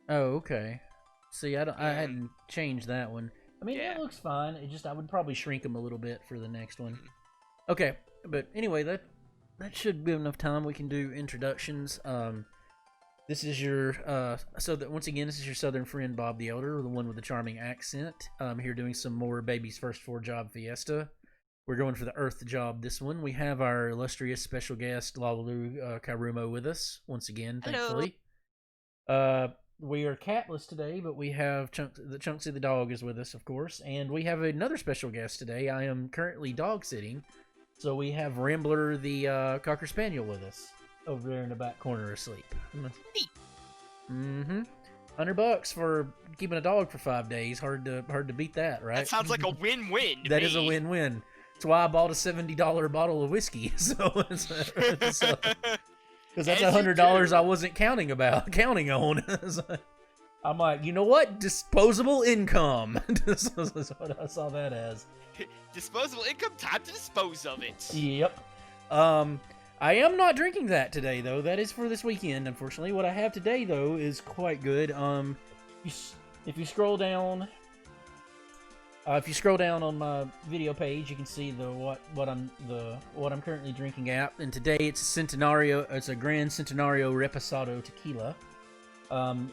Oh, okay. See, I hadn't changed that one. I mean, Yeah. it looks fine. It just I would probably shrink them a little bit for the next one. Mhm. Okay, but anyway, that should be enough time. We can do introductions. This is your once again, this is your southern friend Bob the Elder, the one with the charming accent. Here doing some more Baby's First 4 Job Fiesta. We're going for the Earth job this one. We have our illustrious special guest Laularu Kairumo with us once again, Hello. thankfully. We are catless today, but we have Chunksy the dog is with us, of course, and we have another special guest today. I am currently dog sitting, so we have Rambler the Cocker Spaniel with us over there in the back corner asleep. Mm-hmm. $100 for keeping a dog for 5 days. Hard to beat that, right? That sounds like a win-win. That is a win-win. That's why I bought a $70 bottle of whiskey. So because that's $100 I wasn't counting on. I'm like, you know what? Disposable income. That's what I saw that as. Disposable income, time to dispose of it. Yep. I am not drinking that today, though. That is for this weekend, unfortunately. What I have today, though, is quite good. If you scroll down, on my video page, you can see what I'm currently drinking at. And today it's a Grand Centenario Reposado tequila.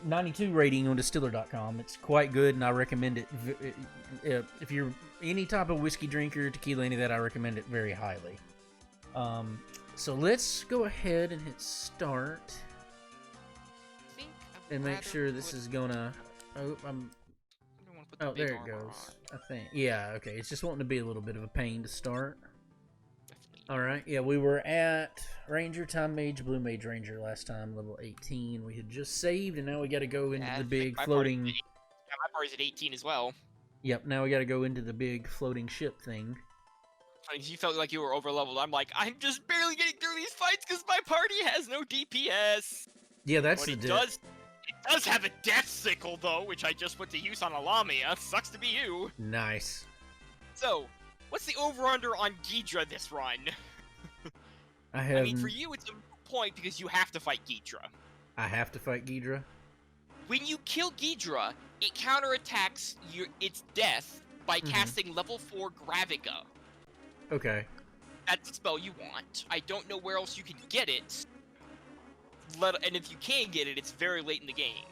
92 rating on distiller.com. It's quite good, and I recommend it. If you're any type of whiskey drinker, tequila, any of that, I recommend it very highly. So let's go ahead and hit start and make sure this is gonna. Oh, there it goes. I think. Yeah, okay. It's just wanting to be a little bit of a pain to start. Alright, yeah, we were at Ranger, Time Mage, Blue Mage Ranger last time, level 18. We had just saved, and now we gotta go into the big floating... Yeah, my party's at 18 as well. Yep, now we gotta go into the big floating ship thing. You felt like you were overleveled. I'm like, I'm just barely getting through these fights because my party has no DPS. Yeah, that's It does have a death sickle, though, which I just put to use on a Lamia. Sucks to be you. Nice. So, what's the over-under on Ghidra this run? I mean, for you, it's a point because you have to fight Ghidra. I have to fight Ghidra? When you kill Ghidra, it counterattacks its death by casting level 4 Graviga. Okay. That's the spell you want. I don't know where else you can get it. And if you can get it, it's very late in the game.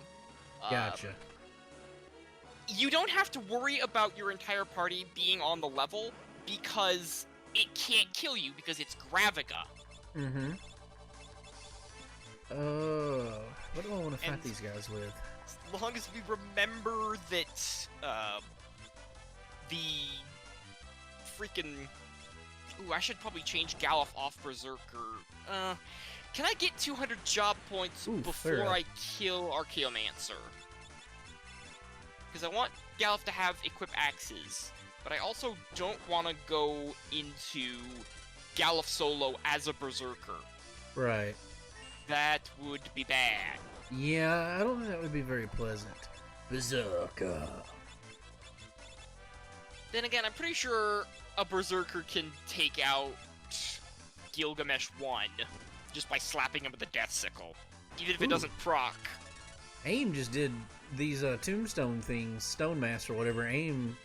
Gotcha. You don't have to worry about your entire party being on the level because it can't kill you because it's Graviga. Mm-hmm. Oh, what do I want to fight these guys with? As long as we remember that, the freaking... Ooh, I should probably change Galuf off Berserker. Can I get 200 job points before I kill Archaeomancer? Because I want Galuf to have equip axes, but I also don't want to go into Galuf solo as a Berserker. Right. That would be bad. Yeah, I don't think that would be very pleasant. Berserker. Then again, I'm pretty sure a Berserker can take out Gilgamesh 1 just by slapping him with the Death Sickle, even if it doesn't proc. AIM just did these tombstone things, Stone Master or whatever. AIM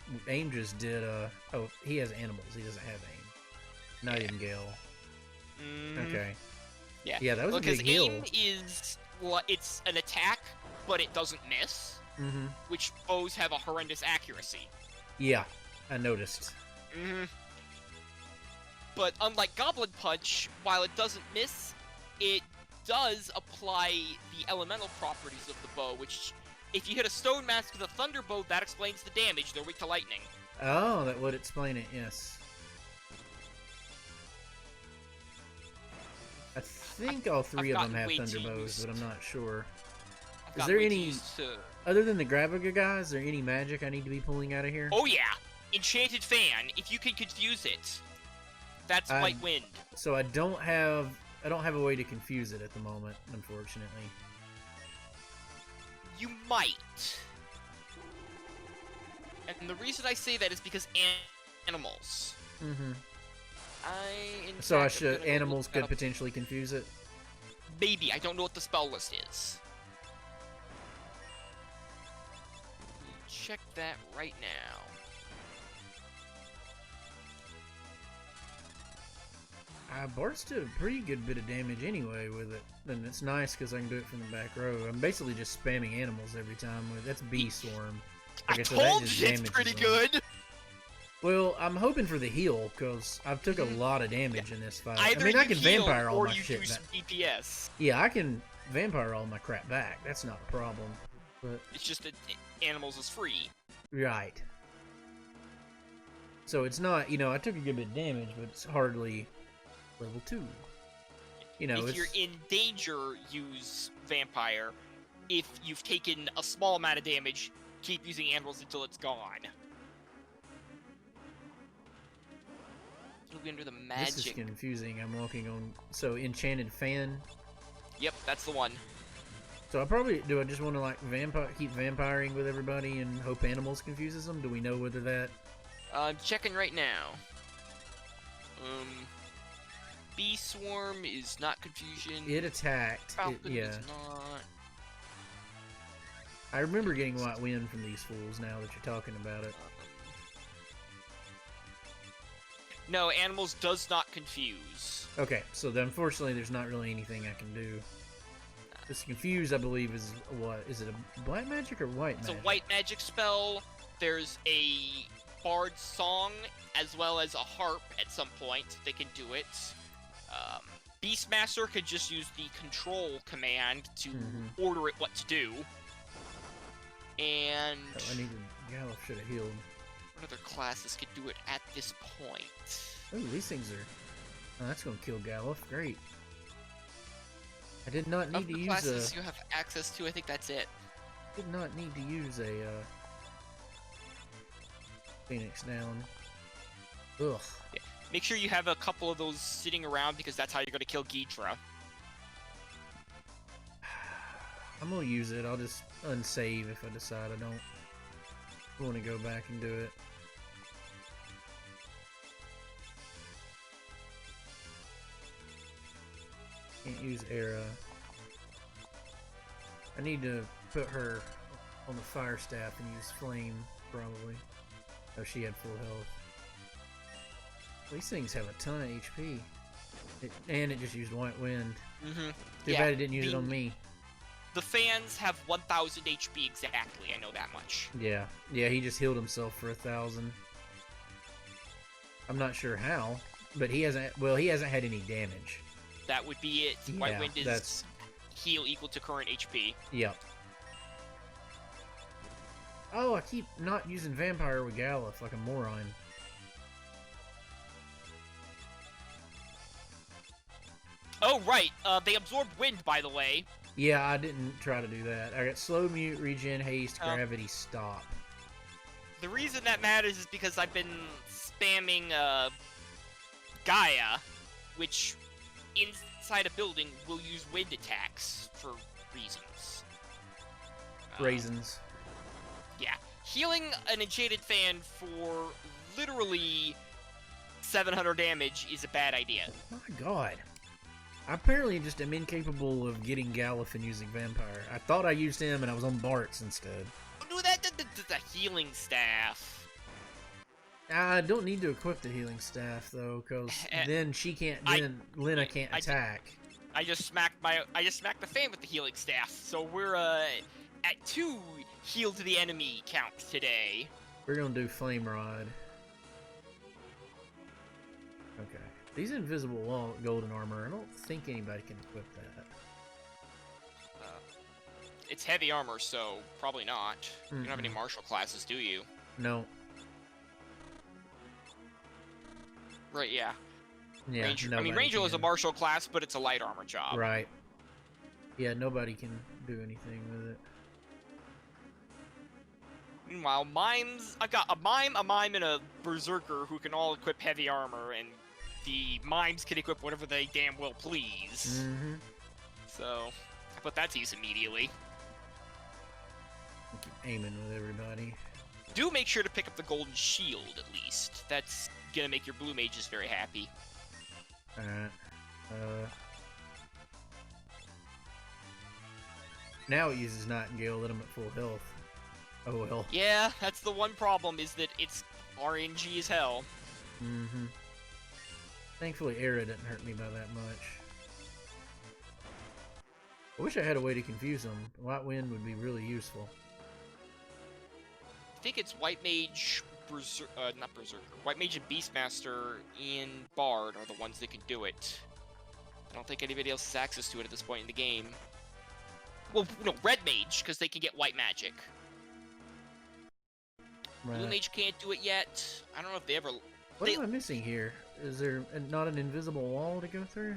just did oh, he has animals. He doesn't have AIM. Nightingale. Okay. Yeah. Yeah, that was a big heal. AIM is it's an attack, but it doesn't miss. Which bows have a horrendous accuracy. Yeah, I noticed. But unlike Goblin Punch, while it doesn't miss, it does apply the elemental properties of the bow, which, if you hit a Stone Mask with a Thunder Bow, that explains the damage. They're weak to lightning. Oh, that would explain it, yes. I think all three of them have Thunder Bows, but I'm not sure. Is there any, other than the Graviga guys, is there any magic I need to be pulling out of here? Oh yeah! Enchanted Fan, if you can confuse it. That's White Wind. So I don't have a way to confuse it at the moment, unfortunately. You might. And the reason I say that is because animals. So animals could potentially confuse it? Maybe. I don't know what the spell list is. Check that right now. Bart's did a pretty good bit of damage anyway with it, and it's nice because I can do it from the back row. I'm basically just spamming animals every time with that's Bee Swarm. I told you it's pretty good. Well, I'm hoping for the heal because I've took a lot of damage in this fight. Either I mean, I you can heal vampire all or my you shit do back. DPS. Yeah, I can vampire all my crap back. That's not a problem. But It's just that animals is free. right. So it's not, you know, I took a good bit of damage, but it's hardly level 2. You know, If you're in danger, use vampire. If you've taken a small amount of damage, keep using animals until it's gone. It'll be under the magic. This is confusing. I'm walking on so enchanted fan. Yep, that's the one. So I just want to like keep vampiring with everybody and hope animals confuses them? Do we know whether that? I'm checking right now. Bee Swarm is not confusion. It attacked. Falcon Yeah. is not. I remember getting White Wind from these fools now that you're talking about it. No, animals does not confuse. Okay, so then unfortunately there's not really anything I can do. This confuse, I believe, is what? Is it a black magic or white magic? It's a white magic spell. There's a bard song as well as a harp at some point. They can do it. Beastmaster could just use the control command to order it what to do. And Oh, I needed Gallop should have healed. what other classes could do it at this point? Oh, these things are. Oh, that's gonna kill Gallop. Great. I did not need Of to the use classes a. you have access to, I think that's it. Did not need to use a Phoenix down. Ugh. Yeah. Make sure you have a couple of those sitting around because that's how you're going to kill Ghidra. I'm gonna use it. I'll just unsave if I decide I don't want to go back and do it. Can't use Era. I need to put her on the fire staff and use Flame, probably. Oh, she had full health. These things have a ton of HP. And it just used White Wind. Too bad it didn't use it on me. The fans have 1000 HP exactly, I know that much. Yeah, he just healed himself for 1000. I'm not sure how, but he hasn't had any damage. That would be it. Yeah, White Wind is that's... heal equal to current HP. Yep. Oh, I keep not using Vampire with Galuf like a moron. Oh, right. They absorb wind, by the way. Yeah, I didn't try to do that. I got Slow Mute, Regen, Haste, Gravity, Stop. The reason that matters is because I've been spamming Gaia, which inside a building will use wind attacks for reasons. Raisins. Yeah. Healing an enchanted fan for literally 700 damage is a bad idea. My god. I apparently just am incapable of getting Galuf and using Vampire. I thought I used him and I was on Bart's instead. Do that to the healing staff. I don't need to equip the healing staff though, because then she can't. Then Lena can't attack. I just smacked the fan with the healing staff. So we're at 2 heal to the enemy count today. We're gonna do Flame Rod. Okay. These invisible wall golden armor. I don't think anybody can equip that. It's heavy armor, so probably not. You don't have any martial classes, do you? No. Right, yeah. Yeah, Ranger, I mean, Ranger is a martial class, but it's a light armor job. Right. Yeah, nobody can do anything with it. Meanwhile, mimes... I've got a mime, and a berserker who can all equip heavy armor, and the mimes can equip whatever they damn well please. So, I put that to use immediately. Keep aiming with everybody. Do make sure to pick up the golden shield, at least. That's gonna make your blue mages very happy. Alright. Now it uses Nightingale, let him at full health. Oh well. Yeah, that's the one problem, is that it's RNG as hell. Mm-hmm. Thankfully, Era didn't hurt me by that much. I wish I had a way to confuse them. White Wind would be really useful. I think it's White Mage, not Berserker. White Mage and Beastmaster and Bard are the ones that can do it. I don't think anybody else has access to it at this point in the game. Well, no, Red Mage, because they can get White Magic. Right. Blue Mage can't do it yet. I don't know if they ever... What am I missing here? Is there not an invisible wall to go through?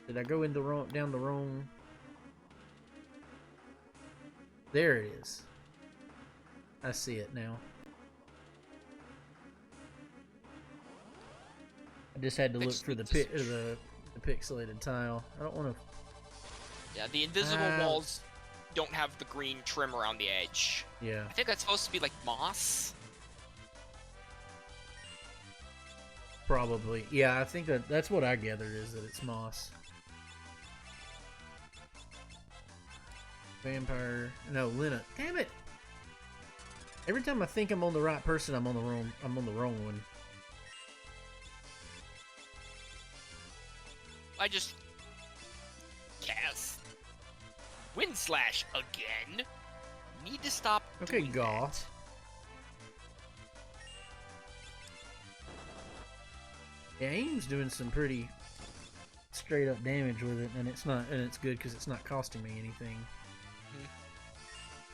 Did I go in the wrong, down the wrong... There it is. I see it now. I just had to look for the pixelated tile. I don't want to... Yeah, the invisible walls don't have the green trim around the edge. Yeah. I think that's supposed to be like moss. Probably. Yeah, I think that's what I gathered, is that it's moss. Vampire. No, Lena. Damn it! Every time I think I'm on the right person, I'm on the wrong one. I just cast Wind Slash again. Need to stop. Okay, doing Goth. Yeah, Aim's doing some pretty straight up damage with it, and it's good because it's not costing me anything.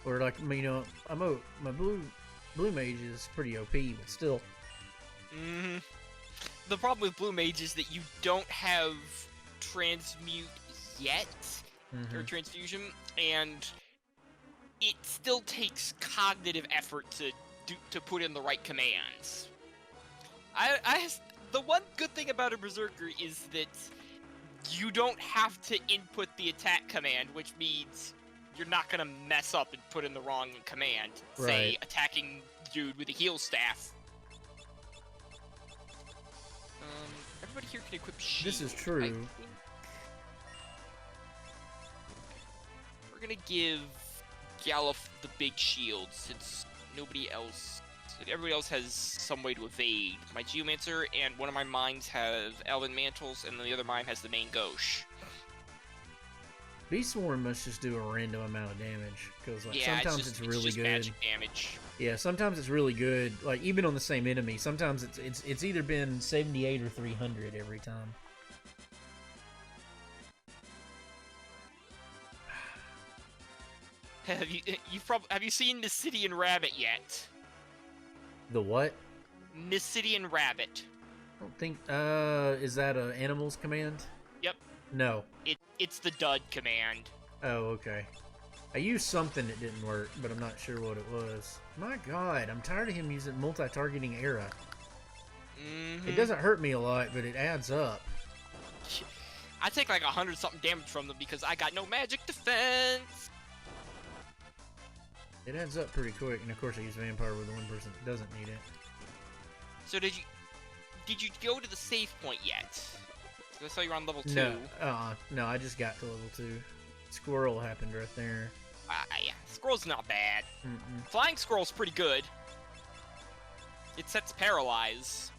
Or like, you know, my blue mage is pretty OP, but still. The problem with Blue Mage is that you don't have Transmute yet, or Transfusion, and it still takes cognitive effort to put in the right commands. The one good thing about a Berserker is that you don't have to input the attack command, which means you're not gonna mess up and put in the wrong command. Right. Say, attacking dude with a heal staff. Everybody here can equip shield. This is true. We're gonna give Galuf the big shield, since everybody else has some way to evade. My Geomancer and one of my mines have Elven Mantles, and the other mine has the main Gauche. Beast Swarm must just do a random amount of damage, because like, yeah, sometimes it's really just good. Magic damage. Yeah, sometimes it's really good. Like even on the same enemy, sometimes it's either been 78 or 300 every time. Have you seen Mysidian Rabbit yet? The what? Mysidian Rabbit. I don't think. Is that a animals command? Yep. No. It's the dud command. Oh, okay. I used something that didn't work, but I'm not sure what it was. My god, I'm tired of him using multi-targeting Era. It doesn't hurt me a lot, but it adds up. I take like 100-something damage from them because I got no magic defense. It adds up pretty quick, and of course I use Vampire with the one person that doesn't need it. So did you go to the save point yet? I saw you were on level 2. No, I just got to level 2. Squirrel happened right there. Yeah, Squirrel's not bad. Flying Squirrel's pretty good. It sets Paralyze.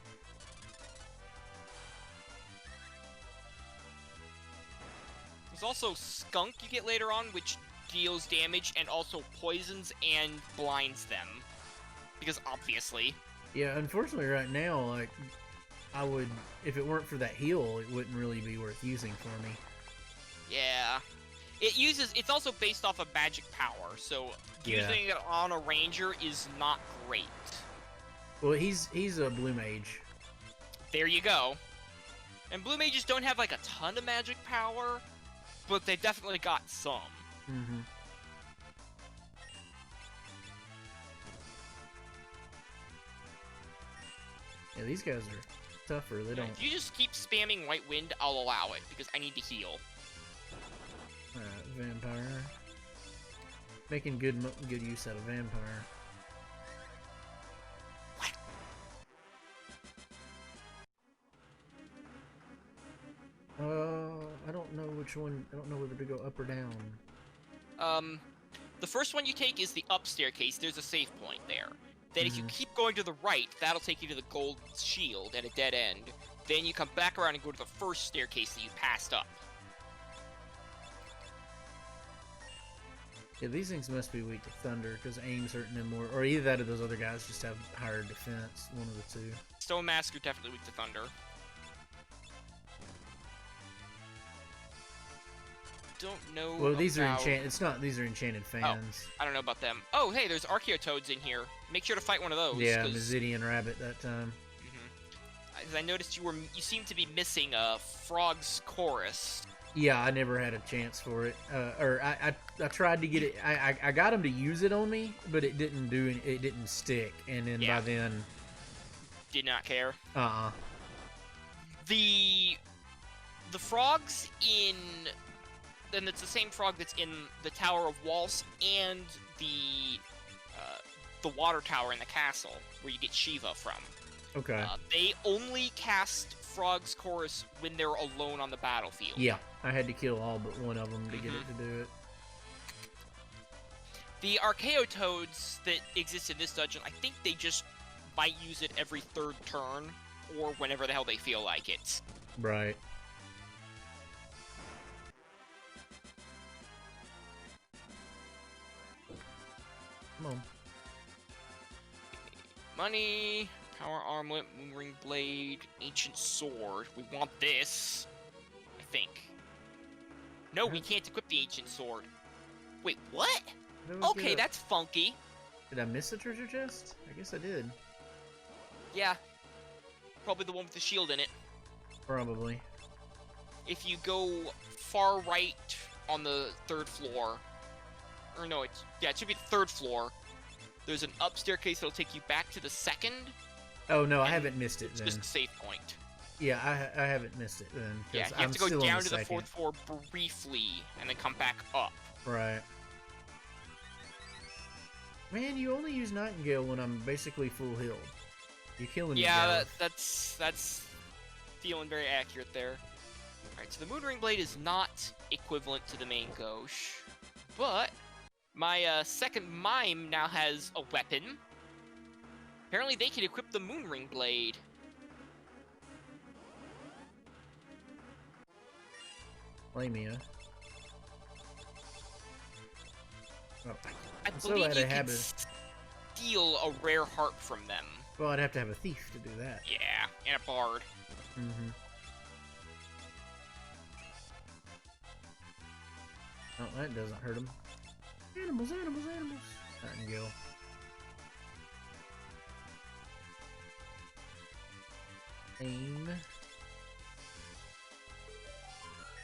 There's also Skunk you get later on, which deals damage and also poisons and blinds them. Because obviously. Yeah, unfortunately right now, like, I would, if it weren't for that heal, it wouldn't really be worth using for me. Yeah. It's also based off of magic power, so using it on a ranger is not great. Well, he's a blue mage. There you go. And blue mages don't have like a ton of magic power, but they definitely got some. Yeah, these guys are tougher. They don't. If you just keep spamming White Wind, I'll allow it, because I need to heal. Alright, Vampire. Making good use out of Vampire. What? I don't know which which one. I don't know whether to go up or down. The first one you take is the up staircase. There's a save point there. Then if you Mhm. keep going to the right, that'll take you to the gold shield at a dead end. Then you come back around and go to the first staircase that you passed up. Yeah, these things must be weak to thunder because aim's hurting them more, or either that or those other guys just have higher defense. One of the two. Stone Mask are definitely weak to thunder. Don't know. Well, these are about... enchanted. It's not. These are enchanted fans. I don't know about them. Oh, hey, there's Archaeotoads in here. Make sure to fight one of those. Yeah, Mazidian Rabbit that time. I noticed you seem to be missing a Frog's Chorus. Yeah, I never had a chance for it. Or I tried to get it. I got him to use it on me, but it didn't do. It didn't stick. And then by then, did not care. The frogs in. Then it's the same frog that's in the Tower of Waltz and the water tower in the castle where you get Shiva from. Okay. They only cast Frog's Chorus when they're alone on the battlefield. Yeah, I had to kill all but one of them to get it to do it. The Archaeotoads that exist in this dungeon, I think they just might use it every third turn or whenever the hell they feel like it. Right. Come on. Money, power armlet, moonring blade, ancient sword. We want this, I think. No, we can't equip the ancient sword. Wait, what? Okay, that's funky. Did I miss a treasure chest? I guess I did. Yeah. Probably the one with the shield in it. Probably. If you go far right on the third floor, or no, it should be the third floor. There's an up staircase that'll take you back to the second. Oh no, I haven't missed it it's then. Just a save point. Yeah, I haven't missed it then. Yeah, you have to go down to the fourth floor briefly, and then come back up. Right. Man, you only use Nightingale when I'm basically full healed. You're killing me. Yeah, that's feeling very accurate there. Alright, so the Moonring Blade is not equivalent to the main Gauche, but my second Mime now has a weapon. Apparently they can equip the Moonring Blade. Lamia. Oh. I believe you can steal a rare heart from them. Well, I'd have to have a thief to do that. Yeah, and a bard. Mm-hmm. Oh, that doesn't hurt him. Animals, animals, animals. Nightingale. Aim.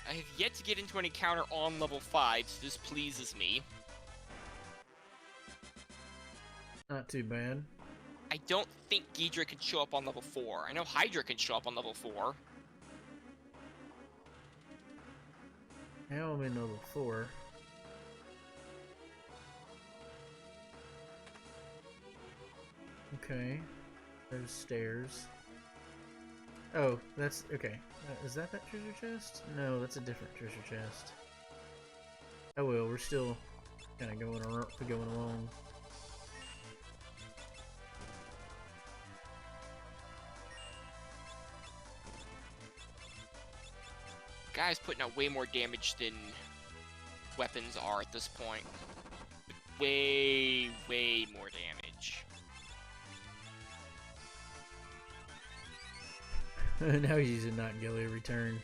I have yet to get into an encounter on level 5, so this pleases me. Not too bad. I don't think Ghidra can show up on level 4. I know Hydra can show up on level 4. Now I'm in level 4. Okay. There's stairs. Oh, that's... okay. Is that treasure chest? No, that's a different treasure chest. Oh well, we're still kind of going along. Guy's putting out way more damage than weapons are at this point. Way more damage. Now he's using Nightingale every turn.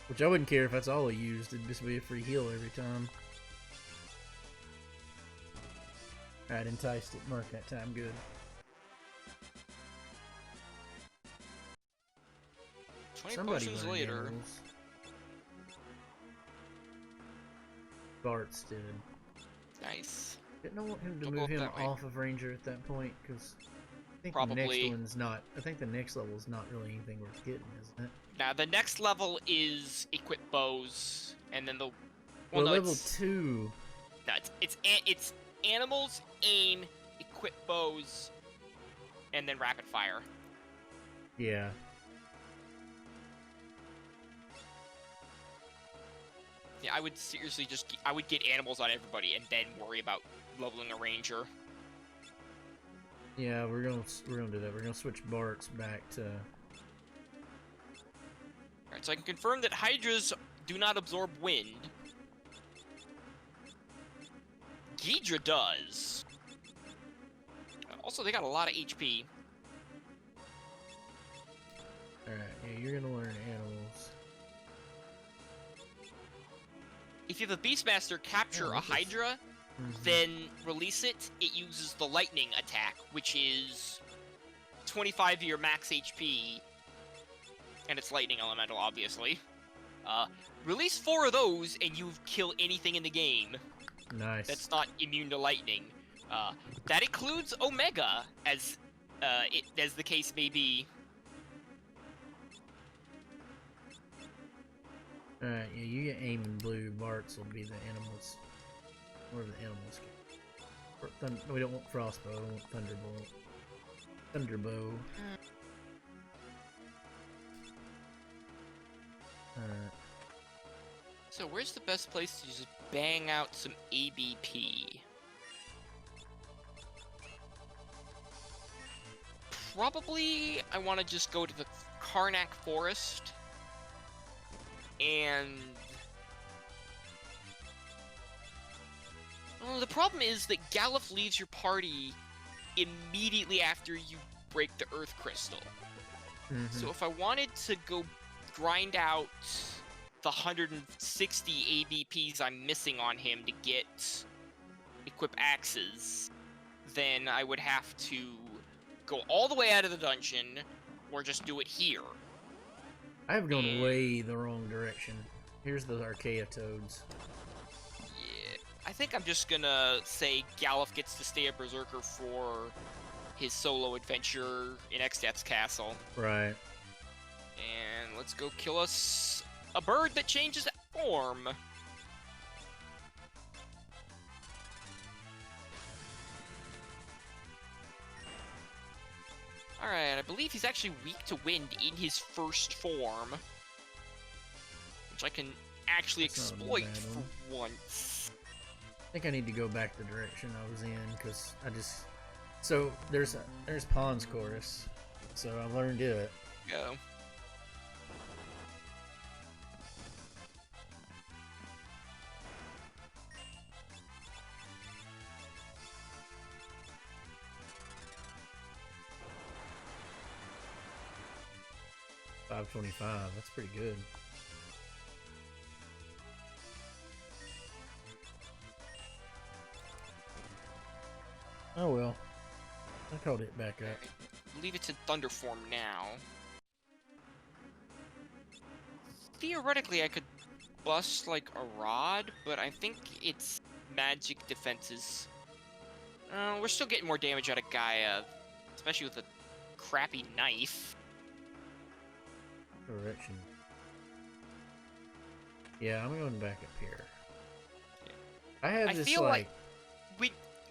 Which I wouldn't care if that's all he used. It'd just be a free heal every time. Alright, enticed it. Mark that time good. Potions later. Animals. Bart's did. Nice. Didn't I want him to move him off of Ranger at that point? Because I think the next one's not. I think the next level's not really anything worth getting, isn't it? Now the next level is equip bows, and then the well no, level 2. No, it's animals, aim, equip bows, and then rapid fire. Yeah. Yeah, I would seriously I would get animals on everybody and then worry about leveling a ranger. Yeah, we're gonna do that. We're gonna switch Bart's back to. Alright, so I can confirm that hydras do not absorb wind. Ghidra does. Also, they got a lot of HP. Alright, yeah, you're gonna learn animals. If you have a Beastmaster capture a Hydra, then release it, it uses the lightning attack, which is 25 of your max HP, and it's lightning elemental, obviously. Release 4 of those, and you kill anything in the game. Nice. That's not immune to lightning. That includes Omega, as the case may be. Alright, yeah, you get aim in blue. Bart's will be the animals. Where the animals go. We don't want Frostbow, we want Thunderbolt. Thunderbow. Alright. So where's the best place to just bang out some ABP? Probably I want to just go to the Karnak Forest. And well, the problem is that Galuf leaves your party immediately after you break the Earth Crystal. So if I wanted to go grind out the 160 ABPs I'm missing on him to get equip axes, then I would have to go all the way out of the dungeon, or just do it here. I've gone way the wrong direction. Here's the Archaea Toads. Yeah, I think I'm just gonna say Galuf gets to stay a Berserker for his solo adventure in Exdeath's Castle. Right. And let's go kill us a bird that changes form. Alright, I believe he's actually weak to wind in his first form. Which I can actually exploit for once. I think I need to go back the direction I was in, because I just... So, there's Pond's Chorus, so I learned it. Go. $525, that's pretty good. Oh well. I called it back up. Leave it to Thunder form now. Theoretically, I could bust, like, a rod, but I think its magic defenses... we're still getting more damage out of Gaia, especially with a crappy knife. Direction. Yeah, I'm going back up here. Yeah. I feel like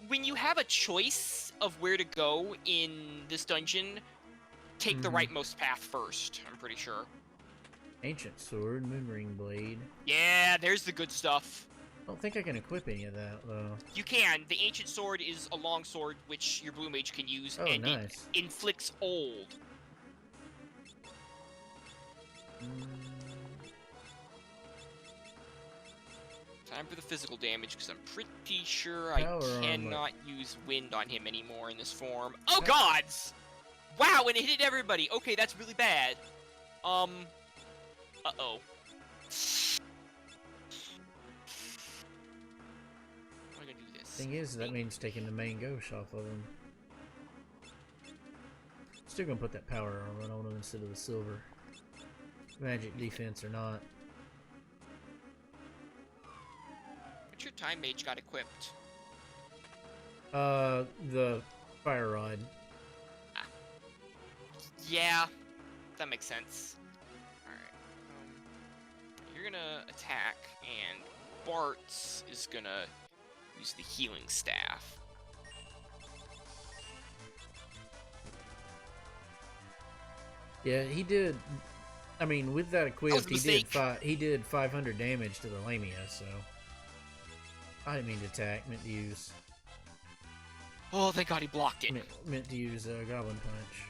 when you have a choice of where to go in this dungeon, take the rightmost path first, I'm pretty sure. Ancient Sword, Moonring Blade. Yeah, there's the good stuff. I don't think I can equip any of that, though. You can. The Ancient Sword is a long sword, which your Blue Mage can use, and nice. It inflicts old. Time for the physical damage, because I'm pretty sure I cannot use wind on him anymore in this form. Oh, gods! Wow, and it hit everybody! Okay, that's really bad. Uh-oh. How am I gonna do this? Thing is, that means taking the main ghost off of him. Still gonna put that power armor on him instead of the silver. Magic defense or not. What's your Time Mage got equipped? The fire rod. Ah. Yeah, that makes sense. Alright, you're gonna attack, and Bart's is gonna use the healing staff. Yeah, he did. I mean, with that was equipped, a mistake. he did 500 damage to the Lamia, so I didn't mean to attack. Meant to use. Oh, thank God he blocked it. Meant to use Goblin Punch.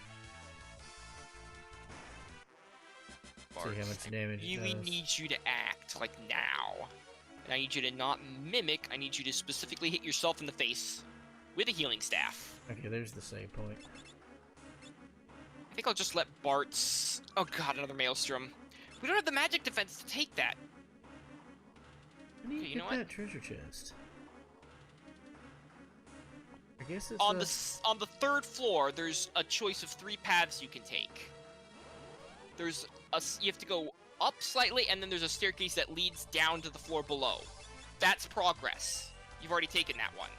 Bart, See how much damage I it really does. need you to act like now. And I need you to not mimic. I need you to specifically hit yourself in the face with a healing staff. Okay, there's the save point. I think I'll just let Bart's... Oh God, another Maelstrom. We don't have the magic defense to take that. I need Okay, to you get know what? that treasure chest. I guess it's On the third floor, there's a choice of 3 paths you can take. There's you have to go up slightly, and then there's a staircase that leads down to the floor below. That's progress. You've already taken that one.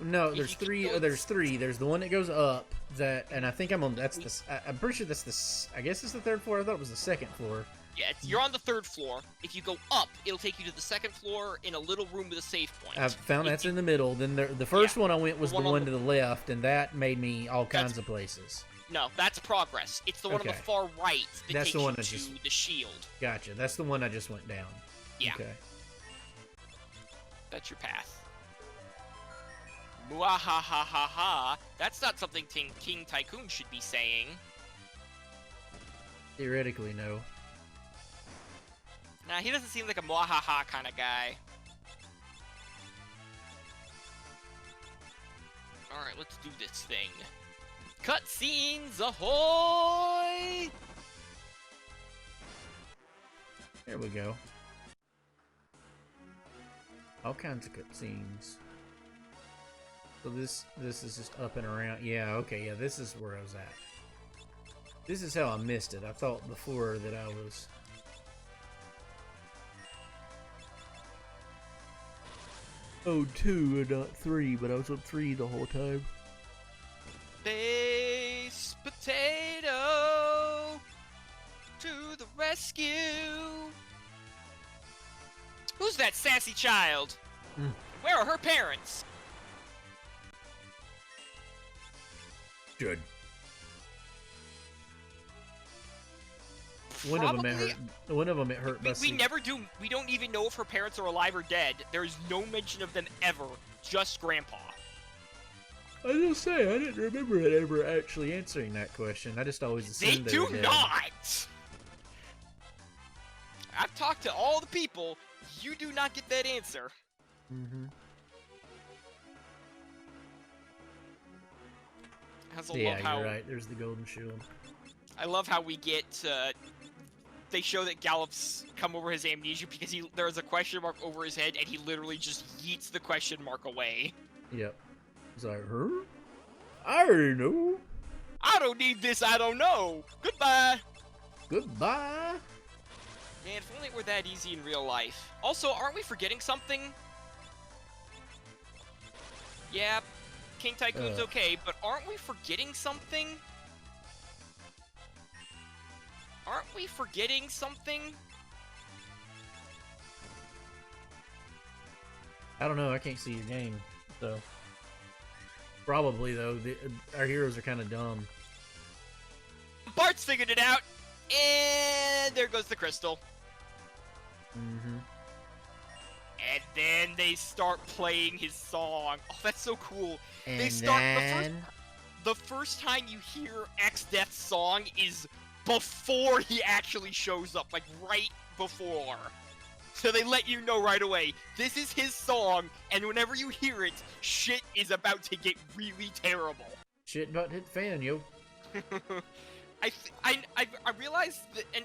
No, there's three. There's three. There's the one that goes up. And I think I'm on. That's the. I'm pretty sure that's the. I guess it's the third floor. I thought it was the second floor. Yeah, you're on the third floor. If you go up, it'll take you to the second floor in a little room with a save point. I found that's in the middle. Then the first one I went was the one to the left, and that made me all kinds of places. No, that's progress. It's the one on the far right that takes you to the shield. Gotcha. That's the one I just went down. Yeah. Okay. That's your path. Muahahaha. That's not something King Tycoon should be saying. Theoretically, no. Nah, he doesn't seem like a muahaha kind of guy. Alright, let's do this thing. Cutscenes ahoy! There we go. All kinds of cutscenes. So this is just up and around. Yeah, okay, yeah, this is where I was at. This is how I missed it. I thought before that I was... Oh, 2 and not 3, but I was on 3 the whole time. Space potato to the rescue. Who's that sassy child? Where are her parents? Good. One of them it hurt. We never do. We don't even know if her parents are alive or dead. There is no mention of them ever. Just Grandpa. I was gonna say, I didn't remember it ever actually answering that question. I just always assumed they were dead. They do not! I've talked to all the people. You do not get that answer. Mm-hmm. You're right. There's the golden shield. I love how we get, they show that Gallup's come over his amnesia because there's a question mark over his head and he literally just yeets the question mark away. Yep. It's like, huh? I already know. I don't need this, I don't know. Goodbye. Goodbye. Man, if only it were that easy in real life. Also, aren't we forgetting something? Yeah, King Tycoon's okay, but aren't we forgetting something? Aren't we forgetting something? I don't know. I can't see your game, so probably though. Our heroes are kind of dumb. Bart's figured it out, and there goes the crystal. Mm-hmm. And then they start playing his song. Oh, that's so cool. And they start the first time you hear X-Death's song is before he actually shows up, like right before. So they let you know right away, this is his song, and whenever you hear it, shit is about to get really terrible. Shit about hit fan, yo. I realized that, and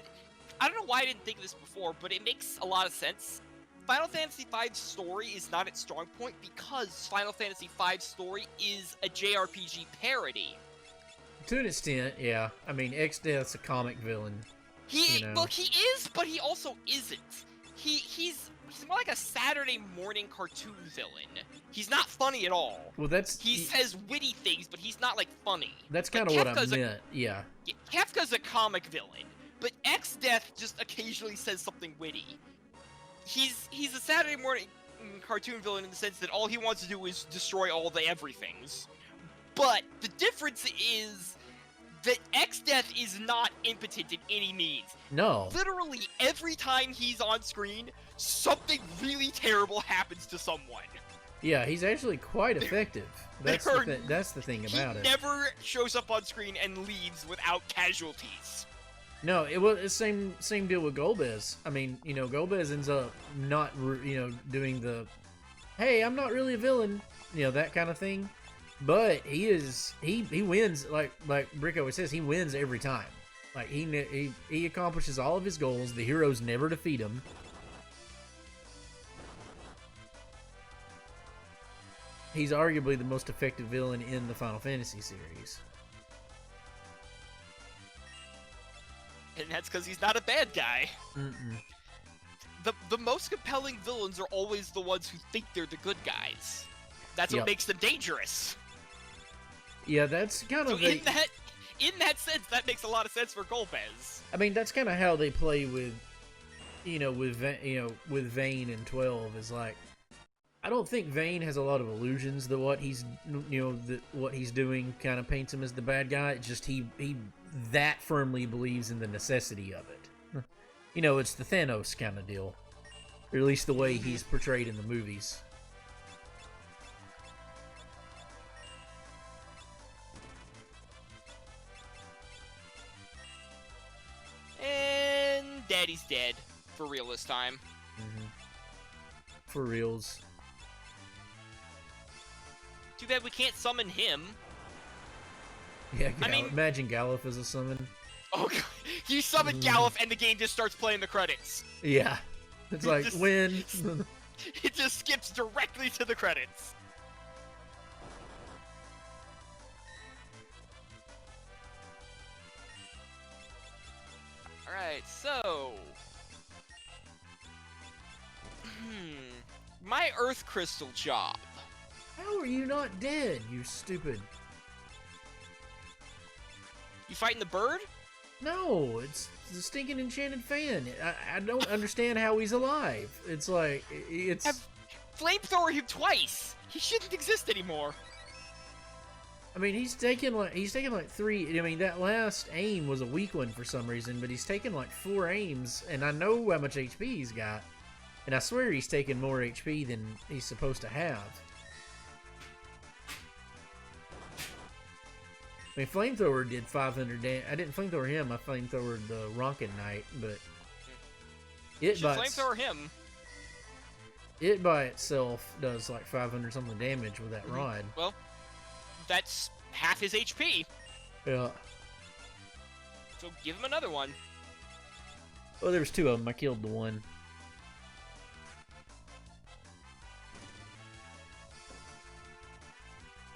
I don't know why I didn't think of this before, but it makes a lot of sense. Final Fantasy V's story is not its strong point because Final Fantasy V's story is a JRPG parody. To an extent, yeah. I mean, X-Death's a comic villain. Well, he is, but he also isn't. He's more like a Saturday morning cartoon villain. He's not funny at all. Well, he says witty things, but he's not like funny. That's kind of what I meant. Yeah. Kefka's a comic villain, but X-Death just occasionally says something witty. He's a Saturday morning cartoon villain in the sense that all he wants to do is destroy all the everythings. But the difference is that X-Death is not impotent in any means. No. Literally every time he's on screen, something really terrible happens to someone. Yeah, he's actually quite effective. That's the thing about it. He never shows up on screen and leaves without casualties. No, it was the same deal with Golbez. I mean, you know, Golbez ends up not, doing the, hey, I'm not really a villain, that kind of thing. But he wins, like Brick always says, he wins every time. Like, he accomplishes all of his goals. The heroes never defeat him. He's arguably the most effective villain in the Final Fantasy series. And that's because he's not a bad guy. Mm-mm. The most compelling villains are always the ones who think they're the good guys. That's what makes them dangerous. Yeah, that's kind of in that sense, that makes a lot of sense for Golbez. I mean, that's kind of how they play with, with Vayne and 12 is like, I don't think Vayne has a lot of illusions that what he's doing kind of paints him as the bad guy. It's just he that firmly believes in the necessity of it. It's the Thanos kind of deal, or at least the way he's portrayed in the movies. And Daddy's dead for real this time. For reals. Too bad we can't summon him. Yeah, imagine Galuf as a summon. Oh god, you summon Galuf and the game just starts playing the credits. Yeah, it's like when it just skips directly to the credits. All right, so my Earth Crystal job. How are you not dead, you stupid? You fighting the bird? No, it's the stinking enchanted fan. I don't understand how he's alive. It's like, it's... I've flamethrower him twice! He shouldn't exist anymore. I mean, he's taken like 3... I mean, that last aim was a weak one for some reason, but he's taken like 4 aims, and I know how much HP he's got. And I swear he's taken more HP than he's supposed to have. I mean, Flamethrower did 500 damage. I didn't Flamethrower him, I Flamethrowered the Ronkin Knight, but... Flamethrower him. It by itself does like 500 something damage with that rod. Well, that's half his HP. Yeah. So give him another one. Well, there was 2 of them. I killed the one.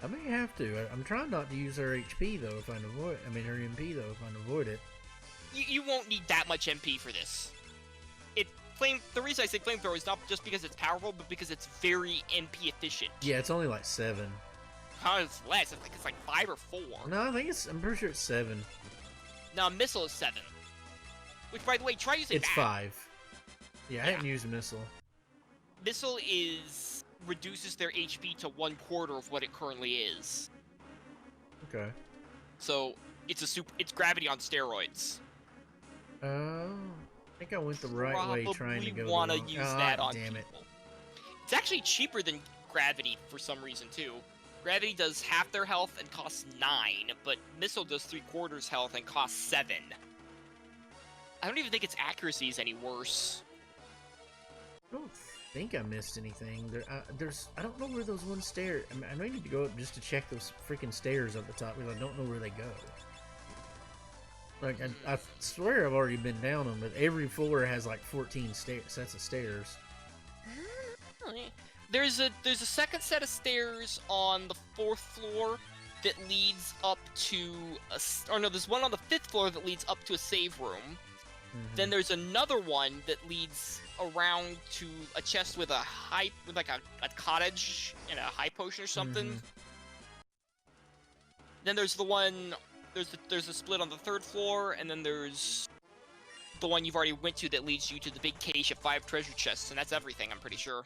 I may have to. I'm trying not to use her HP though if I can avoid. I mean her MP though if I can avoid it. You won't need that much MP for this. The reason I say flamethrower is not just because it's powerful, but because it's very MP efficient. Yeah, it's only like 7. Oh, it's less. It's like 5 or 4. No, I'm pretty sure it's 7. No, missile is 7. Which, by the way, try using It's 5. Yeah, I haven't used a missile. Missile reduces their HP to 1/4 of what it currently is. Okay. So it's gravity on steroids. Oh, I think I went the right way trying to go. Probably want to use that on damn people. It's actually cheaper than gravity for some reason too. Gravity does half their health and costs 9, but missile does 3/4 health and costs 7. I don't even think its accuracy is any worse. I don't think I missed anything. I don't know where those one stairs. I may need to go up just to check those freaking stairs up the top because I don't know where they go. Like I swear I've already been down them, but every floor has like 14 sets of stairs. Really? There's a second set of stairs on the 4th floor that leads up to there's one on the 5th floor that leads up to a save room. Then there's another one that leads around to a chest with a cottage and a high potion or something. Then there's the one, there's a split on the 3rd floor, and then there's the one you've already went to that leads you to the big cache of 5 treasure chests, and that's everything, I'm pretty sure.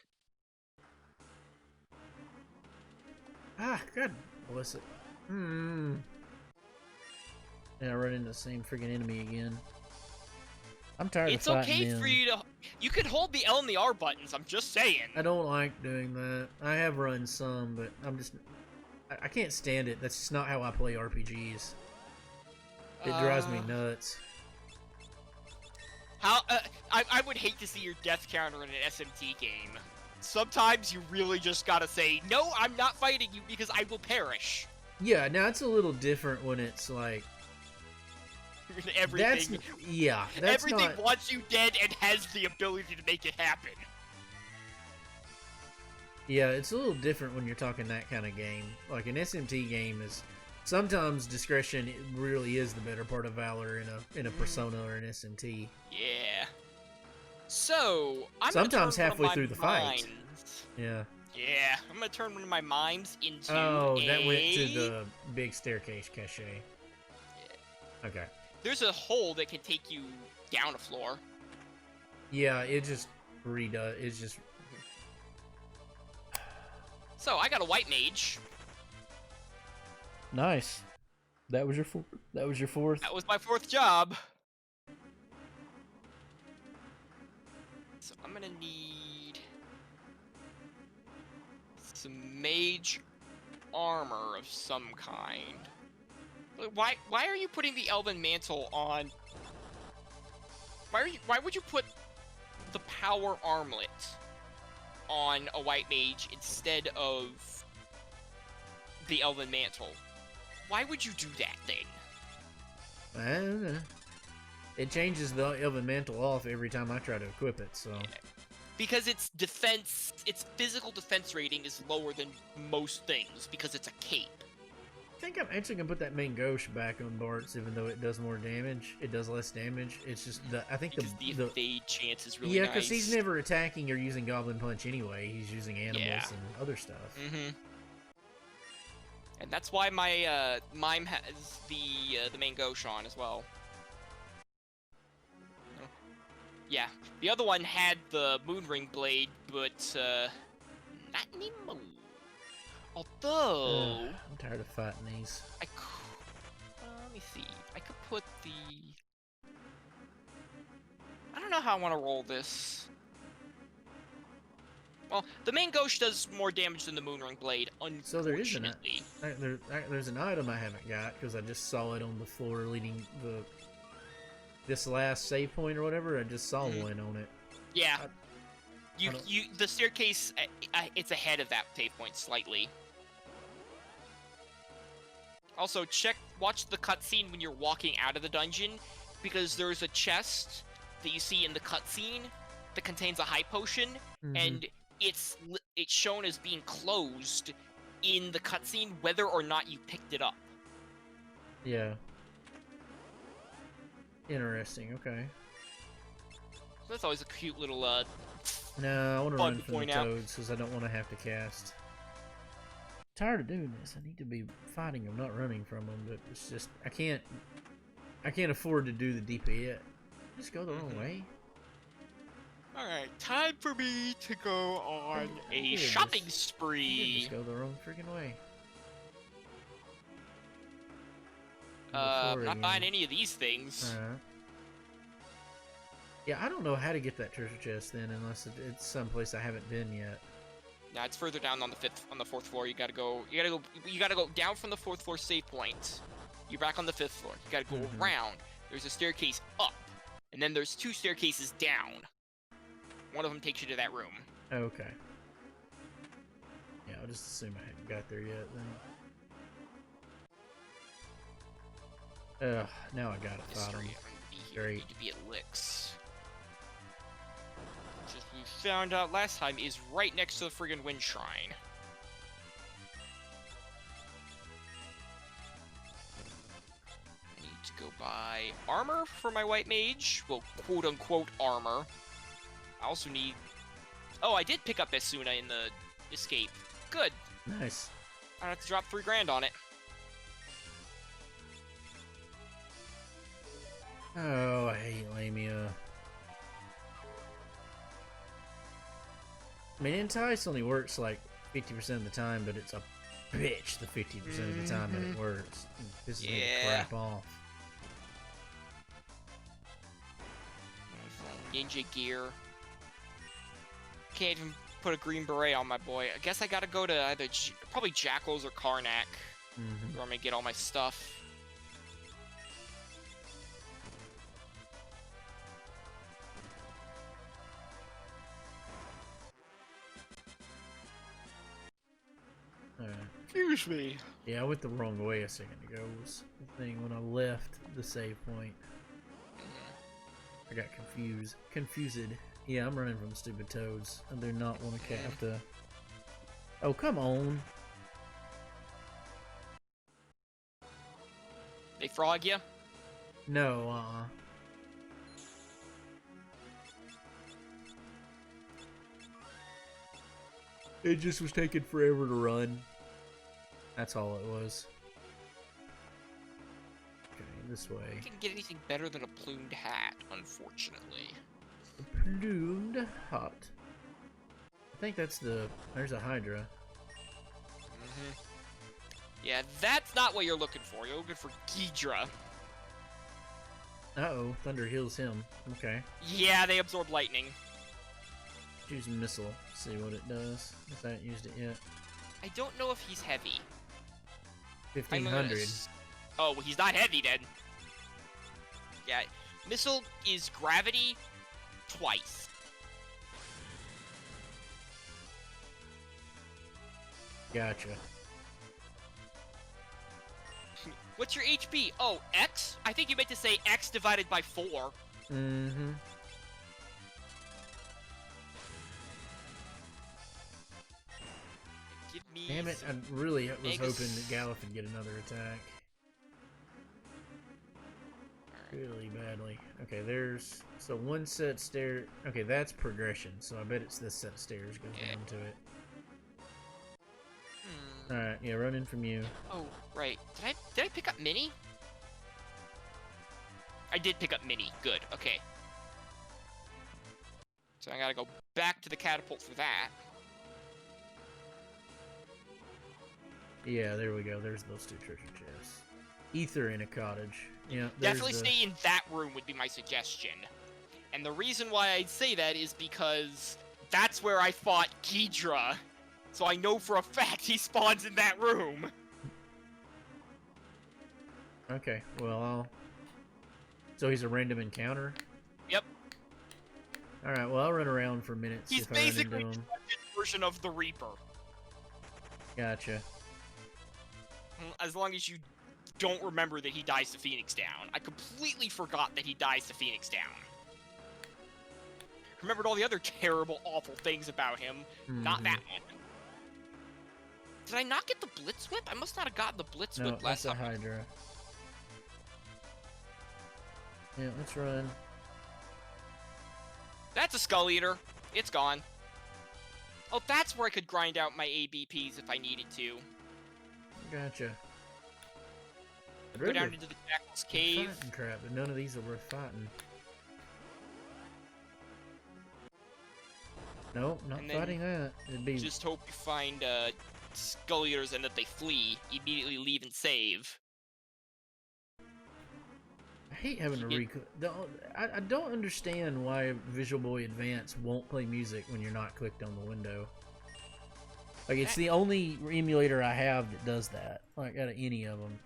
Ah, good. Bless it. And I run into the same freaking enemy again. I'm tired It's of fighting okay them. for you to... You could hold the L and the R buttons, I'm just saying. I don't like doing that. I have run some, but I'm just... I can't stand it. That's just not how I play RPGs. It drives me nuts. I would hate to see your death counter in an SMT game. Sometimes you really just gotta say, no, I'm not fighting you because I will perish. Yeah, now it's a little different when it's like... Everything. That's everything not... wants you dead and has the ability to make it happen. Yeah, it's a little different when you're talking that kind of game. Like an SMT game is... Sometimes discretion really is the better part of valor in a Persona or an SMT. Yeah. So, I'm sometimes gonna turn halfway one of through my the fight. mimes. Yeah. Yeah, I'm gonna turn one of my mimes into that went to the big staircase cache. Yeah. Okay. There's a hole that can take you down a floor. Yeah, it just redoes. It's just... So, I got a white mage. Nice. That was your fourth. That was your fourth. That was my fourth job. So I'm gonna need some mage armor of some kind. Why are you putting the elven mantle on? Why would you put the power armlet on a white mage instead of the elven mantle? Why would you do that thing? I don't know. It changes the elven mantle off every time I try to equip it, so... Yeah. Because its defense, its physical defense rating is lower than most things, because it's a cape. I think I'm actually gonna put that main ghost back on Bart's, even though it does more damage. It does less damage. It's just I think because the evade chance is really nice. Yeah, because he's never attacking or using Goblin Punch anyway. He's using animals and other stuff. Mm-hmm. And that's why my mime has the main ghost on as well. Yeah, the other one had the Moonring Blade, but not anymore. Although I'm tired of fighting these. I could, let me see. I could put the... I don't know how I want to roll this. Well, the main ghost does more damage than the Moonring Blade, unfortunately. So there's an item I haven't got, because I just saw it on the floor leading this last save point or whatever. I just saw one on it. Yeah. The staircase, it's ahead of that save point slightly. Also, watch the cutscene when you're walking out of the dungeon, because there's a chest that you see in the cutscene that contains a high potion, and it's shown as being closed in the cutscene, whether or not you picked it up. Yeah. Interesting. Okay. So that's always a cute little No, I want to run from the point out. toads because I don't want to have to cast. Tired of doing this. I need to be fighting them, not running from them. But it's just I can't afford to do the DPS. Just go the wrong way. Alright, time for me to go on a shopping spree. Just go the wrong freaking way. I'm not buying any of these things. Yeah, I don't know how to get that treasure chest then, unless it's someplace I haven't been yet. Nah, it's further down on the fourth floor. You gotta go down from the fourth floor save point. You're back on the fifth floor. You gotta go around. There's a staircase up, and then there's two staircases down. One of them takes you to that room. Okay. Yeah, I'll just assume I haven't got there yet then. Ugh, now I gotta fight him. Great. Need to be at Licks. Which, as we found out last time, is right next to the friggin' Wind Shrine. I need to go buy armor for my white mage. Well, quote-unquote armor. I also need... Oh, I did pick up Esuna in the escape. Good. Nice. I don't have to drop $3 grand on it. Oh, I hate Lamia. I mean, Entice only works like 50% of the time, but it's a bitch the 50% of the time that it works. It pisses me the crap off. ninja gear. Can't even put a green beret on my boy. I guess I gotta go to either probably Jackal's or Karnak. Where I'm gonna get all my stuff. Alright. Excuse me. Yeah, I went the wrong way a second ago was the thing when I left the save point. I got confused. Yeah, I'm running from stupid toads. I do not want to have to... Oh, come on. They frog you? No, It just was taking forever to run. That's all it was. Okay, this way. I didn't get anything better than a plumed hat, unfortunately. A plumed hat. I think that's there's a Hydra. Yeah, that's not what you're looking for. You're looking for Ghidra. Uh-oh, Thunder heals him. Okay. Yeah, they absorb lightning. Use missile. See what it does. If I haven't used it yet. I don't know if he's heavy. 1500. Oh, well, he's not heavy then. Yeah, missile is gravity twice. Gotcha. What's your HP? Oh, X? I think you meant to say X divided by 4. Mm-hmm. Give me Damn it, I really was Megas. hoping that Galuf would get another attack. Really badly. Okay, there's... So one set of stairs... Okay, that's progression, so I bet it's this set of stairs goes down to it. Alright, yeah, run in from you. Oh, right. Did I pick up Mini? I did pick up Mini. Good, okay. So I gotta go back to the catapult for that. Yeah, there we go. There's those two treasure chests. Ether in a cottage. Yeah, Definitely stay in that room would be my suggestion. And the reason why I'd say that is because that's where I fought Ghidra. So I know for a fact he spawns in that room. Okay, well, So he's a random encounter? Yep. Alright, well, I'll run around for minutes He's if I run into basically him. a version of the Reaper. Gotcha. As long as you don't remember that he dies to Phoenix Down. I completely forgot that he dies to Phoenix Down. Remembered all the other terrible, awful things about him. Not that one. Did I not get the Blitz Whip? I must not have gotten the Blitz Whip last time. No, that's a Hydra. Yeah, let's run. That's a Skull Eater. It's gone. Oh, that's where I could grind out my ABPs if I needed to. Gotcha. Go down into the Jackal's Cave. Fighting crap, but none of these are worth fighting. Nope, not fighting that. It'd be... Just hope you find Skull Eaters and that they flee. Immediately leave and save. I hate having to I don't understand why Visual Boy Advance won't play music when you're not clicked on the window. Like, it's the only emulator I have that does that. Like, out of any of them.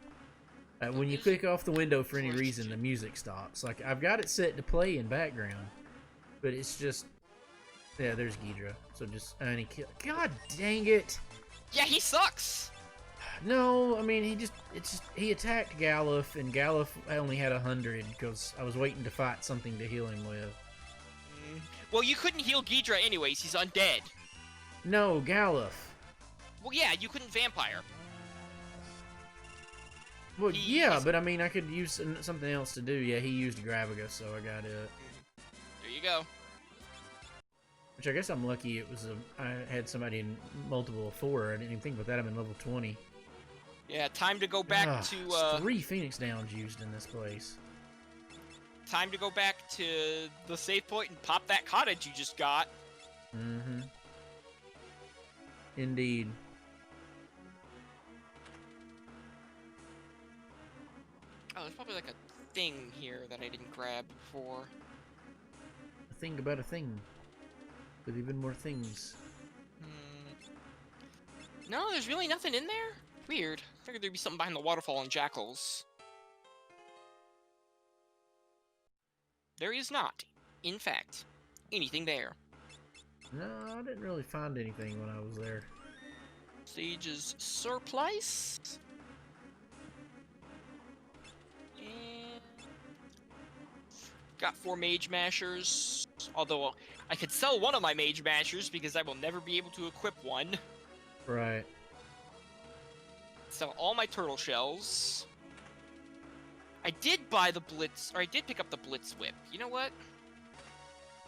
When you click off the window for any reason, the music stops. Like, I've got it set to play in background, but it's just... Yeah, there's Ghidra. So just... God dang it! Yeah, he sucks! No, I mean, he attacked Galuf, and Galuf only had 100, because I was waiting to fight something to heal him with. Well, you couldn't heal Ghidra anyways, he's undead. No, Galuf. Well, yeah, you couldn't vampire. Well, yeah, but I mean, I could use something else to do. Yeah, he used Gravaga, so I got it. There you go. Which I guess I'm lucky it was I had somebody in multiple of 4. I didn't even think about that. I'm in level 20. Yeah, time to go back to, 3 Phoenix Downs used in this place. Time to go back to the save point and pop that cottage you just got. Mm-hmm. Indeed. Oh, there's probably like a thing here that I didn't grab before. A thing about a thing. With even more things. No, there's really nothing in there? Weird. I figured there'd be something behind the waterfall and jackals. There is not, in fact, anything there. No, I didn't really find anything when I was there. Sage's surplice. And got 4 mage mashers. Although I could sell one of my mage mashers because I will never be able to equip one. Right. Sell all my turtle shells. I did buy the blitz, or I did pick up the blitz whip. You know what?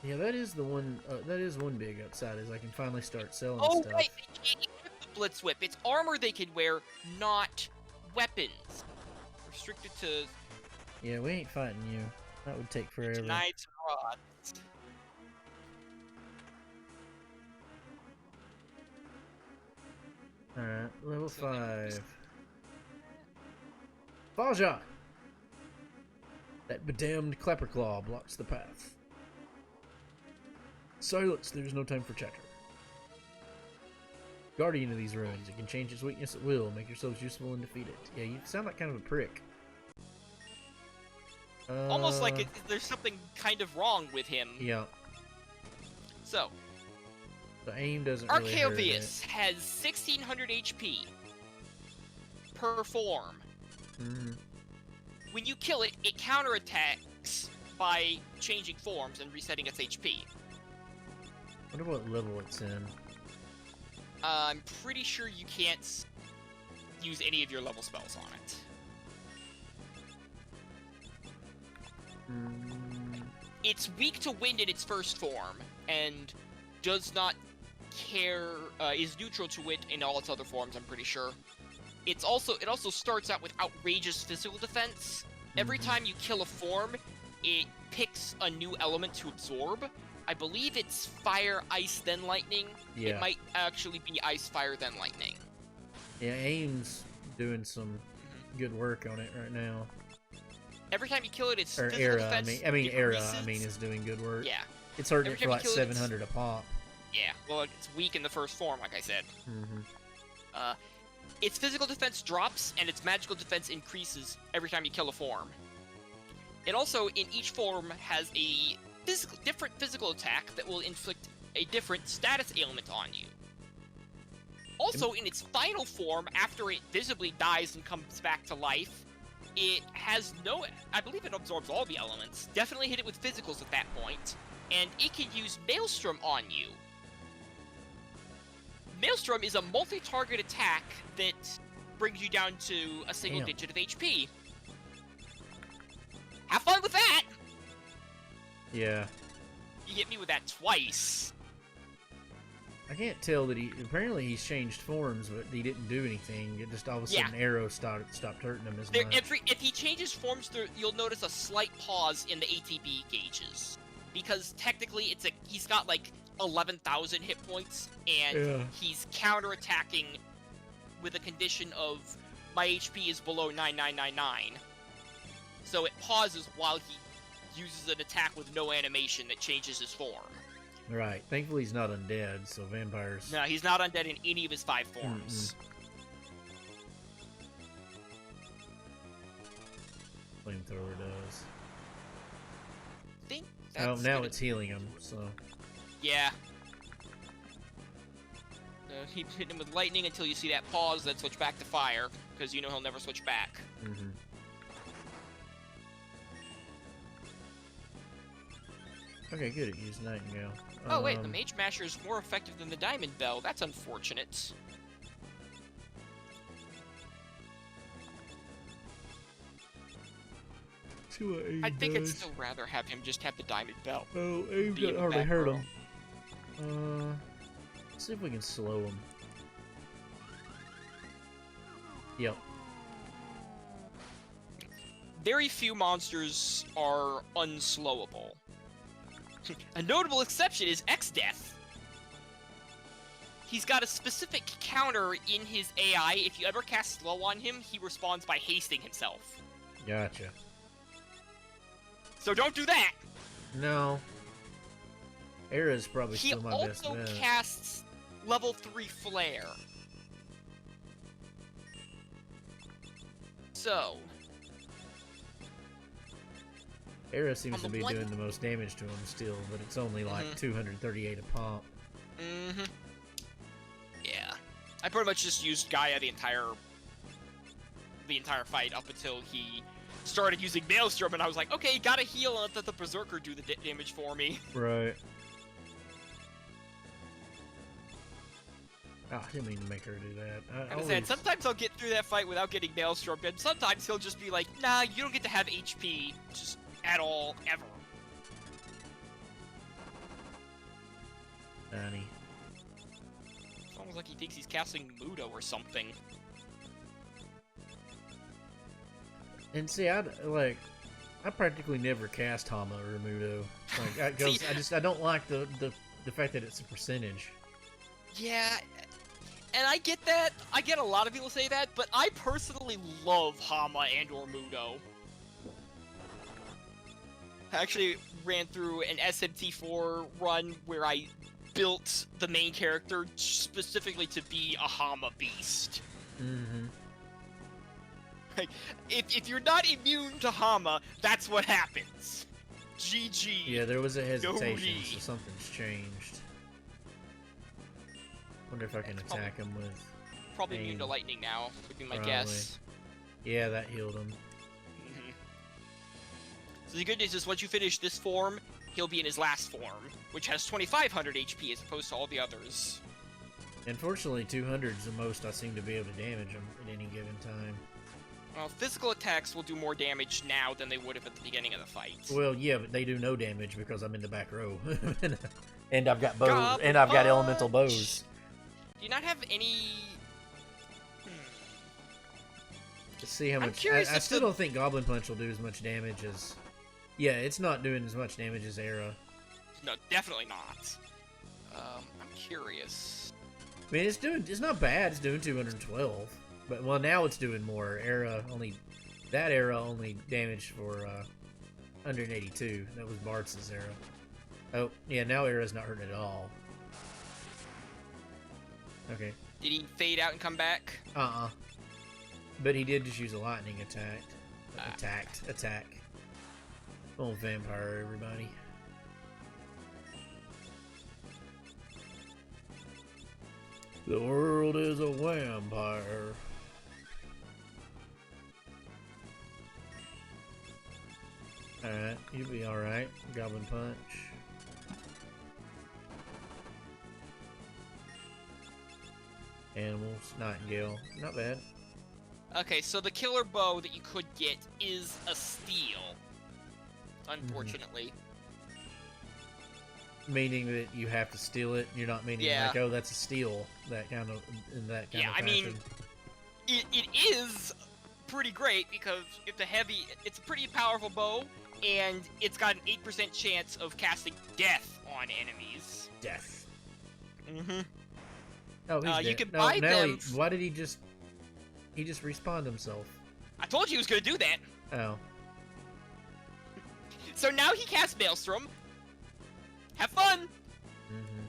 Yeah, that is the one. That is one big upside is I can finally start selling Oh, stuff. right, they can't equip the blitz whip. It's armor they can wear, not weapons. Restricted to Yeah, we ain't fighting you. That would take forever. knives and rods. Alright, level So then 5. Faja! That bedamned clapperclaw blocks the path. Silence, there's no time for chatter. Guardian of these ruins, it can change its weakness at will, make yourselves useful and defeat it. Yeah, you sound like kind of a prick. Almost like there's something kind of wrong with him. Yeah. So, The aim doesn't really hurt it. Archaeovius has 1600 HP per form. When you kill it, it counterattacks by changing forms and resetting its HP. Wonder what level it's in. I'm pretty sure you can't use any of your level spells on it. It's weak to wind in its first form, and does not care, is neutral to it in all its other forms, I'm pretty sure. It also starts out with outrageous physical defense. Every time you kill a form, it picks a new element to absorb. I believe it's fire, ice, then lightning. Yeah. It might actually be ice, fire, then lightning. Yeah, aim's doing some good work on it right now. Every time you kill it, its Or physical Era, defense Era, increases. is doing good work. Yeah. It's hurting Every it for time you like kill it, 700 a pop. Yeah, well, it's weak in the first form, like I said. Its physical defense drops, and its magical defense increases every time you kill a form. It also, in each form, has a different physical attack that will inflict a different status ailment on you. Also, in its final form, after it visibly dies and comes back to life, it has no... I believe it absorbs all the elements. Definitely hit it with physicals at that point. And it can use Maelstrom on you. Maelstrom is a multi-target attack that brings you down to a single digit of HP. Have fun with that! Yeah. You hit me with that twice. I can't tell that apparently he's changed forms, but he didn't do anything. It just all of a sudden Arrow stopped hurting him as much. If he changes forms, you'll notice a slight pause in the ATB gauges. Because technically he's got like 11,000 hit points, and he's counterattacking with a condition of my HP is below 9999. So it pauses while he uses an attack with no animation that changes his form. Right. Thankfully he's not undead, so vampires... No, he's not undead in any of his 5 forms. Flamethrower does. I think Oh, now it's healing him, so... Yeah. Keep hitting him with lightning until you see that pause, then switch back to fire, because you know he'll never switch back. Okay, good. It used Nightingale. Oh wait, the Mage Masher is more effective than the Diamond Bell. That's unfortunate. I think I'd still rather have him just have the Diamond Bell. Oh, aim got hardly hurt him. Let's see if we can slow him. Yep. Very few monsters are unslowable. A notable exception is X-Death. He's got a specific counter in his AI. If you ever cast slow on him, he responds by hasting himself. Gotcha. So don't do that! No. Era's probably He still my best also bet. casts level 3 Flare. So, Era seems on to the be one- doing the most damage to him still, but it's only like 238 a pop. mm-hmm. Yeah. I pretty much just used Gaia the entire fight up until he started using Maelstrom, and I was like, okay, gotta heal and let the Berserker do the damage for me. Right. Oh, I didn't mean to make her do that. Like I said, sometimes I'll get through that fight without getting Maelstrom, and sometimes he'll just be like, nah, you don't get to have HP, just at all, ever. Honey. It's almost like he thinks he's casting Mudo or something. And see, I practically never cast Hama or Mudo. Like, because I don't like the fact that it's a percentage. Yeah, and I get that. I get a lot of people say that, but I personally love Hama and or Mudo. I actually ran through an SMT4 run where I built the main character specifically to be a Hama beast. Mm-hmm. Like, if you're not immune to Hama, that's what happens. GG. Yeah, there was a hesitation, Yori. so something's changed. Wonder if I can attack him with... Probably immune to aim. lightning now, would be my Probably. guess. Yeah, that healed him. Mhm. So the good news is once you finish this form, he'll be in his last form, which has 2,500 HP as opposed to all the others. Unfortunately, 200 is the most I seem to be able to damage him at any given time. Well, physical attacks will do more damage now than they would have at the beginning of the fight. Well, yeah, but they do no damage because I'm in the back row. And I've got bows, Goblin and I've got punch! elemental bows. Do you not have any... Let's see how I'm much... curious I if still the- don't think Goblin Punch will do as much damage as... Yeah, it's not doing as much damage as Era. No, definitely not. I'm curious. I mean, it's not bad. It's doing 212. But, well, now it's doing more. That Era only damaged for 182. That was Bartz's Era. Oh, yeah, now Era's not hurting at all. Okay. Did he fade out and come back? Uh-uh. But he did just use a lightning attack. Ah. Attack. Old vampire, everybody. The world is a vampire. Alright, you'll be alright. Goblin Punch. Animals, Nightingale. Not bad. Okay, so the killer bow that you could get is a steal. Unfortunately. Meaning that you have to steal it. You're not meaning Yeah. like, oh, that's a steal. That kind of in that kind Yeah, of I fashion. mean, it is pretty great because it's a pretty powerful bow, and it's got an 8% chance of casting death on enemies. Death. Mm-hmm. Oh, he's dead. you can No, buy now them why did he just respawned himself? I told you he was gonna do that. Oh. So now he casts Maelstrom. Have fun! Mm-hmm.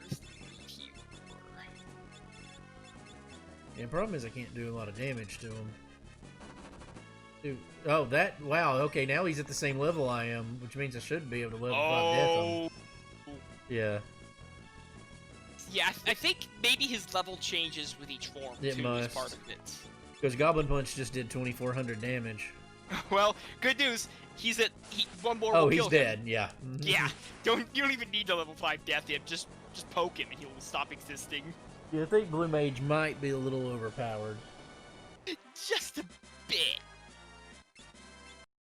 Where's the meteor? Yeah, the problem is I can't do a lot of damage to him. Dude, oh, wow, okay, now he's at the same level I am, which means I should be able to level 5 death on him. Yeah. Yeah, I think maybe his level changes with each form, It too, must. is part of it. Because Goblin Punch just did 2,400 damage. Well, good news. One more Oh, will he's kill dead, him. yeah. Yeah, you don't even need to level 5 death him. Just poke him and he'll stop existing. Yeah, I think Blue Mage might be a little overpowered. Just a bit.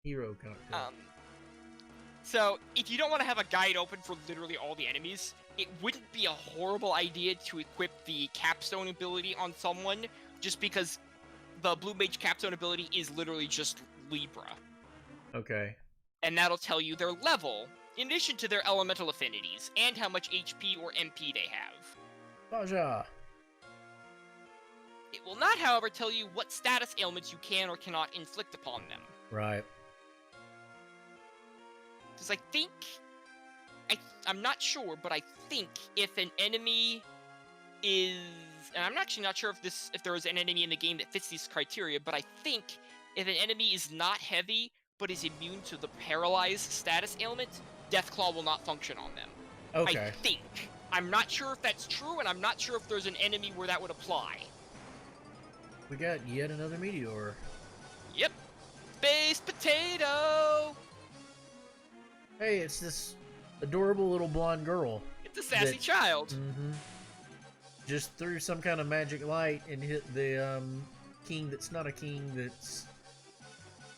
Hero cocktail. So, if you don't want to have a guide open for literally all the enemies, it wouldn't be a horrible idea to equip the capstone ability on someone, just because the Blue Mage capstone ability is literally just Libra. Okay. And that'll tell you their level, in addition to their elemental affinities, and how much HP or MP they have. Baja. It will not, however, tell you what status ailments you can or cannot inflict upon them. Right. Because I think... I'm not sure, but I think if an enemy is... And I'm actually not sure if there is an enemy in the game that fits these criteria, but I think if an enemy is not heavy, but is immune to the paralyzed status ailment, Deathclaw will not function on them. Okay. I think. I'm not sure if that's true, and I'm not sure if there's an enemy where that would apply. We got yet another meteor. Yep. Space potato! Hey, it's this adorable little blonde girl. It's a sassy child. Mm-hmm. Just threw some kind of magic light and hit the king that's not a king that's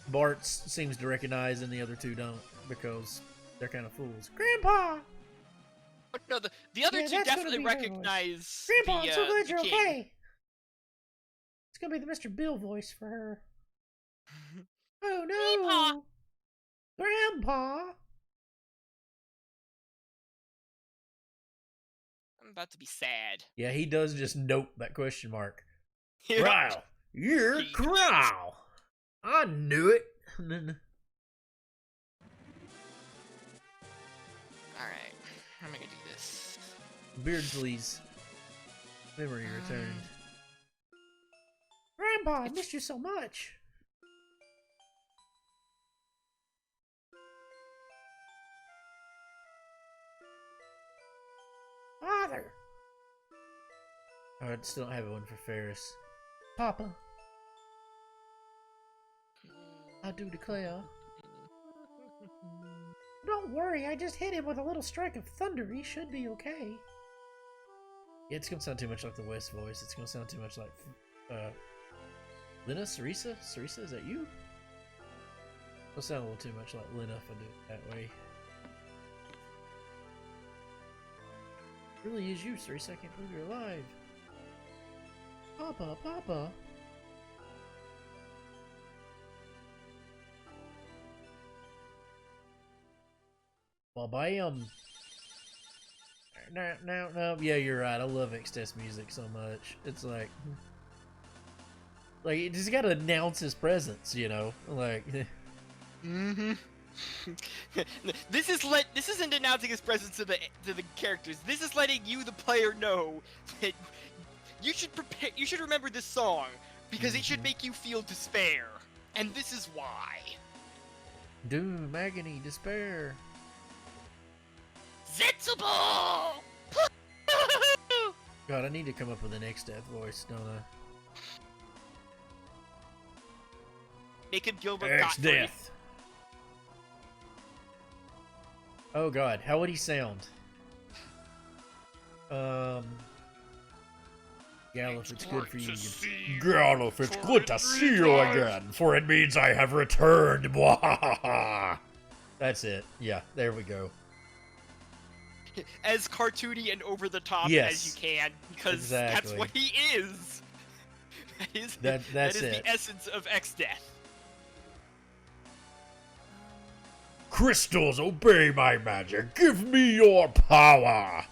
Bart seems to recognize and the other two don't because they're kind of fools. Grandpa! Oh, no, the other two definitely recognize Grandpa, I'm so glad you're king. okay. It's gonna be the Mr. Bill voice for her. Oh no! Grandpa! I'm about to be sad. Yeah, he does just note that question mark. Yeah. Growl! You're Growl! I knew it! Alright. How am I gonna do this? Beardsley's memory returned. Grandpa, I missed you so much! Father! Oh, I still don't have one for Ferris. Papa. I do declare. Don't worry, I just hit him with a little strike of thunder. He should be okay. Yeah, it's gonna sound too much like the West voice. It's gonna sound too much like, Lena? Sarisa? Sarisa, is that you? It'll sound a little too much like Lena if I do it that way. It really is you, Sarisa. I can't believe you're alive. Papa, Papa. Well, bam. No. Yeah, you're right. I love X-Test music so much. It's like it just gotta announce his presence, you know? Like, Mm-hmm. This isn't announcing his presence to the characters. This is letting you, the player, know that you should prepare. You should remember this song because it should make you feel despair, and this is why. doom, agony, despair. Zetsubo! God, I need to come up with an X-Death voice, don't I? Make him Gilbert Gottfried. X-Death. Oh God, how would he sound? Galif, it's good for you. Galif, it's good to see you again, for it means I have returned. That's it. Yeah, there we go. As cartoony and over the top as you can, because that's what he is. That is the essence of X-Death. Crystals, obey my magic. Give me your power.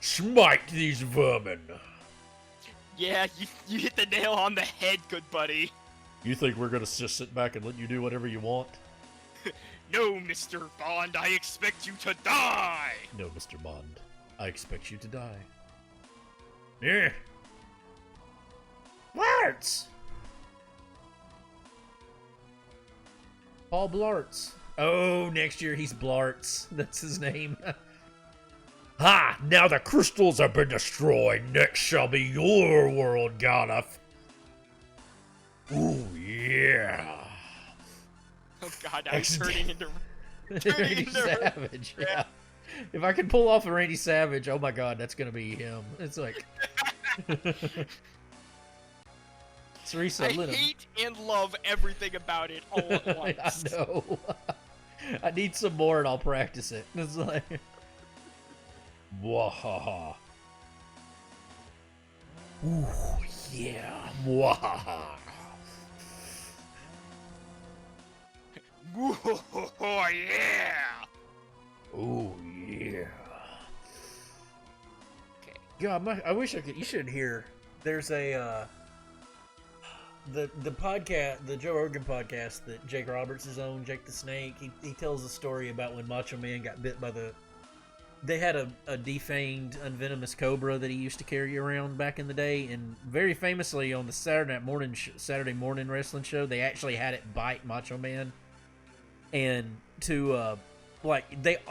Smite these vermin. Yeah, you hit the nail on the head, good buddy. You think we're gonna just sit back and let you do whatever you want? No, Mr. Bond, I expect you to die! No, Mr. Bond, I expect you to die. Yeah. Blarts! Paul Blarts. Oh, next year he's Blarts. That's his name. Ha! Now the crystals have been destroyed. Next shall be your world, Galif. Ooh, yeah. Oh god, now he's turning into Randy Savage. Yeah. If I could pull off a Randy Savage, oh my god, that's gonna be him. It's like Teresa. I hate and love everything about it all at once. I know. I need some more and I'll practice it. It's like Wahaha. Ooh, yeah. Wahaha. Oh yeah! Oh yeah. Okay. God, I wish I could. You should hear. There's a the podcast, the Joe Rogan podcast that Jake Roberts is on, Jake the Snake, he tells a story about when Macho Man got bit by they had a defanged, unvenomous cobra that he used to carry around back in the day, and very famously on the Saturday morning wrestling show, they actually had it bite Macho Man, and to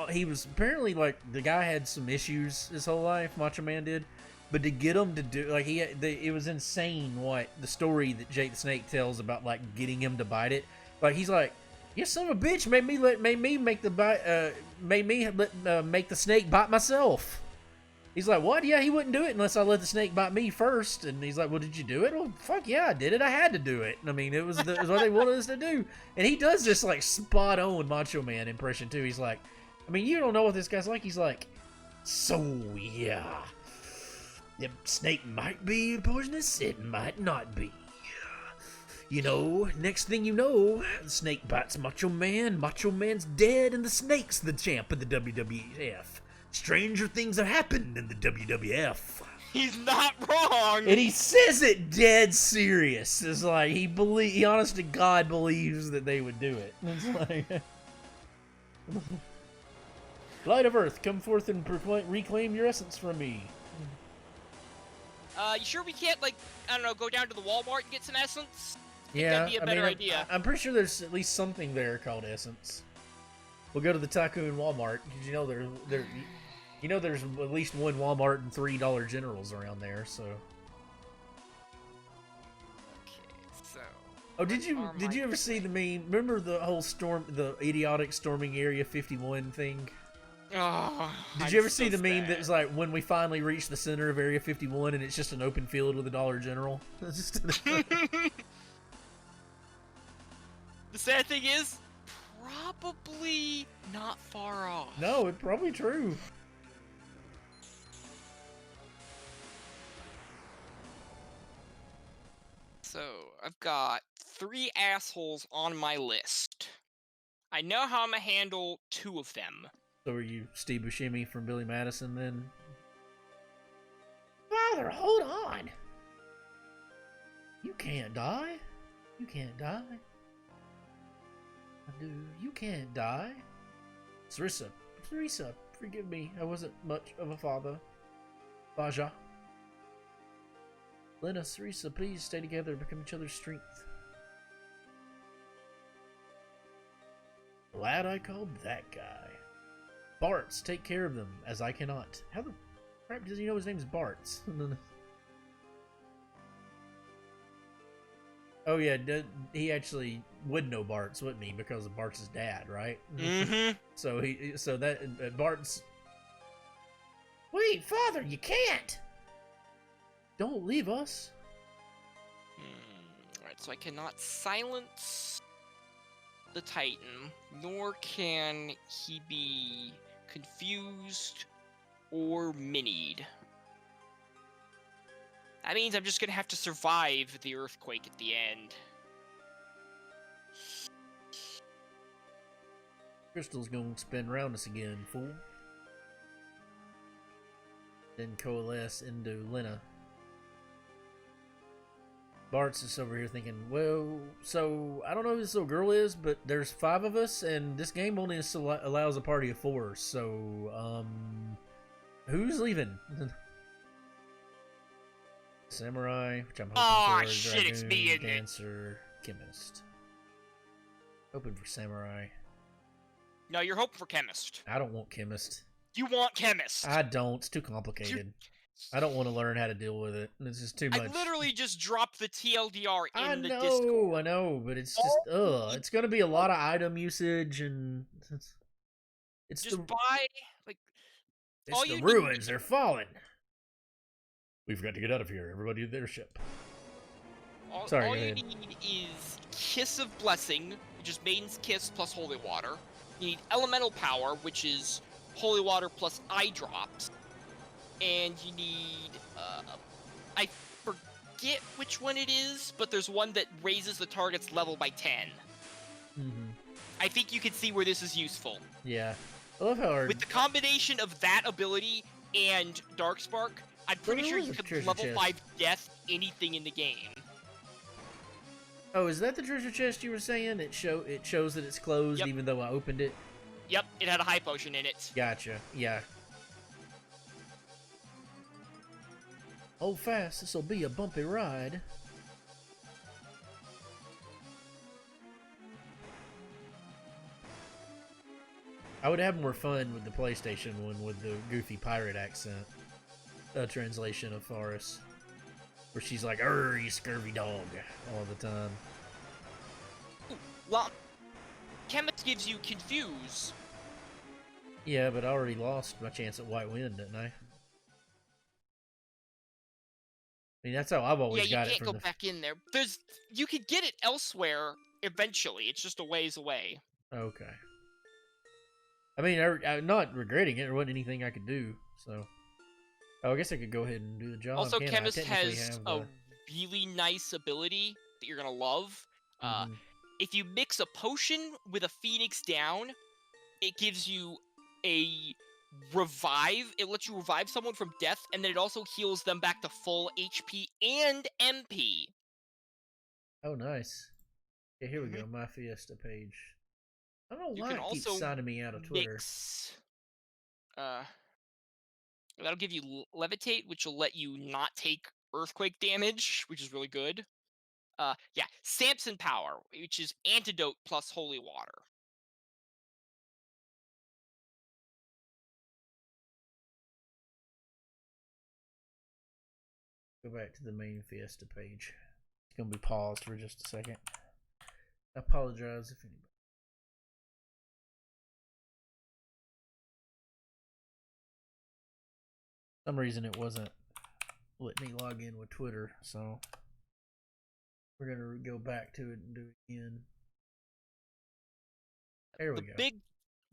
he was apparently like the guy had some issues his whole life, Macho Man did, but to get him to do it was insane what the story that Jake the Snake tells about like getting him to bite it. Like he's like, "You son of a bitch made me make the snake bite myself." He's like, "What? Yeah, he wouldn't do it unless I let the snake bite me first." And he's like, "Well, did you do it?" "Well, fuck yeah, I did it. I had to do it." I mean, it was what they wanted us to do. And he does this like spot on Macho Man impression too. He's like, I mean, you don't know what this guy's like. He's like, "So yeah, the snake might be poisonous. It might not be. You know, next thing you know, the snake bites Macho Man. Macho Man's dead, and the snake's the champ of the WWF. Stranger things have happened in the WWF." He's not wrong. And he says it dead serious. It's like he honest to God believes that they would do it. It's like, "Light of Earth, come forth and reclaim your essence from me." You sure we can't, like, I don't know, go down to the Walmart and get some essence? Yeah, That'd be a better idea. I'm pretty sure there's at least something there called essence. We'll go to the Tycoon Walmart. Did you know there's at least one Walmart and $3 Generals around there? So. Okay, so. Oh, did you ever see the meme? Remember the whole the idiotic storming Area 51 thing? Oh, Did you ever see the meme that was like, when we finally reach the center of Area 51 and it's just an open field with a Dollar General? The sad thing is, probably not far off. No, it's probably true. So, I've got 3 assholes on my list. I know how I'm gonna handle 2 of them. So are you Steve Buscemi from Billy Madison then? Father, hold on! You can't die. You can't die. You can't die. Sarissa, forgive me. I wasn't much of a father. Baja. Lena, Sarissa, please stay together and become each other's strength. Glad I called that guy. Bart's, take care of them, as I cannot. How the crap does he know his name's Bart's? Oh yeah, he actually would know Bart's, wouldn't he? Because of Bart's dad, right? Mm-hmm. So that Bart's. Wait, Father, you can't. Don't leave us. Alright, so I cannot silence the Titan, nor can he be confused or minied. That means I'm just gonna have to survive the earthquake at the end. Crystal's gonna spin around us again, fool. Then coalesce into Lena. Bart's just over here thinking, well, so I don't know who this little girl is, but there's 5 of us, and this game only allows a party of 4. So, who's leaving? Samurai, which I'm hoping for. Shit, Dragoon, it's me, isn't it? Dancer, Chemist. Hoping for Samurai. No, you're hoping for Chemist. I don't want Chemist. You want Chemist. I don't. It's too complicated. I don't want to learn how to deal with it. It's just too much. I literally just dropped the TLDR in the Discord. I know, but it's just it's gonna be a lot of item usage, and it's just it's the ruins. They're falling. We've got to get out of here. Everybody to their ship. All Sorry, you need is Kiss of Blessing, which is Maiden's Kiss plus Holy Water. You need Elemental Power, which is Holy Water plus Eye Drops. And you need, I forget which one it is, but there's one that raises the target's level by 10. Mm-hmm. I think you can see where this is useful. Yeah. I love how with the combination of that ability and Darkspark, I'm pretty sure you could level 5 death anything in the game. Oh, is that the treasure chest you were saying? It shows that it's closed Yep. even though I opened it. Yep, it had a high potion in it. Gotcha. Yeah. Hold fast. This'll be a bumpy ride. I would have more fun with the PlayStation one with the goofy pirate accent. Translation of Forrest. Where she's like, "Arr, you scurvy dog," all the time. Well, Chemist gives you Confuse. Yeah, but I already lost my chance at White Wind, didn't I? I mean, that's how I've always Yeah, got you it can't from go back in there. You could get it elsewhere eventually. It's just a ways away. Okay. I mean, I'm not regretting it. There wasn't anything I could do, so... Oh, I guess I could go ahead and do the job, Also, can't I? Chemist Technically has have a the... really nice ability that you're gonna love. Mhm. If you mix a potion with a Phoenix down, it gives you a revive. It lets you revive someone from death, and then it also heals them back to full HP and MP. Oh, nice. Yeah, here we Mhm. go. My Fiesta page. I don't know You why can it keeps also signing me out of Twitter. mix. Uh, that'll give you Levitate, which will let you not take earthquake damage, which is really good. Yeah, Samson Power, which is Antidote plus Holy Water. Go back to the main Fiesta page. It's going to be paused for just a second. I apologize if anybody... For some reason it wasn't letting me log in with Twitter, so... We're going to go back to it and do it again. There we The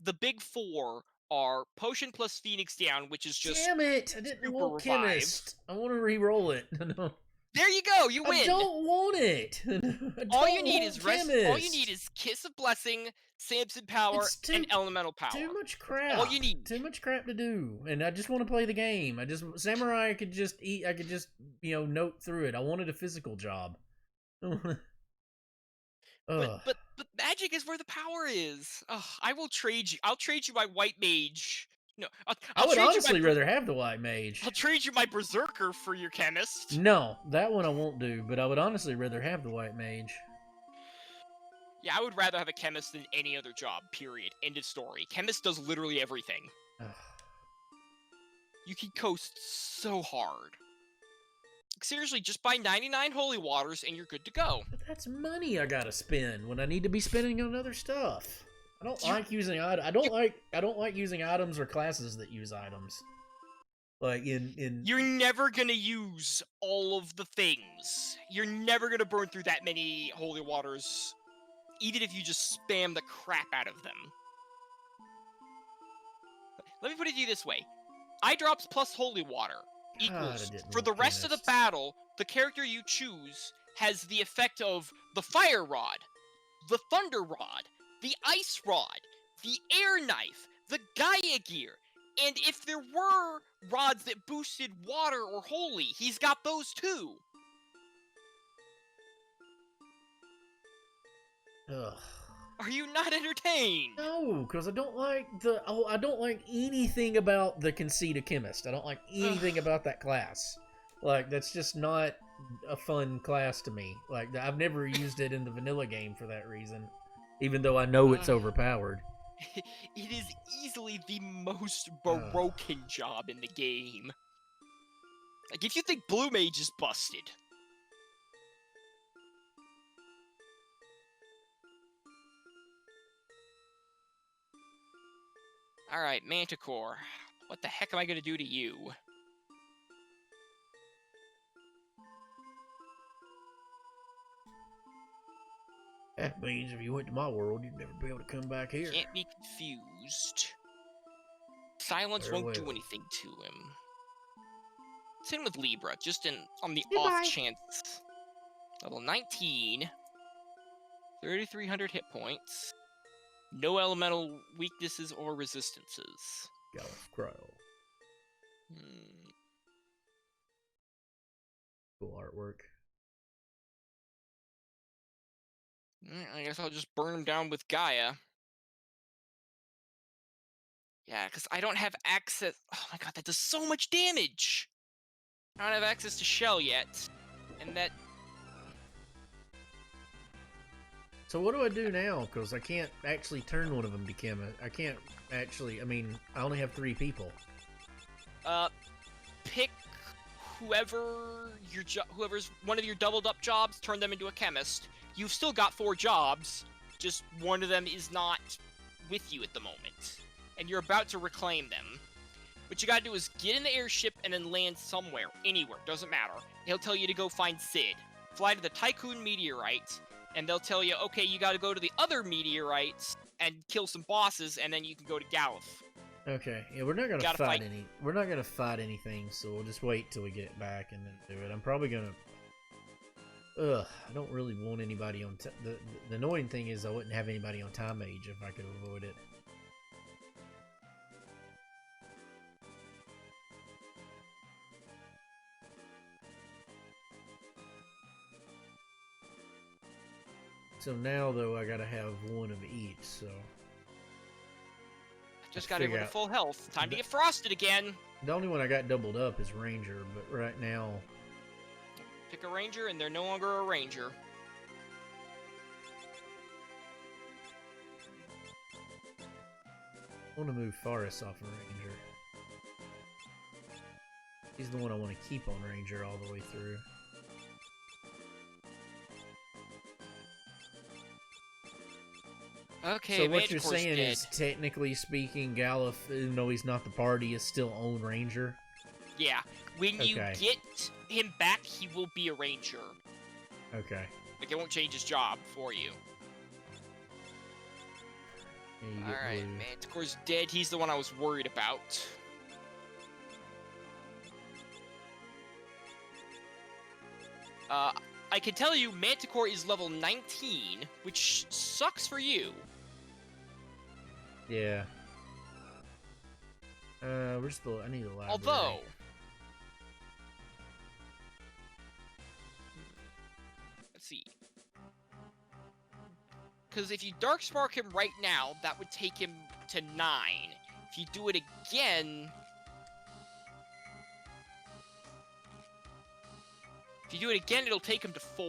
go. big four are Potion plus Phoenix Down, which is just Damn it! I didn't super want revive. Chemist. I want to re-roll it. No. There you go, you win. I don't want it. I don't all you need want is Chemist. All you need is Kiss of Blessing, Samson Power, and Elemental Power. Too much That's crap. all you need. Too much crap to do, and I just want to play the game. Samurai. I could just eat. I could just note through it. I wanted a physical job. But magic is where the power is. Ugh, I will trade you. I'll trade you my white mage. No, I would honestly rather have the white mage. I'll trade you my berserker for your chemist. No, that one I won't do. But I would honestly rather have the white mage. Yeah, I would rather have a chemist than any other job. Period. End of story. Chemist does literally everything. You can coast so hard. Seriously, just buy 99 holy waters and you're good to go. But that's money I gotta spend when I need to be spending on other stuff. I don't like using I don't like using items or classes that use items. Like in You're never gonna use all of the things. You're never gonna burn through that many holy waters, even if you just spam the crap out of them. Let me put it to you this way. Eye drops plus holy water equals, for the rest of the battle, the character you choose has the effect of the fire rod, the thunder rod, the ice rod, the air knife, the Gaia gear, and if there were rods that boosted water or holy, he's got those too. Ugh. Are you not entertained? No, because I don't like anything about the conceit of chemist. I don't like anything about that class. Like, that's just not a fun class to me. Like, I've never used it in the vanilla game for that reason, even though I know it's overpowered. It is easily the most broken job in the game. Like, if you think Blue Mage is busted. Alright, Manticore. What the heck am I gonna do to you? That means if you went to my world, you'd never be able to come back here. Can't be confused. Silence won't do anything to him. Same with Libra, just on the off chance. Level 19. 3,300 hit points. No elemental weaknesses or resistances. Golf Crow. Cool artwork. I guess I'll just burn him down with Gaia. Yeah, because I don't have access. Oh my god, that does so much damage! I don't have access to Shell yet. And that. So what do I do now? Because I can't actually turn one of them to chemist. I can't actually. I mean, I only have 3 people. Pick whoever's one of your doubled up jobs, turn them into a chemist. You've still got 4 jobs, just one of them is not with you at the moment. And you're about to reclaim them. What you gotta do is get in the airship and then land somewhere, anywhere, doesn't matter. He'll tell you to go find Sid. Fly to the Tycoon Meteorite, and they'll tell you, okay, you gotta go to the other meteorites and kill some bosses, and then you can go to Galuf. Okay, yeah, we're not gonna Gotta fight fight. We're not gonna fight anything, so we'll just wait till we get it back and then do it. I'm probably gonna. Ugh, I don't really want anybody on. The annoying thing is I wouldn't have anybody on time age if I could avoid it. So now though I gotta have one of each. So. Just got everyone out. at full health. Time to get frosted again. The only one I got doubled up is Ranger, but right now. Pick a Ranger, and they're no longer a Ranger. I want to move Forrest off of Ranger. He's the one I want to keep on Ranger all the way through. Okay, so what you're Manticore's saying dead. is, technically speaking, Galuf, even though he's not the party, is still own Ranger? Yeah. When you Okay. get him back, he will be a Ranger. Okay. Like, it won't change his job for you. Yeah, you get Alright, blue. Manticore's dead. He's the one I was worried about. I can tell you, Manticore is level 19, which sucks for you. Yeah. We're still. I need a library. Although, let's see. Because if you Darkspark him right now, that would take him to 9. If you do it again... If you do it again, it'll take him to 4.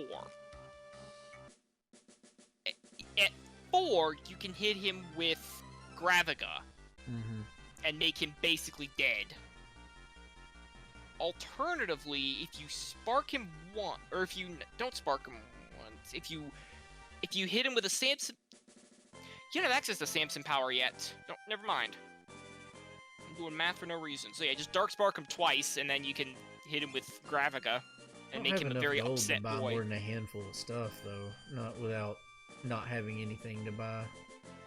At 4, you can hit him with Graviga. Mm-hmm. And make him basically dead. Alternatively, if you spark him once, or if you don't spark him once, if you hit him with a Samson, you don't have access to Samson power yet. No, never mind. I'm doing math for no reason. So yeah, just dark spark him twice, and then you can hit him with Graviga and make him a very upset to buy boy. more than a handful of stuff, though. Not without not having anything to buy.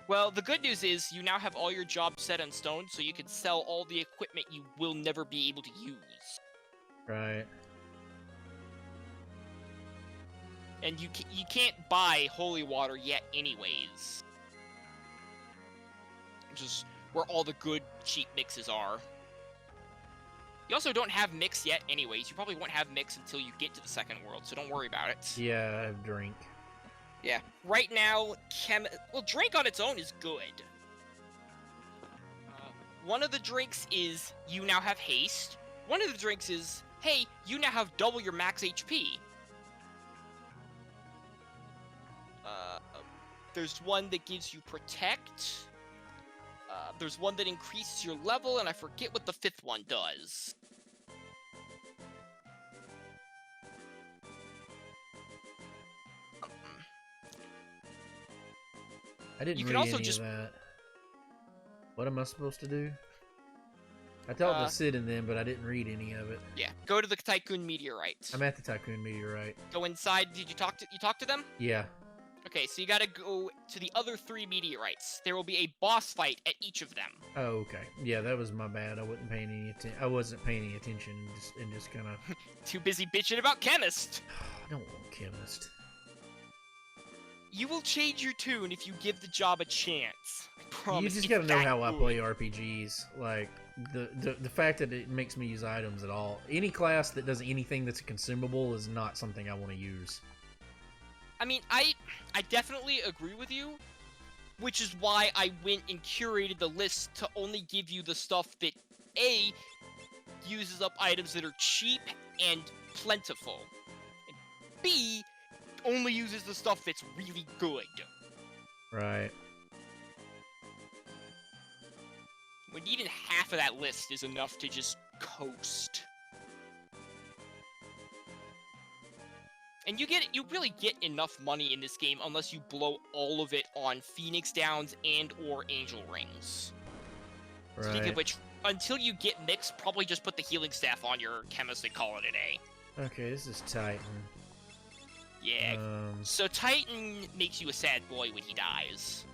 Well, the good news is you now have all your jobs set in stone, so you can sell all the equipment you will never be able to use. Right. And you can't buy holy water yet anyways. Which is where all the good cheap mixes are. You also don't have mix yet anyways. You probably won't have mix until you get to the second world, so don't worry about it. Yeah, I have drink. Yeah. Right now, drink on its own is good. One of the drinks is you now have haste. One of the drinks is, hey, you now have double your max HP. There's one that gives you protect. There's one that increases your level, and I forget what the 5th one does. I didn't You read can also any just- of that. What am I supposed to do? I talked to Sid and them, but I didn't read any of it. Yeah, go to the Tycoon Meteorite. I'm at the Tycoon Meteorite. Go inside. Did you talk to them? Yeah. Okay, so you gotta go to the other 3 meteorites. There will be a boss fight at each of them. Oh, okay. Yeah, that was my bad. I wasn't paying any attention. I wasn't paying any attention and just kind of. Too busy bitching about Chemist. I don't want Chemist. You will change your tune if you give the job a chance. I promise. You just it's gotta know that how I good. play RPGs. Like the fact that it makes me use items at all. Any class that does anything that's a consumable is not something I want to use. I mean, I definitely agree with you, which is why I went and curated the list to only give you the stuff that A, uses up items that are cheap and plentiful, and B, only uses the stuff that's really good. Right. When even half of that list is enough to just coast. And you really get enough money in this game unless you blow all of it on Phoenix Downs and or Angel Rings. Right. Speaking of which, until you get mixed, probably just put the healing staff on your chemist and call it a day. Okay, this is Titan. Yeah. So Titan makes you a sad boy when he dies.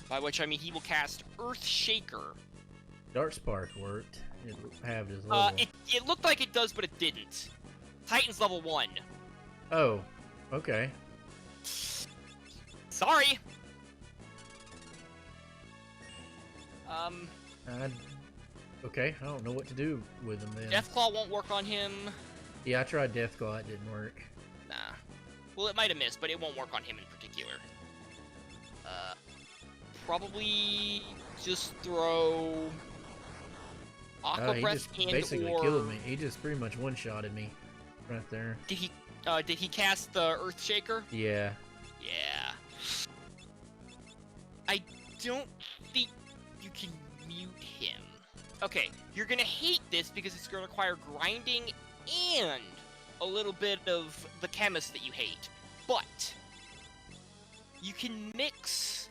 By which I mean he will cast Earthshaker. Darkspark worked. It halved his level. It looked like it does, but it didn't. Titan's level 1. Oh, okay. Sorry. Okay, I don't know what to do with him then. Deathclaw won't work on him. Yeah, I tried Deathclaw, it didn't work. Nah. Well, it might have missed, but it won't work on him in particular. Probably just throw Aqua He Breath just basically killed me. He just pretty much one-shotted me right there. Did he cast the Earthshaker? Yeah. Yeah. I don't think you can mute him. Okay, you're gonna hate this because it's gonna require grinding and a little bit of the chemist that you hate. But you can mix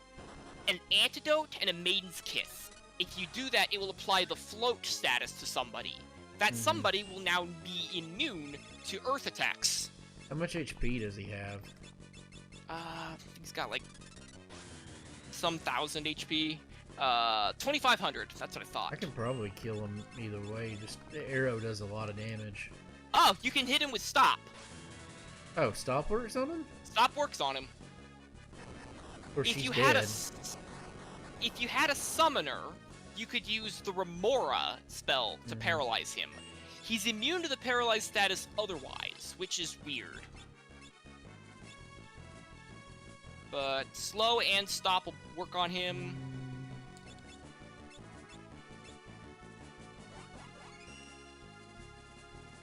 an antidote and a maiden's kiss. If you do that, it will apply the float status to somebody. That somebody will now be immune to earth attacks. How much HP does he have? He's got like some 1,000 HP. 2,500. That's what I thought. I can probably kill him either way. Just the arrow does a lot of damage. Oh, you can hit him with stop. Oh, stop works on him? Stop works on him. Or If she's you dead. if you had a summoner, you could use the Remora spell to paralyze him. He's immune to the paralyzed status otherwise, which is weird. But slow and stop will work on him.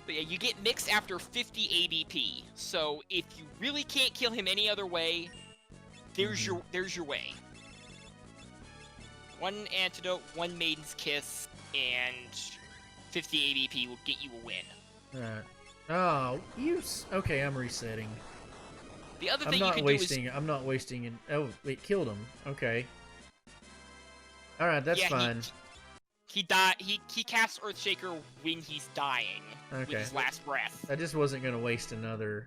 But yeah, you get mixed after 50 ABP. So if you really can't kill him any other way, there's your way. 1 antidote, 1 maiden's kiss, and 50 ABP will get you a win. Alright. Oh, okay, I'm resetting. The other thing you can do is... I'm not wasting an... Oh, it killed him. Okay. Alright, that's fine. He casts Earthshaker when he's dying. Okay. With his last breath. I just wasn't gonna waste another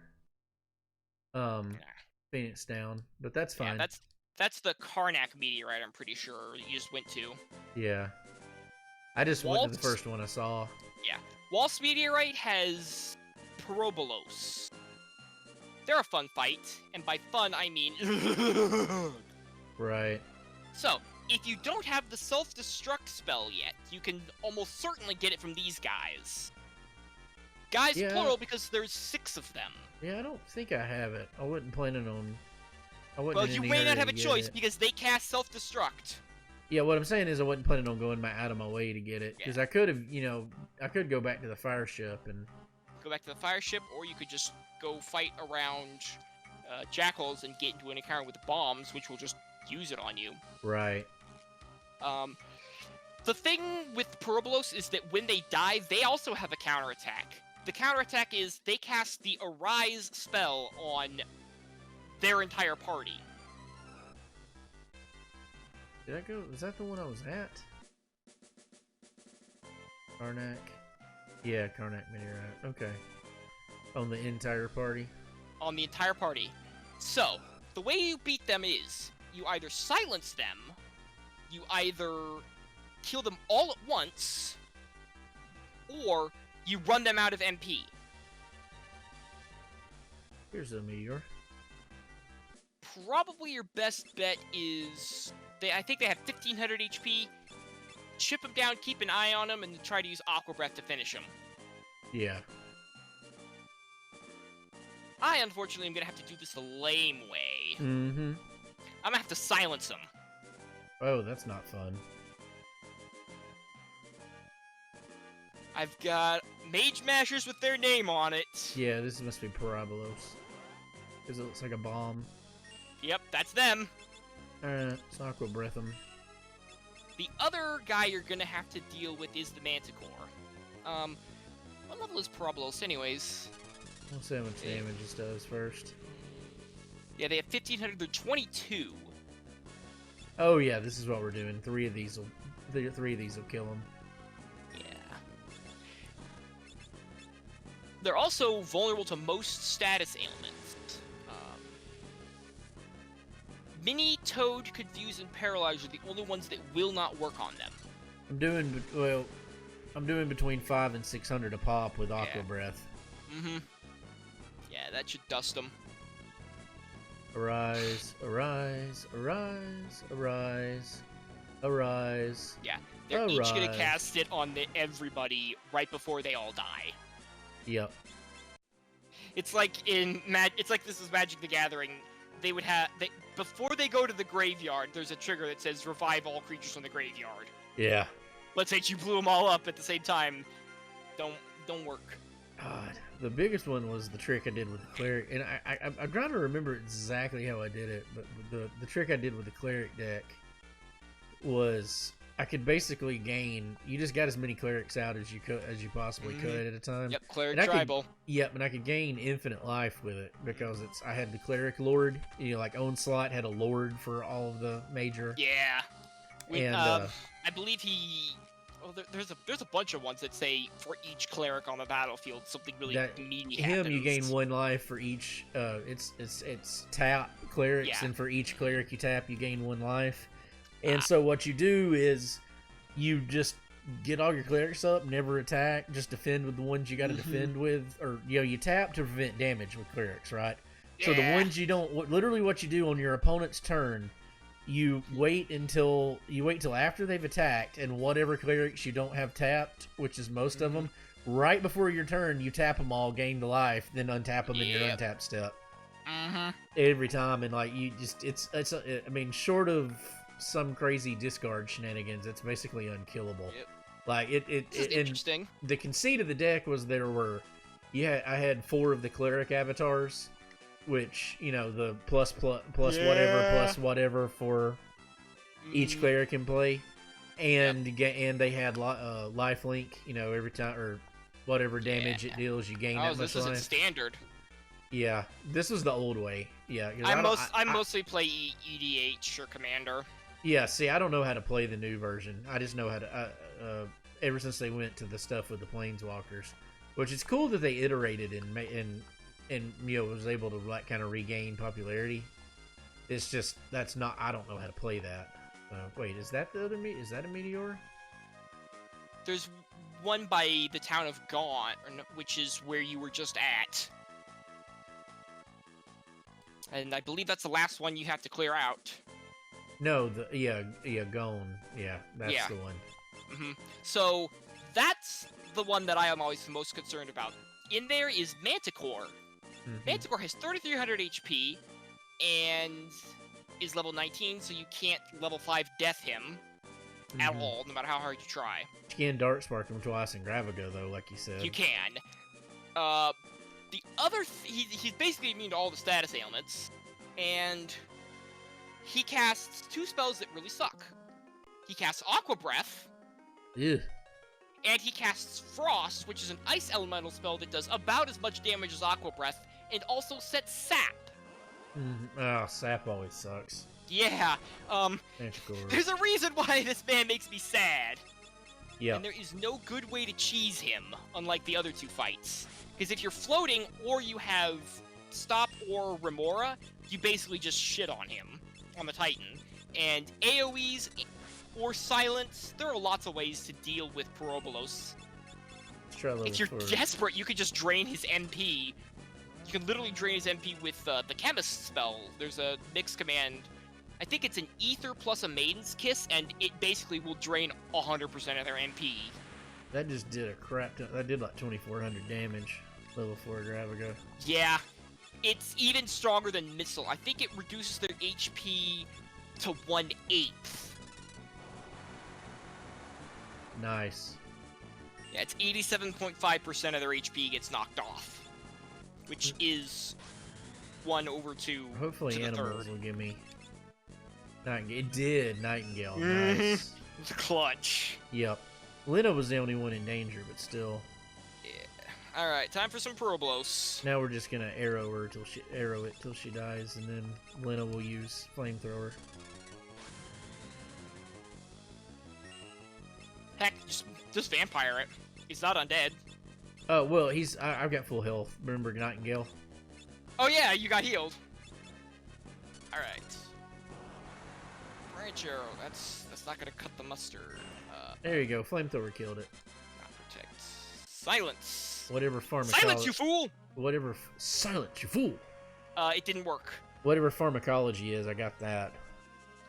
Phoenix down, but that's fine. Yeah, that's the Karnak meteorite, I'm pretty sure you just went to. Yeah. I just went to the first one I saw. Yeah. Waltz meteorite has Pyrobolos. They're a fun fight, and by fun I mean Right. So, if you don't have the self-destruct spell yet, you can almost certainly get it from these guys. Guys, plural, because there's 6 of them. Yeah, I don't think I have it. I wasn't planning on... Well, you may not have a choice, because they cast self-destruct. Yeah, what I'm saying is I wasn't planning on going out of my way to get it. Because I could have, I could go back to the fire ship and... Go back to the fire ship, or you could just go fight around jackals and get into an encounter with bombs, which will just use it on you. Right. The thing with Pyrobolos is that when they die, they also have a counterattack. The counterattack is they cast the Arise spell on their entire party. Did I go? Was that the one I was at? Karnak. Yeah, Karnak Meteorite. Okay. On the entire party? On the entire party. So, the way you beat them is, you either silence them, you either kill them all at once, or you run them out of MP. Here's a meteor. Probably your best bet is... I think they have 1,500 HP. Chip them down, keep an eye on them, and try to use Aqua Breath to finish them. Yeah. I, unfortunately, am gonna have to do this the lame way. Mm-hmm. I'm gonna have to silence him. Oh, that's not fun. I've got Mage Mashers with their name on it. Yeah, this must be Parabolos. Because it looks like a bomb. Yep, that's them. Alright, let's Aqua Breath them. The other guy you're gonna have to deal with is the Manticore. What level is Parabolos anyways? We'll see how much damage this does first. Yeah, they have 1500, they're 22. Oh yeah, this is what we're doing. Three of these will kill him. Yeah. They're also vulnerable to most status ailments. Mini, Toad, Confuse, and Paralyze are the only ones that will not work on them. I'm doing between 500 and 600 a pop with Aqua Breath. Mm-hmm. Yeah, that should dust them. Arise, arise, arise, arise, arise. Yeah, they're each gonna cast it on everybody right before they all die. Yep. It's like in it's like this is Magic the Gathering. They would have before they go to the graveyard. There's a trigger that says revive all creatures from the graveyard. Yeah. Let's say you blew them all up at the same time. Don't work. God, the biggest one was the trick I did with the cleric, and I'm trying to remember exactly how I did it, but the trick I did with the cleric deck was I could basically gain. You just got as many clerics out as you possibly could at a time. Yep, cleric tribal. Yep, and I could gain infinite life with it because I had the cleric lord. You know, like Onslaught had a lord for all of the major. Yeah. And I believe he. Well, there's a bunch of ones that say for each cleric on the battlefield something really meaty happens. You gain 1 life for each. It's tap clerics, and for each cleric you tap, you gain 1 life. And so what you do is you just get all your clerics up, never attack, just defend with the ones you got to defend with, or you tap to prevent damage with clerics, right? Yeah. So the ones you don't, literally what you do on your opponent's turn. You wait till after they've attacked, and whatever clerics you don't have tapped, which is most of them, right before your turn, you tap them all, gain the life, then untap them in your untap step. Every time, and like I mean, short of some crazy discard shenanigans, it's basically unkillable. Yep. Like it's interesting. The conceit of the deck was I had 4 of the cleric avatars. Which, the plus whatever for each cleric can play, and they had lifelink, every time or whatever damage it deals, you gain that much life. This isn't standard. Yeah, this was the old way. Yeah, I mostly play EDH or Commander. Yeah, see, I don't know how to play the new version. I just know how to. Ever since they went to the stuff with the Planeswalkers, which is cool that they iterated and was able to kind of regain popularity. It's just I don't know how to play that. Wait, is that the other is that a meteor? There's one by the town of Gaunt, which is where you were just at, and I believe that's the last one you have to clear out. No, Gone. Yeah, that's the one. So that's the one that I am always the most concerned about. In there is Manticore. Manticore has 3,300 HP and is level 19, so you can't level 5 death him at all, no matter how hard you try. You can Dark Spark him twice in Gravaga, though, like you said. You can. The other... he's basically immune to all the status ailments, and he casts 2 spells that really suck. He casts Aqua Breath. Ew. And he casts Frost, which is an ice elemental spell that does about as much damage as Aqua Breath, and also sets Sap. Oh, Sap always sucks. Yeah, there's a reason why this man makes me sad. Yeah. And there is no good way to cheese him, unlike the other 2 fights. Because if you're floating, or you have Stop or Remora, you basically just shit on him, on the Titan. And AoEs or Silence, there are lots of ways to deal with Parabolos. If you're desperate, you could just drain his MP. You can literally drain his MP with the Chemist spell. There's a mixed command. I think it's an Ether plus a Maiden's Kiss, and it basically will drain 100% of their MP. That just did a crap ton. That did like 2,400 damage. Level 4 Gravaga. Yeah. it's even stronger than missile. I think it reduces their HP to 1/8. Nice. Yeah, it's 87.5% of their HP gets knocked off, which is 1/2 Hopefully to the animals third. will give me... Nightingale. It did, Nightingale. Mhm. Nice. It's clutch. Yep. Lena was the only one in danger, but still. Yeah. All right, time for some Problos. Now we're just gonna arrow her till she dies, and then Lena will use flamethrower. Heck, just vampire it. He's not undead. Oh well, I've got full health. Remember Nightingale? Oh yeah, you got healed. All right. Branch arrow. That's not gonna cut the mustard. There you go. Flamethrower killed it. Not protect. Silence. Whatever pharmacology. Silence, you fool! Silence, you fool! It didn't work. Whatever pharmacology is, I got that.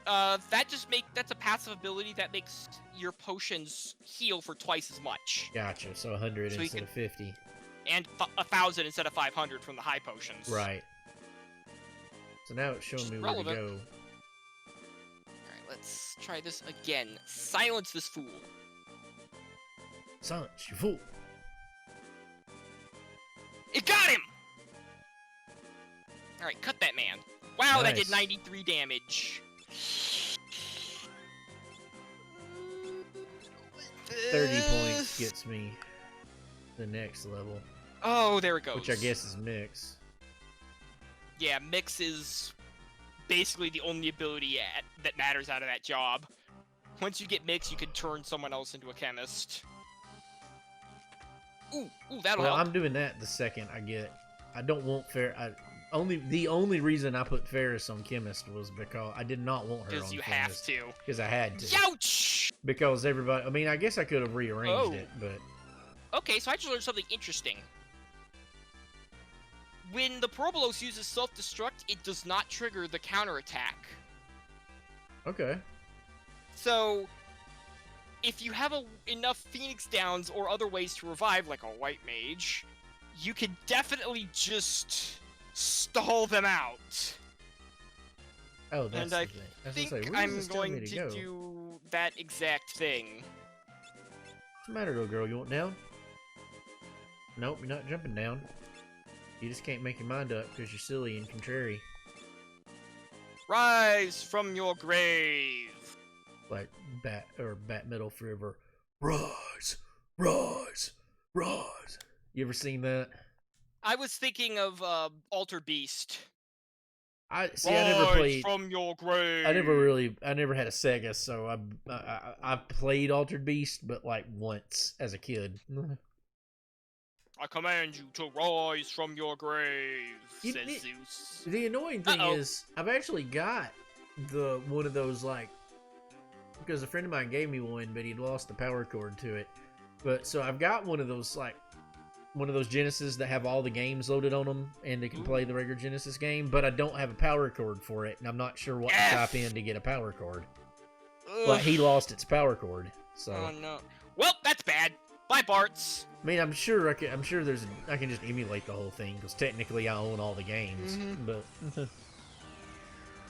That's a passive ability that makes your potions heal for twice as much. Gotcha. So 100 So instead of 50. And 1,000 instead of 500 from the high potions. Right. So now it's showing me where to go. Alright, let's try this again. Silence this fool. Silence, you fool! It got him! Alright, cut that man. Wow, that did Nice. 93 damage. 30 points gets me the next level. Oh, there it goes. Which I guess is Mix. Yeah, Mix is basically the only ability that matters out of that job. Once you get Mix, you can turn someone else into a chemist. Ooh, that'll Well, help. I'm doing that the second I get. I don't want the only reason I put Ferris on Chemist was because I did not want her on Because you Chemist. have to. Because I had to. Youch! Because everybody, I mean, I guess I could have rearranged it, but... Okay, so I just learned something interesting. When the Probolos uses self-destruct, it does not trigger the counterattack. Okay. So, if you have enough Phoenix Downs or other ways to revive, like a White Mage, you can definitely just stall them out. Oh, that's And the I thing. I was think gonna say, where does I'm this tell me going to to go? do that exact thing. What's the matter, little girl? You want down? Nope, you're not jumping down. You just can't make your mind up because you're silly and contrary. Rise from your grave. Like Bat Metal Forever. Rise! Rise! Rise! You ever seen that? I was thinking of Alter Beast. I never played. From your grave. I never had a Sega, so I played Altered Beast, but like once as a kid. I command you to rise from your grave, says Zeus. The annoying thing is, I've actually got one of those, like, because a friend of mine gave me one, but he'd lost the power cord to it. But so I've got one of those, like, one of those Genesis that have all the games loaded on them, and they can play the regular Genesis game, but I don't have a power cord for it, and I'm not sure what to type in to get a power cord. Like, he lost its power cord, so. Oh no. Well, that's bad. Bye, Barts. I mean, I'm sure I can just emulate the whole thing, because technically I own all the games, but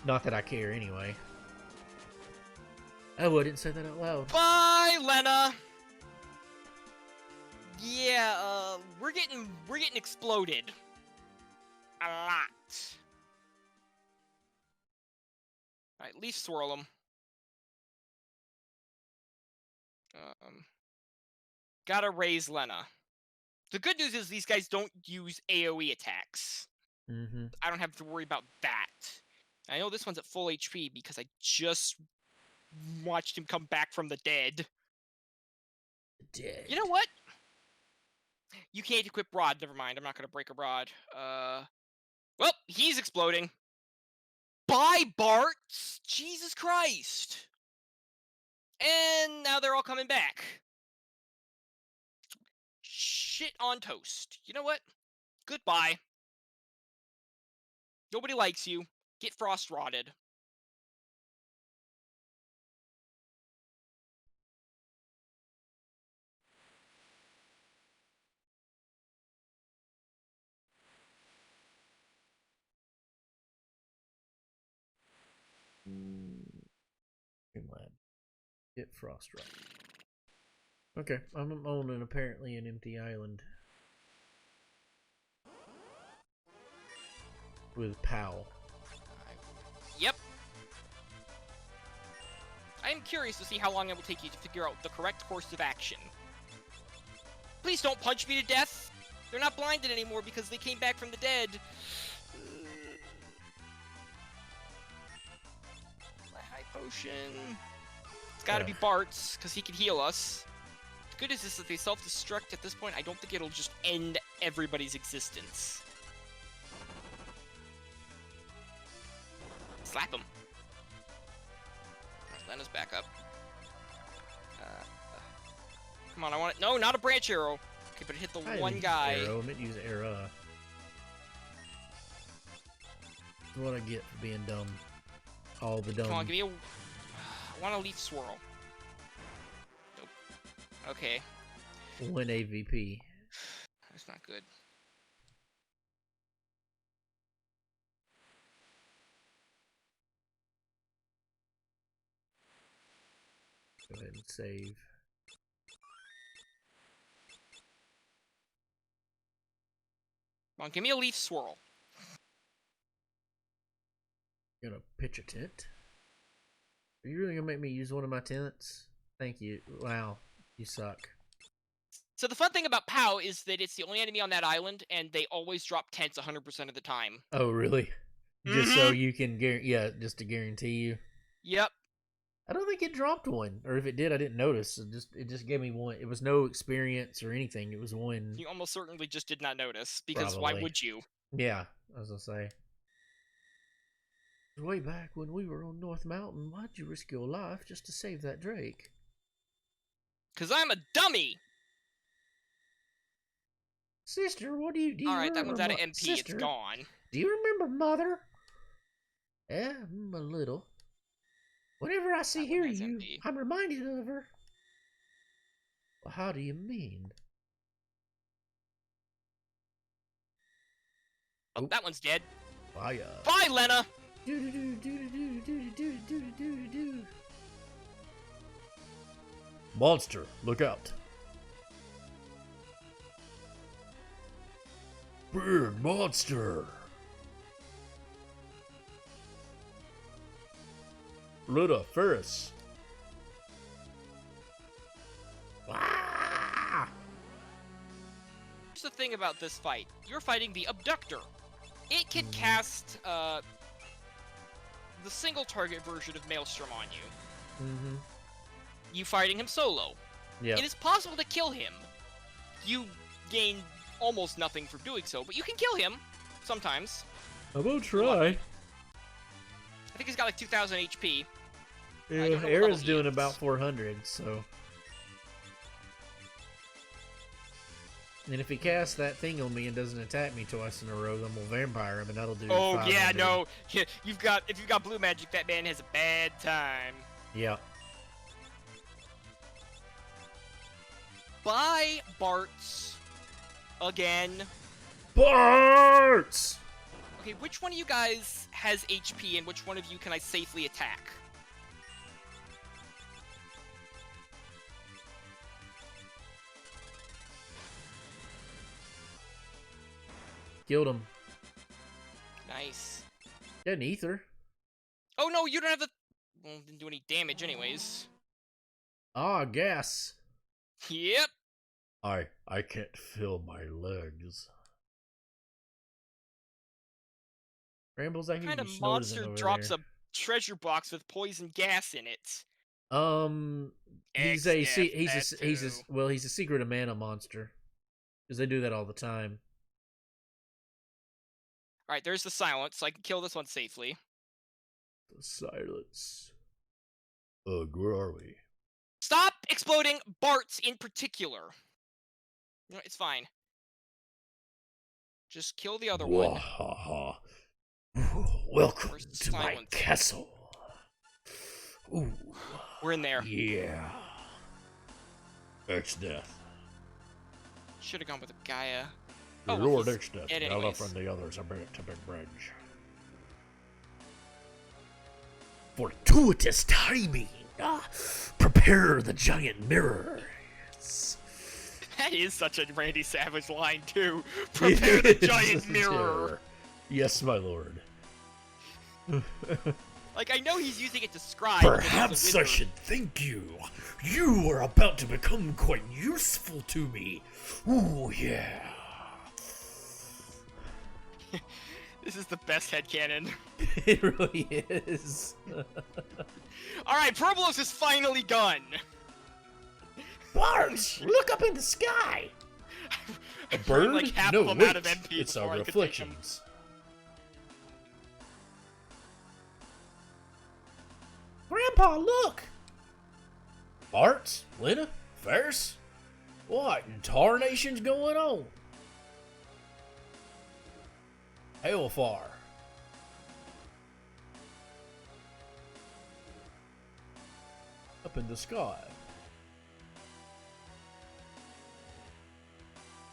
not that I care anyway. Oh, I didn't say that out loud. Bye, Lena. Yeah, we're getting exploded. A lot. Alright, leaf swirl them. Gotta raise Lena. The good news is these guys don't use AoE attacks. I don't have to worry about that. I know this one's at full HP because I just watched him come back from the dead. Dead. You know what? You can't equip Rod. Never mind. I'm not going to break a Rod. Well, he's exploding. Bye, Bart! Jesus Christ! And now they're all coming back. Shit on toast. You know what? Goodbye. Nobody likes you. Get frost rotted. Hit Frost Rock. Okay, I'm on an apparently an empty island. With Powell. Yep. I am curious to see how long it will take you to figure out the correct course of action. Please don't punch me to death! They're not blinded anymore because they came back from the dead. My high potion. It's gotta be Bart's, because he can heal us. The good is that they self-destruct at this point. I don't think it'll just end everybody's existence. Slap him. Lena's back up. Come on, I want it. No, not a branch arrow. Okay, but it hit the one guy. Arrow. I meant to use arrow. That's what I get for being dumb. All the dumb. Come on, give me a... I want a leaf swirl. Nope. Okay. 1 AVP. That's not good. Go ahead and save. Come on, give me a leaf swirl. Gonna pitch a tent? Are you really gonna make me use one of my tents? Thank you. Wow, you suck. So the fun thing about POW is that it's the only enemy on that island, and they always drop tents 100% of the time. Oh, really? Just so you can yeah, just to guarantee you. Yep. I don't think it dropped one, or if it did, I didn't notice. It just gave me one. It was no experience or anything. It was one. You almost certainly just did not notice, because Probably. why would you? Yeah, I was gonna say. Way back when we were on North Mountain, why'd you risk your life just to save that Drake? 'Cause I'm a dummy! Sister, what do you Alright, that one's out of MP, Sister, it's gone. do you remember Mother? Yeah, a little. Whenever I see hear you, MP. I'm reminded of her. Well, how do you mean? Oh, that one's dead. Fire. Bye, Lena! Monster, look out. Big monster. Luda Ferris. Ah! Here's the thing about this fight. You're fighting the Abductor. It can cast, the single target version of Maelstrom on you. Mm-hmm. You fighting him solo. Yeah. It is possible to kill him. You gain almost nothing for doing so, but you can kill him sometimes. I will try. I think he's got like 2,000 HP. Yeah, Era's doing about 400, so. And if he casts that thing on me and doesn't attack me twice in a row, then we'll vampire him, and that'll do. Oh 500. yeah, no. Yeah, if you've got blue magic, that man has a bad time. Yeah. Bye, Bart's. Again. Bart's! Okay, which one of you guys has HP, and which one of you can I safely attack? Killed him. Nice. Got an ether. Oh no, you don't have the... Well, didn't do any damage anyways. Ah, gas. Yep. I can't feel my legs. Rambles, I hear What kind you of monster over drops there. a treasure box with poison gas in it? He's a secret of mana monster. Because they do that all the time. Alright, there's the silence, so I can kill this one safely. The silence. Ugh, where are we? Stop exploding Bart's in particular. You know, it's fine. Just kill the other one. Wahaha. Welcome Where's the to my silence? castle. Ooh. We're in there. Yeah. X-Death. Should have gone with a Gaia. The Oh, well, Lord he's X-Death. dead Ella anyways. from the others, a bit to big bridge. Fortuitous timing. Prepare the giant mirror. That is such a Randy Savage line, too. Prepare the giant mirror. Yes, my lord. Like, I know he's using it to scribe. Perhaps I should thank you. You are about to become quite useful to me. Ooh, yeah. This is the best headcanon. It really is. Alright, Probolos is finally done. Bart, look up in the sky. A burned, bird? like, half No, of them wait. out of MP It's before our I could take 'em. reflections. Grandpa, look! Bart, Lena, Ferris, what in tarnation's going on? Hellfire. Up in the sky.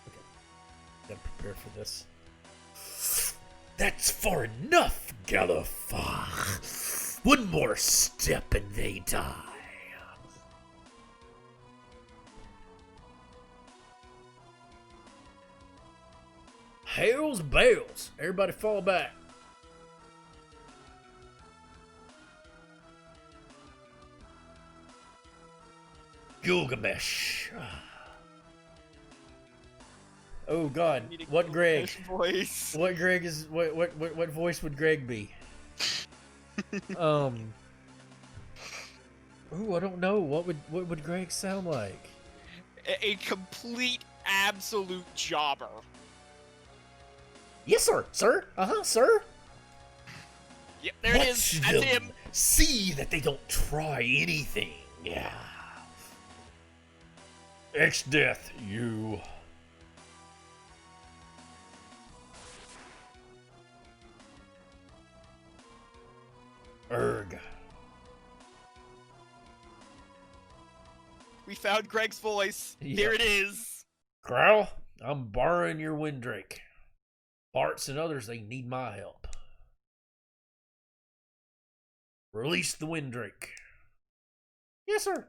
Okay. Gotta prepare for this. That's far enough, Galifar. One more step and they die. Hails bells! Everybody fall back. Gilgamesh. Oh God! What Greg? Voice. What Greg is? What voice would Greg be? Ooh, I don't know. What would Greg sound like? A complete, absolute jobber. Yes, sir. Sir. Sir. Yep, there it is. Watch That's them. him. See that they don't try anything. Yeah. X-Death, you. Erg. We found Greg's voice. Yep. Here it is. Growl, I'm borrowing your Windrake. Bart's and others, they need my help. Release the Windrake. Yes, sir.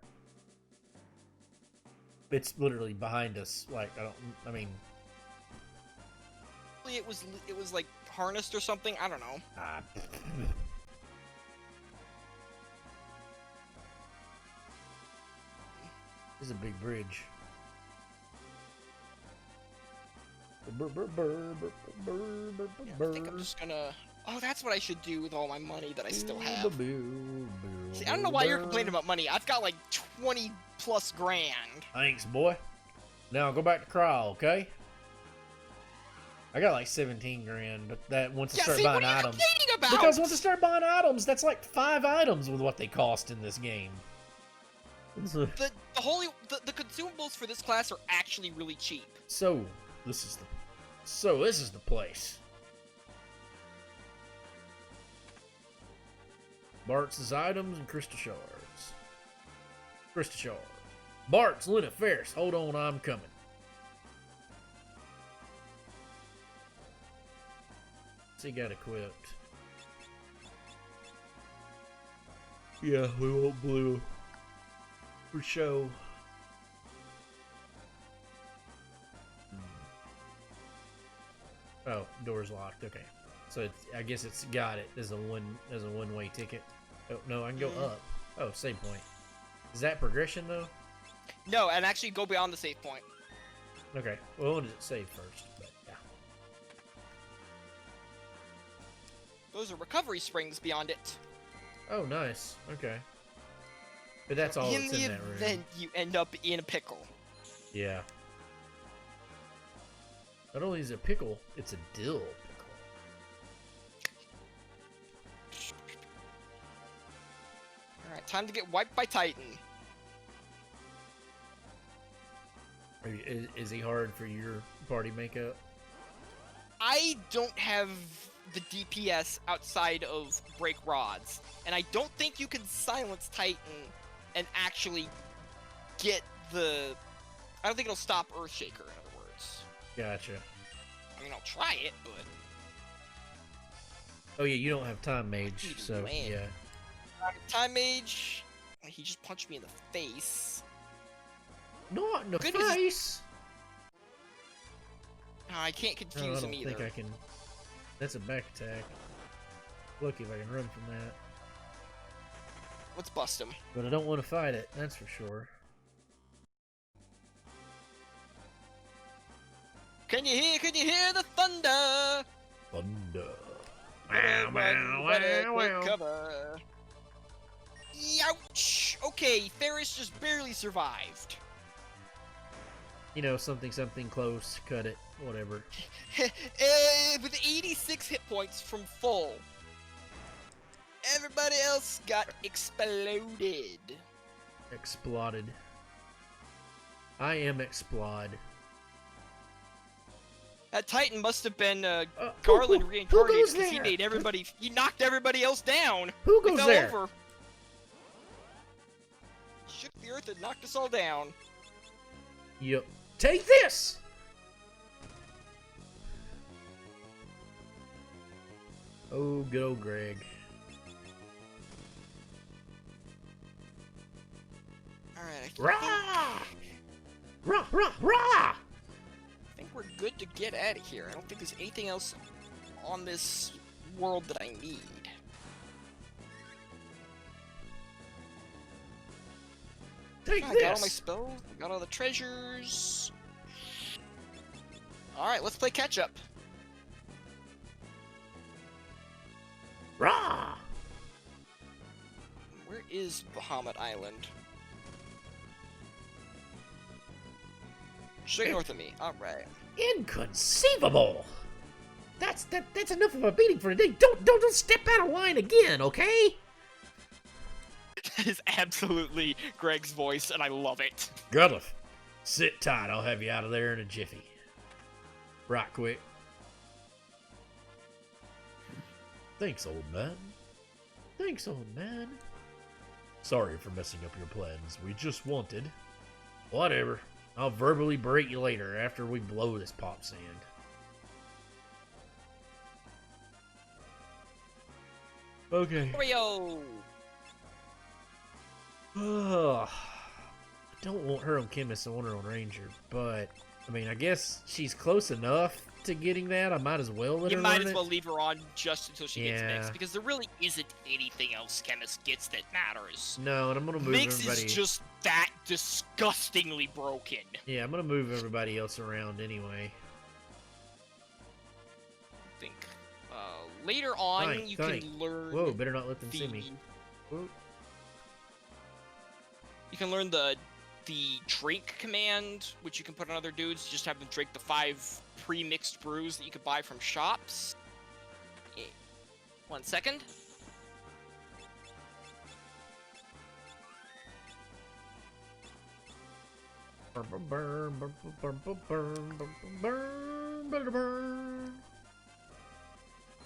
It's literally behind us. Like, I mean... It was like harnessed or something. I don't know. This is a big bridge. Yeah, I think I'm just gonna. Oh, that's what I should do with all my money that I still have. See, I don't know why you're complaining about money. I've got like 20 plus grand. Thanks, boy. Now go back to Crawl, okay? I got like 17 grand, but that once I Yeah, start see, buying what are you items. complaining about? Because once I start buying items, that's like 5 items with what they cost in this game. the consumables for this class are actually really cheap. So this is the place. Bart's items and crystal shards. Crystal shard. Bart's, Lena, Ferris, hold on, I'm coming. So he got equipped. Yeah, we won't blue. For show. Oh, door's locked. Okay, so I guess it's got it as a one-way ticket. Oh no, I can go up. Oh, save point. Is that progression though? No, and actually go beyond the save point. Okay. Well, what does it save first? But, yeah. Those are recovery springs beyond it. Oh, nice. Okay. But that's all that's in that room. Then you end up in a pickle. Yeah. Not only is it a pickle, it's a dill pickle. Alright, time to get wiped by Titan. Is he hard for your party makeup? I don't have the DPS outside of break rods, and I don't think you can silence Titan and actually get the... I don't think it'll stop Earthshaker, in other words. Gotcha. I mean, I'll try it, but... Oh yeah, you don't have time mage, so Man. yeah. Time Mage... He just punched me in the face. Not in the Good news is- face! I can't No, confuse I him don't either. think I can. That's a back attack. Lucky if I can run from that. Let's bust him. But I don't want to fight it, that's for sure. Can you hear the thunder? Thunder. Better take cover. Youch! Okay, Ferris just barely survived. You know, something close, cut it, whatever. With 86 hit points from full. Everybody else got exploded. Exploded. I am explode. That Titan must have been Who Garland goes reincarnated because he there? made everybody. He knocked everybody else down. Who They goes fell there? over. Shook the earth and knocked us all down. Yep. Take this! Oh, good old Greg. Alright, Rah! Rah, rah, rah! I think we're good to get out of here. I don't think there's anything else on this world that I need. Take I this! got all my spells, I got all the treasures. Alright, let's play catch up. Rah! Where is Bahamut Island? Straight north of me. Alright. Inconceivable! That's enough of a beating for today. Don't step out of line again, okay? That is absolutely Greg's voice, and I love it. Gulliff, sit tight. I'll have you out of there in a jiffy. Right quick. Thanks, old man. Thanks, old man. Sorry for messing up your plans. We just wanted... Whatever. I'll verbally berate you later after we blow this pop sand. Okay. Oreo! Ugh. I don't want her on Chemist, I want her on Ranger, but... I mean, I guess she's close enough to getting that. I might as well let You her might learn as well it. leave her on just until she gets Yeah. mixed, because there really isn't anything else Chemist gets that matters. No, and I'm gonna move Mix everybody... is just that disgustingly broken. Yeah, I'm gonna move everybody else around anyway. I think later on Thank- you thank. can learn. Whoa, better not let them see me. Whoa. You can learn the drink command, which you can put on other dudes. Just have them drink the 5 pre-mixed brews that you could buy from shops. Yeah. 1 second.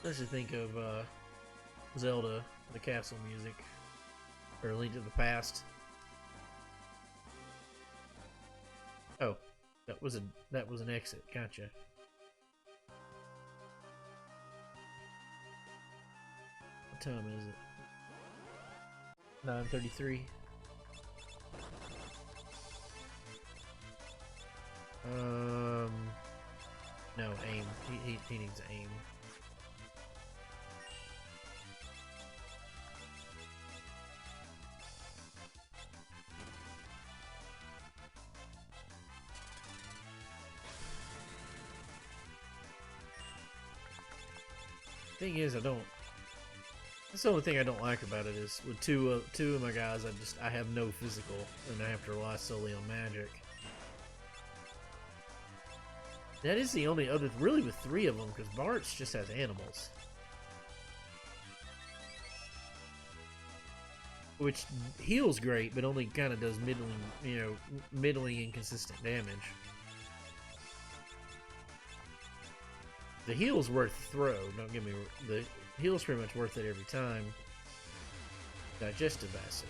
Let's just think of Zelda, the castle music, or Link to the Past. Oh, that was an exit. Gotcha. What time is it? 9:33. No, aim. He needs aim. Thing is, I don't. That's the only thing I don't like about it is with two of my guys, I have no physical, and I have to rely solely on magic. That is the only other, really, with 3 of them, because Bart's just has animals, which heals great, but only kind of does middling inconsistent damage. The heal's worth the throw. Don't get me. The heal's pretty much worth it every time. Digestive acid.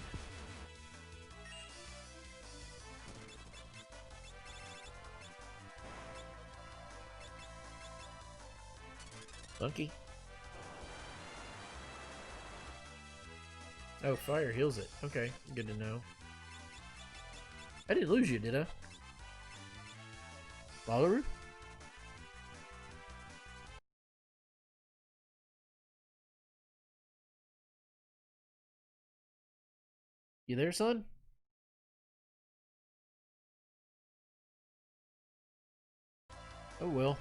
Funky. Oh, fire heals it. Okay, good to know. I didn't lose you, did I? Laularu? You there, son? Oh well.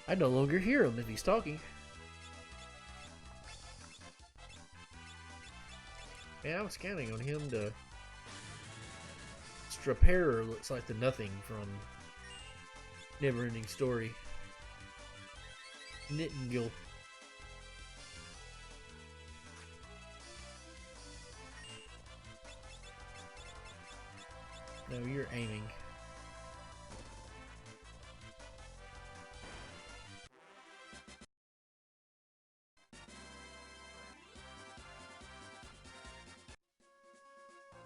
I no longer hear him if he's talking. Yeah, I was counting on him to... Straparer looks like the nothing from Neverending Story. Nightingale. No, you're aiming.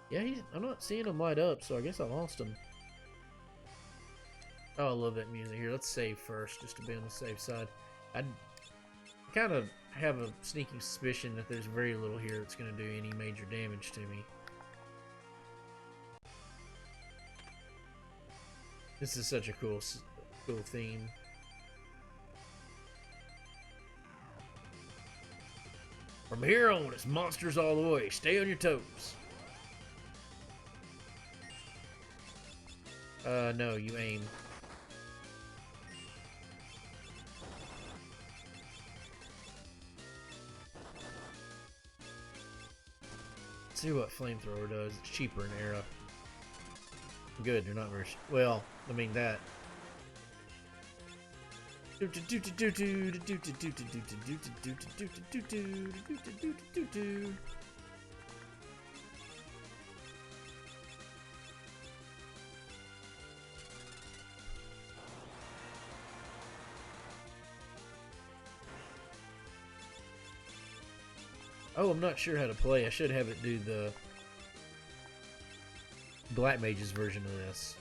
Yeah, I'm not seeing him light up, so I guess I lost him. Oh, I love that music. Here, let's save first, just to be on the safe side. I kind of have a sneaking suspicion that there's very little here that's going to do any major damage to me. This is such a cool theme. From here on, it's monsters all the way. Stay on your toes. No, you aim. Let's see what flamethrower does. It's cheaper than arrow. Good, they're not very... Well, I mean that. Oh, I'm not sure how to play. I should have it do the Black Mage's version of this.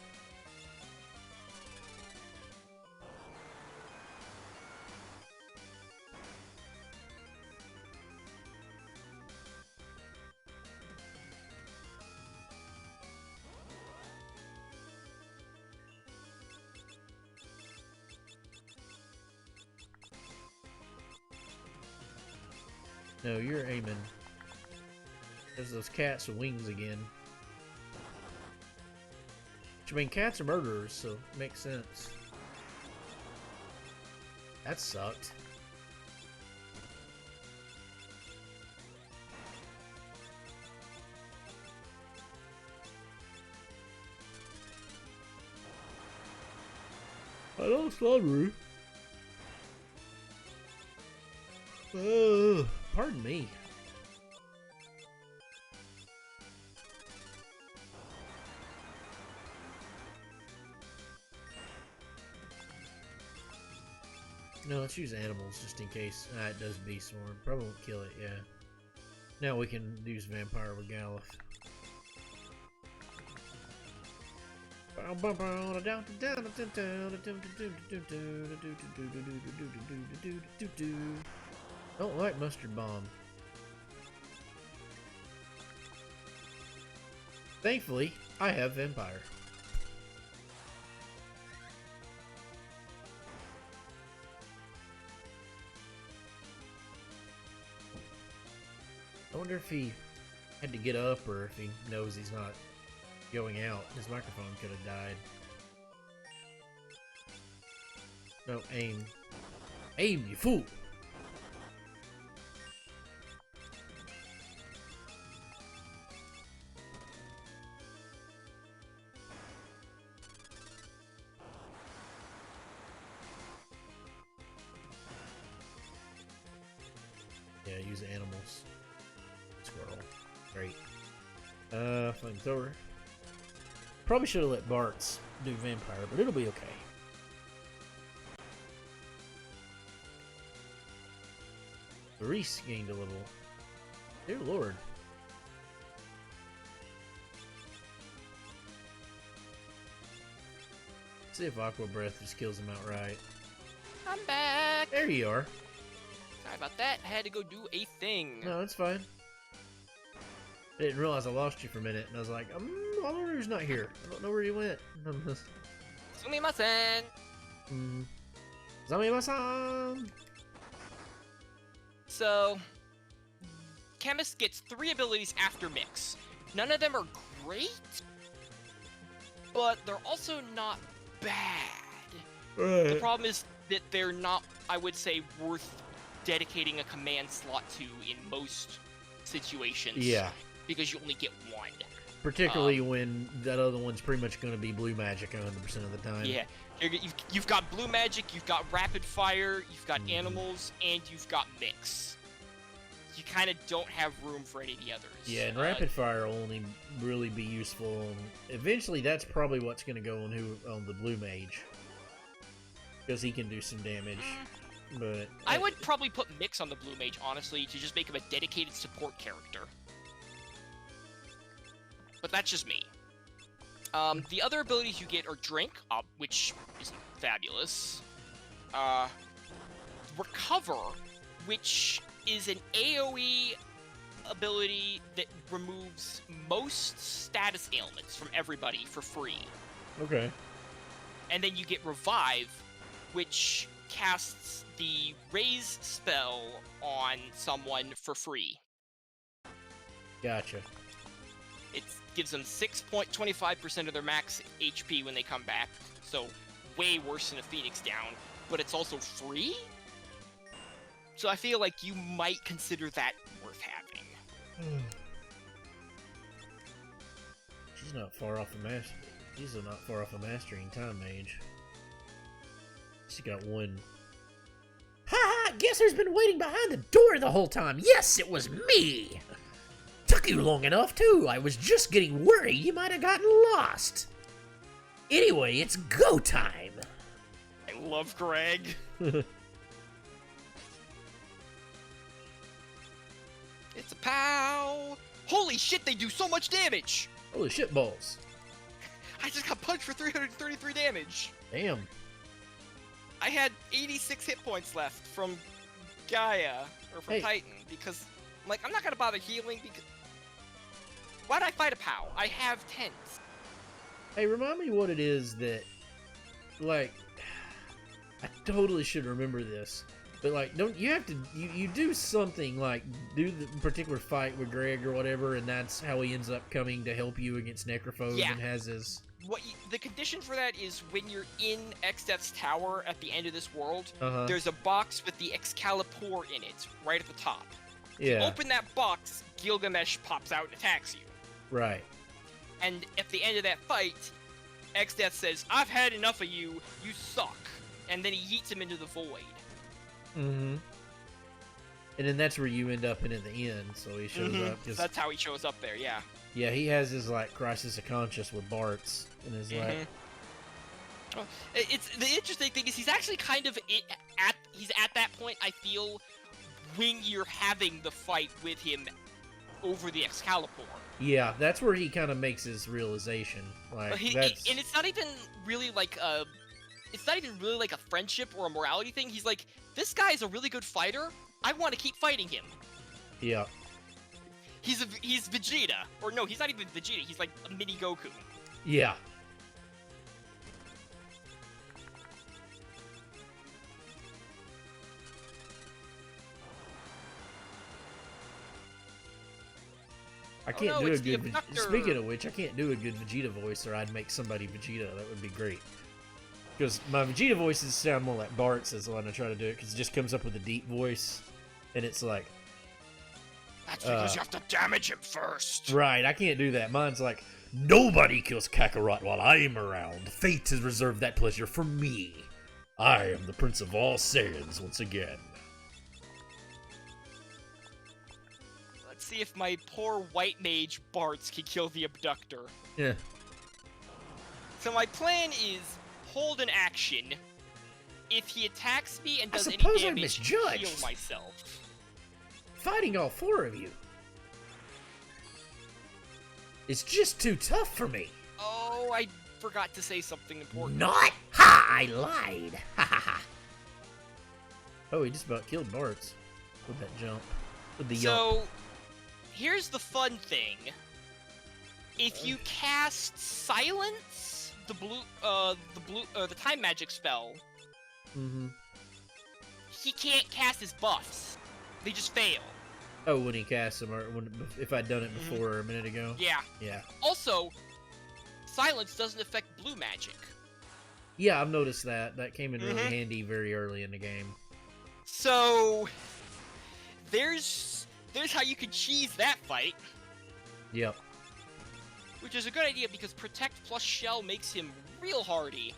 No, you're aiming. There's those cats with wings again. Which, I mean, cats are murderers, so it makes sense. That sucked. I lost Laularu. Pardon me. No, let's use animals just in case. It does Beast Swarm. Probably won't kill it, yeah. Now we can use Vampire with Galuf. Don't like Mustard Bomb. Thankfully, I have Vampire. I wonder if he had to get up or if he knows he's not going out. His microphone could have died. No, aim. Aim, you fool! Yeah, use animals. Squirrel. Great. Flamethrower. Probably should have let Bart's do Vampire, but it'll be okay. Reese gained a little. Dear Lord. Let's see if Aqua Breath just kills him outright. I'm back. There you are. Sorry about that. I had to go do a thing. No, it's fine. I didn't realize I lost you for a minute, and I was like, Laularu's not here. I don't know where he went. Sumimasen! Zamimasan! So, Chemist gets 3 abilities after Mix. None of them are great, but they're also not bad. The problem is that they're not, I would say, worth dedicating a command slot to in most situations. Yeah. Because you only get 1. Particularly when that other one's pretty much going to be blue magic 100% of the time. Yeah. You've got blue magic, you've got rapid fire, you've got animals, and you've got Mix. You kind of don't have room for any of the others. Yeah, and rapid fire will only really be useful. Eventually, that's probably what's going to go on the blue mage. Because he can do some damage. But I would probably put Mix on the blue mage, honestly, to just make him a dedicated support character. But that's just me. The other abilities you get are Drink, which is fabulous. Recover, which is an AoE ability that removes most status ailments from everybody for free. Okay. And then you get Revive, which casts the Raise spell on someone for free. Gotcha. It gives them 6.25% of their max HP when they come back, so way worse than a Phoenix down, but it's also free? So I feel like you might consider that worth having. She's not far off a master. She's not far off a mastering time mage. She got 1. Ha ha! Guess who's been waiting behind the door the whole time? Yes, it was me! Took you long enough, too. I was just getting worried you might have gotten lost. Anyway, it's go time. I love Greg. It's a pow! Holy shit, they do so much damage! Holy shit balls. I just got punched for 333 damage. Damn. I had 86 hit points left from Gaia, or from Titan, because, like, I'm not gonna bother healing because... Why'd I fight a POW? I have 10s. Hey, remind me what it is that, like, I totally should remember this, but, like, don't you have to, you do something, like, do the particular fight with Greg or whatever, and that's how he ends up coming to help you against Necrophobes and has his... The condition for that is when you're in Exdeath's tower at the end of this world, there's a box with the Excalibur in it, right at the top. Yeah. You open that box, Gilgamesh pops out and attacks you. Right. And at the end of that fight, Exdeath says, "I've had enough of you, you suck." And then he yeets him into the void. Mm-hmm. And then that's where you end up in at the end, so he shows up. That's how he shows up there, yeah. Yeah, he has his, like, crisis of conscience with Bart's, and his, like... Well, the interesting thing is he's actually kind of he's at that point, I feel, when you're having the fight with him over the Excalibur. Yeah, that's where he kind of makes his realization. Like, that's... And it's not even really like a... It's not even really like a friendship or a morality thing. He's like, this guy is a really good fighter. I want to keep fighting him. Yeah. He's Vegeta. Or no, he's not even Vegeta. He's like a mini Goku. Yeah. I can't do a good... Speaking of which, I can't do a good Vegeta voice, or I'd make somebody Vegeta. That would be great. Because my Vegeta voices sound more like Bart's is when I try to do it, because it just comes up with a deep voice, and it's like... That's because you have to damage him first. Right, I can't do that. Mine's like, nobody kills Kakarot while I am around. Fate has reserved that pleasure for me. I am the Prince of all Saiyans once again. Let's see if my poor white mage Bartz can kill the abductor. Yeah. So my plan is hold an action. If he attacks me and does any damage, heal myself. Fighting all 4 of you. It's just too tough for me. Oh, I forgot to say something important. Not? Ha! I lied. Ha ha ha. Oh, he just about killed Bart's. with that jump. With the So, here's the fun thing. If you cast Silence, the time magic spell, Mm-hmm. he can't cast his buffs. They just fail. Oh, when he casts them, or if I'd done it before a minute ago. Yeah. Yeah. Also, Silence doesn't affect blue magic. Yeah, I've noticed that. That came in really handy very early in the game. So, there's how you could cheese that fight. Yep. Which is a good idea because Protect plus Shell makes him real hardy.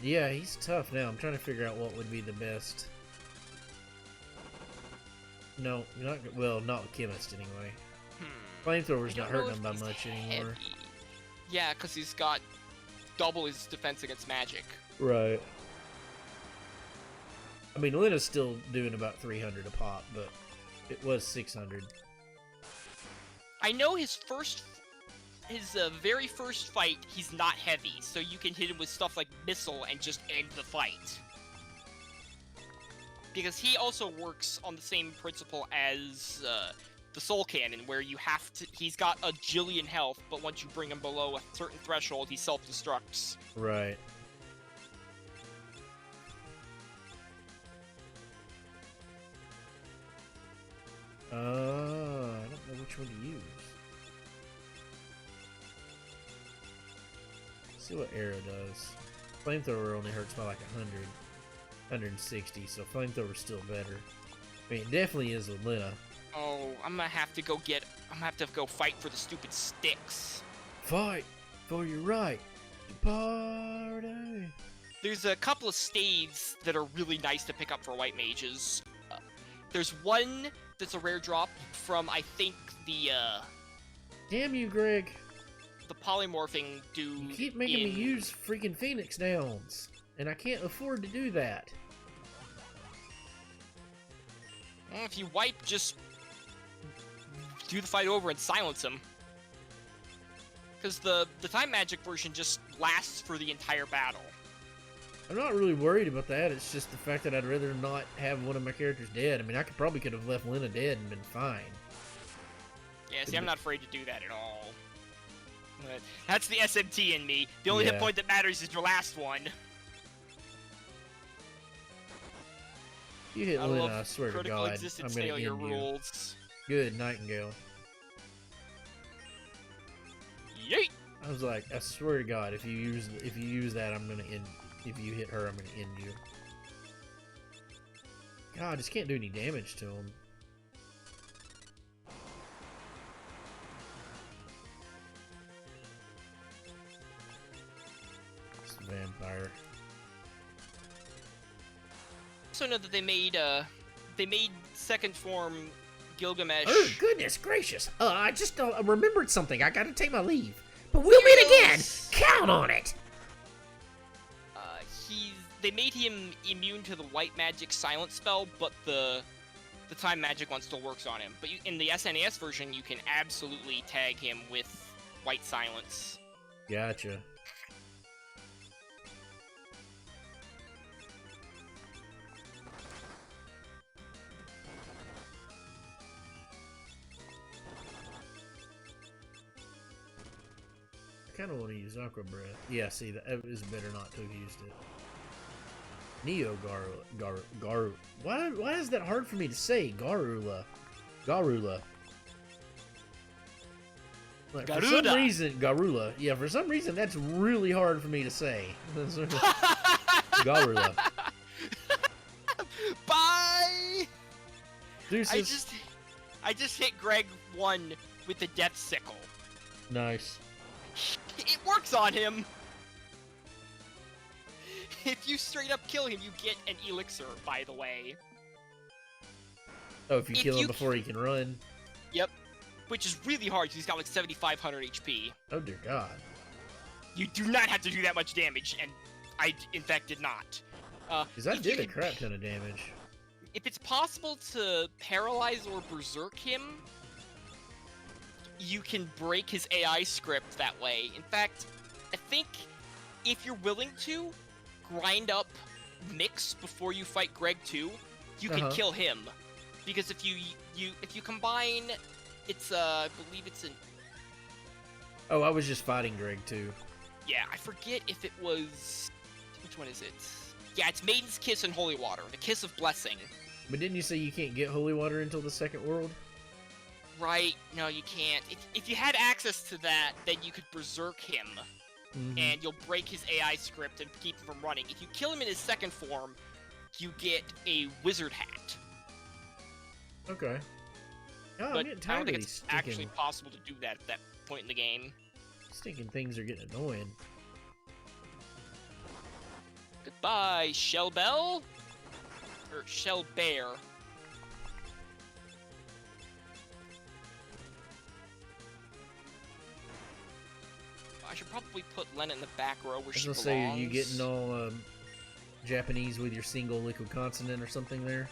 Yeah, he's tough now. I'm trying to figure out what would be the best. No, not well, not with Chemist anyway. Flamethrower's not hurting him by much anymore. Yeah, because he's got double his defense against magic. Right. I mean, Lena's still doing about 300 a pop, but it was 600. I know his very first fight, he's not heavy, so you can hit him with stuff like Missile and just end the fight. Because he also works on the same principle as the Soul Cannon, where he's got a jillion health, but once you bring him below a certain threshold, he self-destructs. Right. I don't know which one to use. See what Arrow does. Flamethrower only hurts by like 100, 160, so Flamethrower's still better. I mean, it definitely is with Lena. Oh, I'm gonna have to go fight for the stupid sticks. Fight for your right to party. There's a couple of staves that are really nice to pick up for white mages. There's one that's a rare drop from, I think, the Damn you, Greg. the polymorphing dude. You keep making me use freaking Phoenix Downs, and I can't afford to do that. Well, if you wipe, just do the fight over and silence him. Because the time magic version just lasts for the entire battle. I'm not really worried about that. It's just the fact that I'd rather not have one of my characters dead. I mean, I probably could have left Lena dead and been fine. Yeah, see, I'm not afraid to do that at all. But that's the SMT in me. The only hit point that matters is your last one. You hit Lena, I swear to God, I'm gonna end you. Rules. Good, Nightingale. Yeet! I was like, I swear to God, if you use that, I'm gonna end. If you hit her, I'm gonna end you. God, I just can't do any damage to him. It's a vampire. Also know that they made second form Gilgamesh. Oh, goodness gracious. I just remembered something. I gotta take my leave. But we'll meet again! Count on it! They made him immune to the white magic silence spell, but the time magic one still works on him. But in the SNES version, you can absolutely tag him with white silence. Gotcha. I kind of want to use Aqua Breath. Yeah, see, that is better not to have used it. Neo Garu. Why is that hard for me to say? Garula. Like, for some reason, Garula. Yeah, for some reason, that's really hard for me to say. Garula. Bye! Deuces. I just hit Greg 1 with the Death Sickle. Nice. It works on him! If you straight up kill him, you get an elixir, by the way. Oh, if you kill him before he can run? Yep. Which is really hard, because he's got like 7,500 HP. Oh, dear God. You do not have to do that much damage, and I, in fact, did not. Because I did a crap ton of damage. If it's possible to paralyze or berserk him, you can break his AI script that way. In fact, I think if you're willing to, grind up Mix before you fight Greg 2, you can kill him. because if you combine, it's I believe it's an Oh, I was just fighting Greg too. yeah, I forget if it was which one is it? Yeah, it's Maiden's Kiss and Holy Water, the Kiss of Blessing. But didn't you say you can't get holy water until the second world? Right? No, you can't. If you had access to that, then you could berserk him, and you'll break his AI script and keep him from running. If you kill him in his second form, you get a wizard hat. Okay. Oh, I'm But getting I tired don't think of it's these actually possible to do that at that point in the game. stinking things are getting annoying. Goodbye, Shell Bell? Or Shell Bear. I should probably put Lena in the back row where I was she gonna belongs. say, are you getting all Japanese with your single liquid consonant or something there?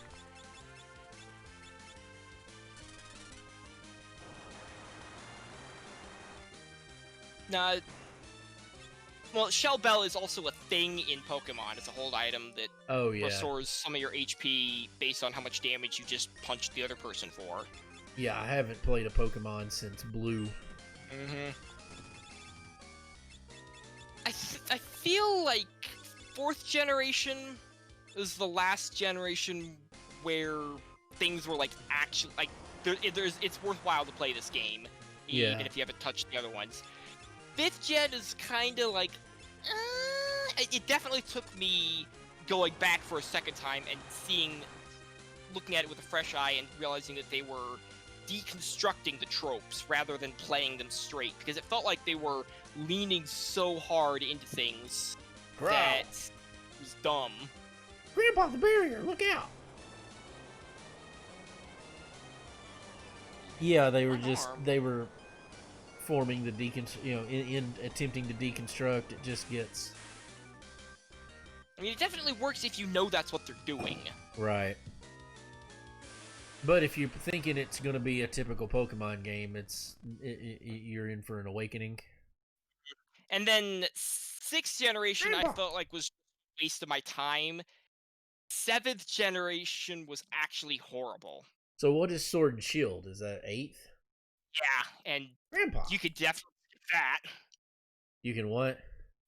Nah. Well, Shell Bell is also a thing in Pokemon. It's a hold item that Oh yeah. restores some of your HP based on how much damage you just punched the other person for. Yeah, I haven't played a Pokemon since Blue. I feel like 4th generation is the last generation where things were like actually like it's worthwhile to play this game, even if you haven't touched the other ones. 5th gen is kind of like it definitely took me going back for a second time and looking at it with a fresh eye and realizing that they were deconstructing the tropes rather than playing them straight, because it felt like they were leaning so hard into things that was dumb. Grandpa the barrier, look out! Yeah, they were they were forming the in attempting to deconstruct. It just gets I mean, it definitely works if you know that's what they're doing. right. But if you're thinking it's going to be a typical Pokemon game, you're in for an awakening. And then 6th generation, I felt like was a waste of my time. 7th generation was actually horrible. So what is Sword and Shield? Is that 8th? Yeah, and Grandpa, you could definitely skip that. you can what?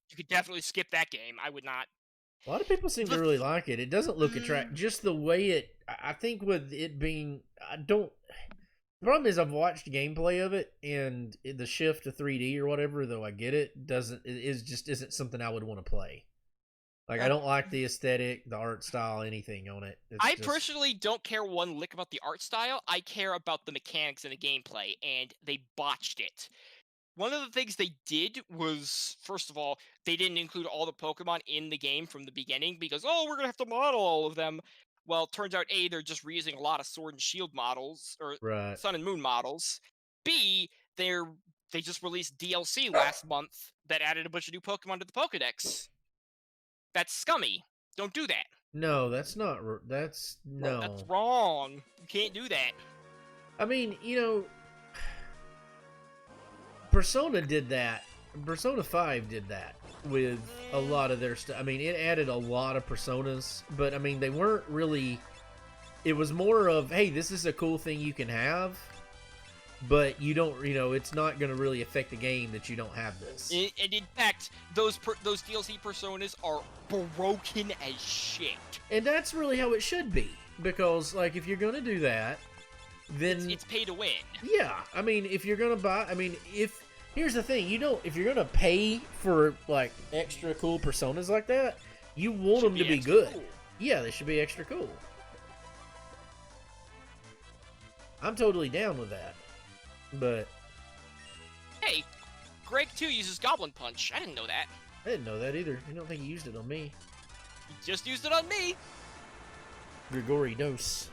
You could definitely skip that game. I would not. A lot of people seem to really like it. It doesn't look attractive. Just the way it... I think with it being... The problem is I've watched gameplay of it, and the shift to 3D or whatever, though I get it, isn't something I would want to play. Like, I don't like the aesthetic, the art style, anything on it. I personally don't care one lick about the art style. I care about the mechanics and the gameplay, and they botched it. One of the things they did was, first of all, they didn't include all the Pokemon in the game from the beginning because, oh, we're going to have to model all of them. Well, it turns out, A, they're just reusing a lot of Sword and Shield models, or Sun and Moon models. B, they just released DLC last month that added a bunch of new Pokemon to the Pokedex. That's scummy. Don't do that. No, that's not... No. That's wrong. You can't do that. I mean, Persona did that. Persona 5 did that with a lot of their stuff. I mean, it added a lot of personas, but I mean, they weren't really... It was more of, hey, this is a cool thing you can have, but you don't, it's not going to really affect the game that you don't have this. And in fact, those DLC personas are broken as shit. And that's really how it should be, because, like, if you're going to do that, then... It's pay to win. Yeah, I mean, if you're going to buy... I mean, here's the thing, if you're going to pay for, like, extra cool personas like that, you want them to be good. Cool. Yeah, they should be extra cool. I'm totally down with that. But... Hey, Greg, too, uses Goblin Punch. I didn't know that. I didn't know that either. I don't think he used it on me. He just used it on me. Grigori Dose.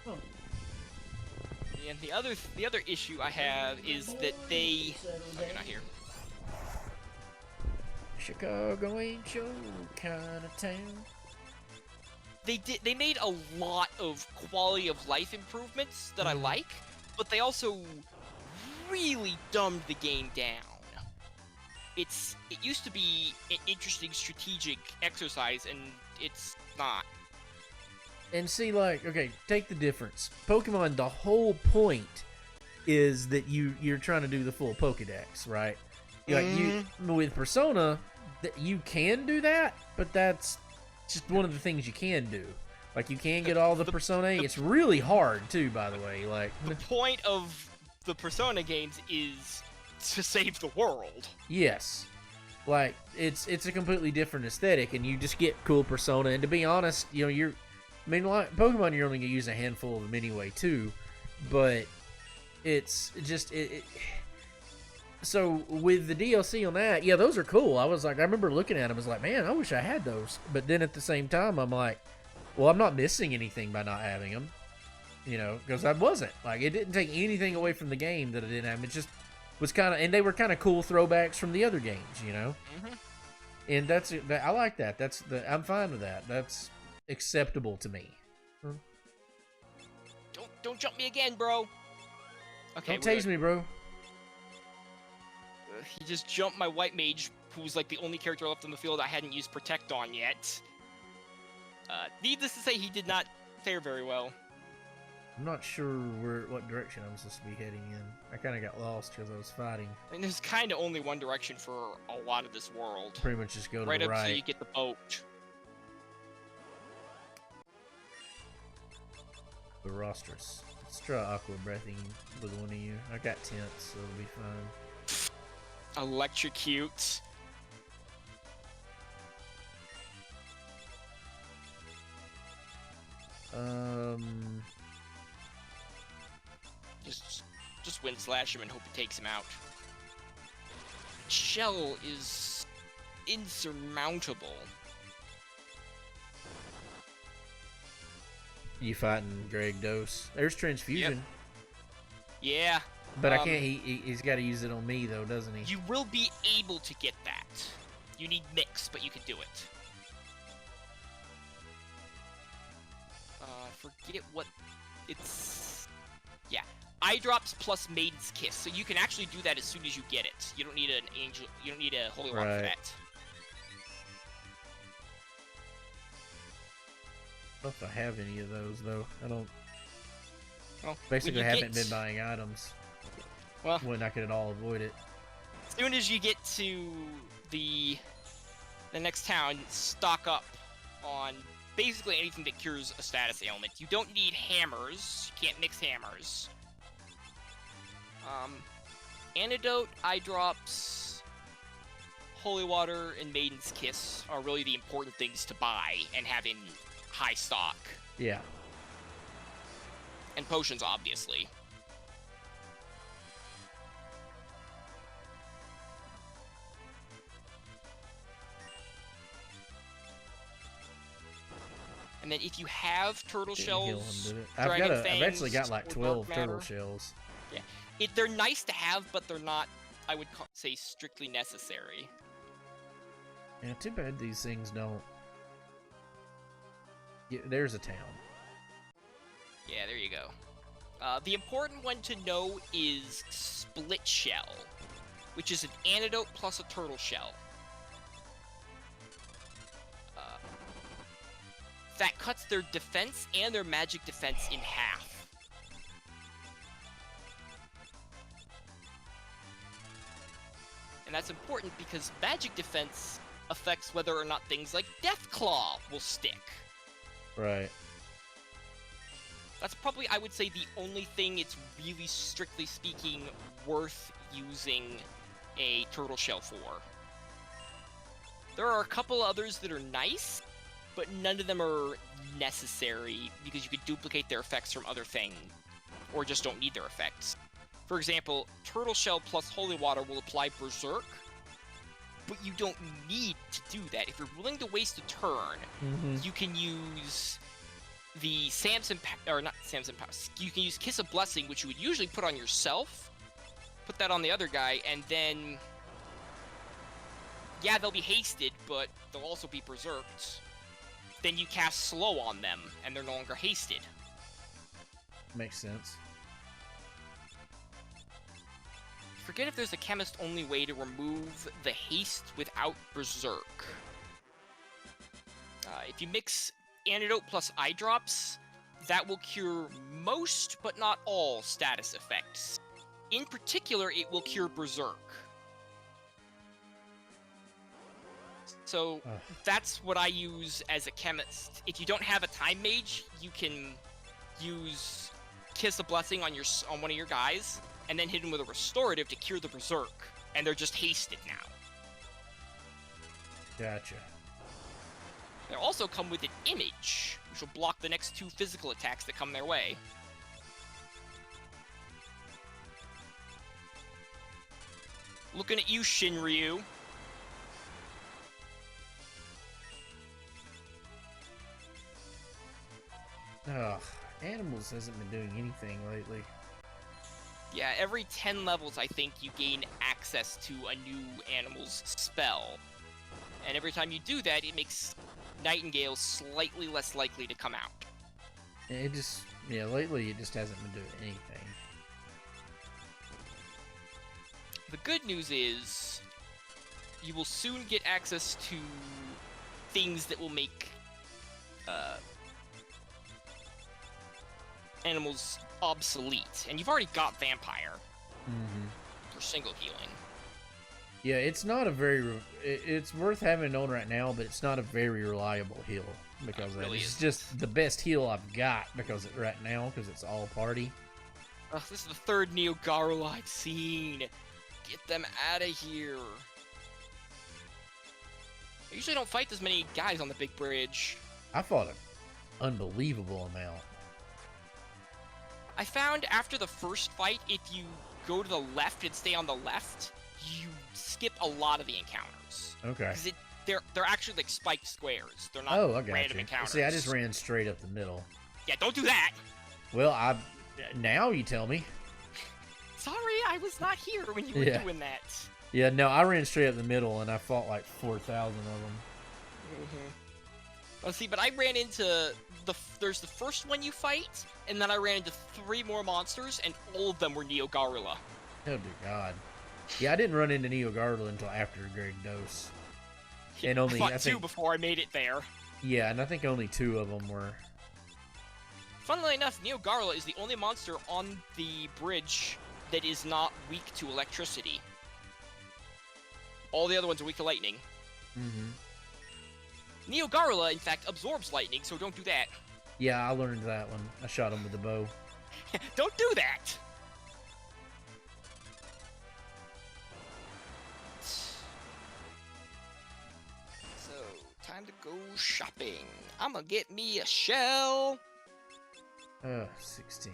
Oh. And the other issue I have is that they... Oh, you're not here. Chicago ain't your kind of town. They made a lot of quality of life improvements that I like, but they also really dumbed the game down. It used to be an interesting strategic exercise, and it's not. And see, like, okay, take the difference. Pokemon, the whole point is that you're trying to do the full Pokedex, right? Like with Persona, you can do that, but that's just one of the things you can do. Like, you can get all the Persona. It's really hard too, by the way. Like, the point of the Persona games is to save the world. Yes. Like, it's a completely different aesthetic, and you just get cool Persona. And to be honest, you know, like, Pokemon, you're only gonna use a handful of them anyway, too. But it's just so with the DLC on that, yeah, those are cool. I remember looking at them, I was like, man, I wish I had those. But then at the same time, I'm like, well, I'm not missing anything by not having them, you know, because I wasn't. Like, it didn't take anything away from the game that I didn't have. It just was kind of, and they were kind of cool throwbacks from the other games, you know. And I like that. I'm fine with that. That's acceptable to me. Don't jump me again, bro. Okay. Don't tase me, bro. He just jumped my white mage, who's like the only character left on the field I hadn't used Protect on yet. Needless to say, he did not fare very well. I'm not sure what direction I'm supposed to be heading in. I kind of got lost because I was fighting. And there's kind of only one direction for a lot of this world. Pretty much just go to right the up right. till you get the boat. The Rostris. Let's try Aqua Breathing with one of you. I got Tents, so it'll be fine. Electrocute. Just wind slash him and hope it takes him out. Shell is insurmountable. You fighting Greg Dose? There's Transfusion. Yep. Yeah. But I can't. He's got to use it on me though, doesn't he? You will be able to get that. You need Mix, but you can do it. Forget what it's. Yeah, eye drops plus Maiden's Kiss. So you can actually do that as soon as you get it. You don't need an angel. You don't need a holy rock for that. I don't know if I have any of those though. I don't. Well, basically, I haven't been buying items. Well, when I could at all avoid it. As soon as you get to the next town, stock up on basically anything that cures a status ailment. You don't need hammers. You can't mix hammers. Antidote, eye drops, holy water, and Maiden's Kiss are really the important things to buy and have in high stock. Yeah. And potions, obviously. And then if you have turtle shells, I've actually got like 12 turtle shells. Yeah, they're nice to have, but they're not, I would say, strictly necessary. Yeah, too bad these things don't. Yeah, there's a town. Yeah, there you go. The important one to know is Split Shell, which is an antidote plus a turtle shell. That cuts their defense and their magic defense in half. And that's important because magic defense affects whether or not things like Deathclaw will stick. Right. That's probably, I would say, the only thing it's really, strictly speaking, worth using a turtle shell for. There are a couple others that are nice, but none of them are necessary because you could duplicate their effects from other things, or just don't need their effects. For example, Turtle Shell plus Holy Water will apply Berserk, but you don't need to do that. If you're willing to waste a turn, you can use the you can use Kiss of Blessing, which you would usually put on yourself, put that on the other guy, and then, yeah, they'll be hasted, but they'll also be berserked. Then you cast Slow on them, and they're no longer hasted. Makes sense. Forget if there's a chemist-only way to remove the haste without Berserk. If you mix antidote plus eye drops, that will cure most, but not all, status effects. In particular, it will cure Berserk. So that's what I use as a chemist. If you don't have a time mage, you can use Kiss a Blessing on one of your guys, and then hit him with a restorative to cure the Berserk, and they're just hasted now. Gotcha. They also come with an image, which will block the next 2 physical attacks that come their way. Looking at you, Shinryu. Ugh, Animals hasn't been doing anything lately. Yeah, every 10 levels, I think, you gain access to a new animal's spell. And every time you do that, it makes Nightingale slightly less likely to come out. Lately it just hasn't been doing anything. The good news is, you will soon get access to things that will make animals obsolete. And you've already got Vampire for single healing. Yeah, it's not a very... It's worth having on right now, but it's not a very reliable heal. Because really it's isn't. just the best heal I've got right now, because it's all party. This is the 3rd Neo-Garula I've seen. Get them out of here. I usually don't fight this many guys on the big bridge. I fought an unbelievable amount. I found after the first fight, if you go to the left and stay on the left, you skip a lot of the encounters. Okay. Because they're actually like spiked squares. They're not I got random you. encounters. See, I just ran straight up the middle. Yeah, don't do that! Well, now you tell me. Sorry, I was not here when you were doing that. Yeah, no, I ran straight up the middle, and I fought like 4,000 of them. Let's see, but I ran into there's the first one you fight, and then I ran into 3 more monsters, and all of them were Neo-Garula. Oh, dear God. Yeah, I didn't run into Neo-Garula until after Greg Dose. And only, I fought 2 before I made it there. Yeah, and I think only 2 of them were... Funnily enough, Neo-Garula is the only monster on the bridge that is not weak to electricity. All the other ones are weak to lightning. Neo-Garula, in fact, absorbs lightning, so don't do that. Yeah, I learned that one. I shot him with the bow. Don't do that! So, time to go shopping. I'm gonna get me a shell. 16.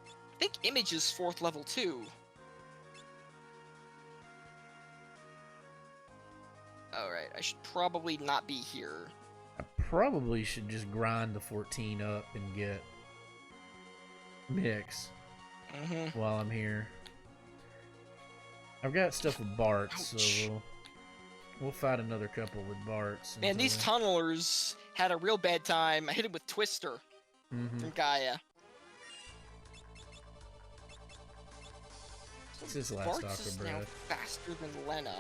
I think Image is 4th level too. Alright, I should probably not be here. I probably should just grind the 14 up and get Mix while I'm here. I've got stuff with Bart's, so we'll fight another couple with Bart's. Man, these tunnelers had a real bad time. I hit him with Twister from Gaia. It's his last Bart's is Aqua now Breath. faster than Lena,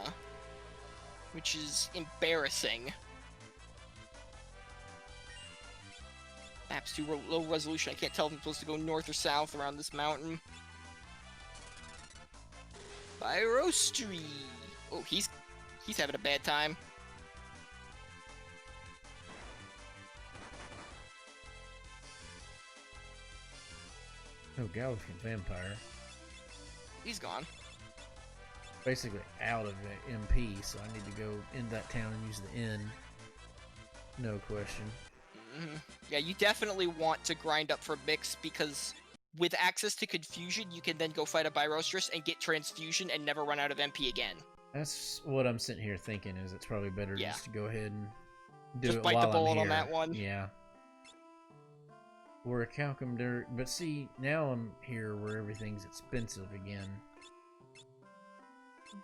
which is embarrassing. Map's too low resolution. I can't tell if I'm supposed to go north or south around this mountain. Byrostri. Oh, he's having a bad time. Oh, Galaxian Vampire. He's gone. Basically out of the MP, so I need to go in that town and use the inn. No question. Yeah, you definitely want to grind up for Mix, because with access to Confusion, you can then go fight a Byrostris and get Transfusion and never run out of MP again. That's what I'm sitting here thinking, is it's probably better just to go ahead and do just it bite while the bullet I'm here. on that one. Yeah. Or a Calcum Dirt, but see, now I'm here where everything's expensive again.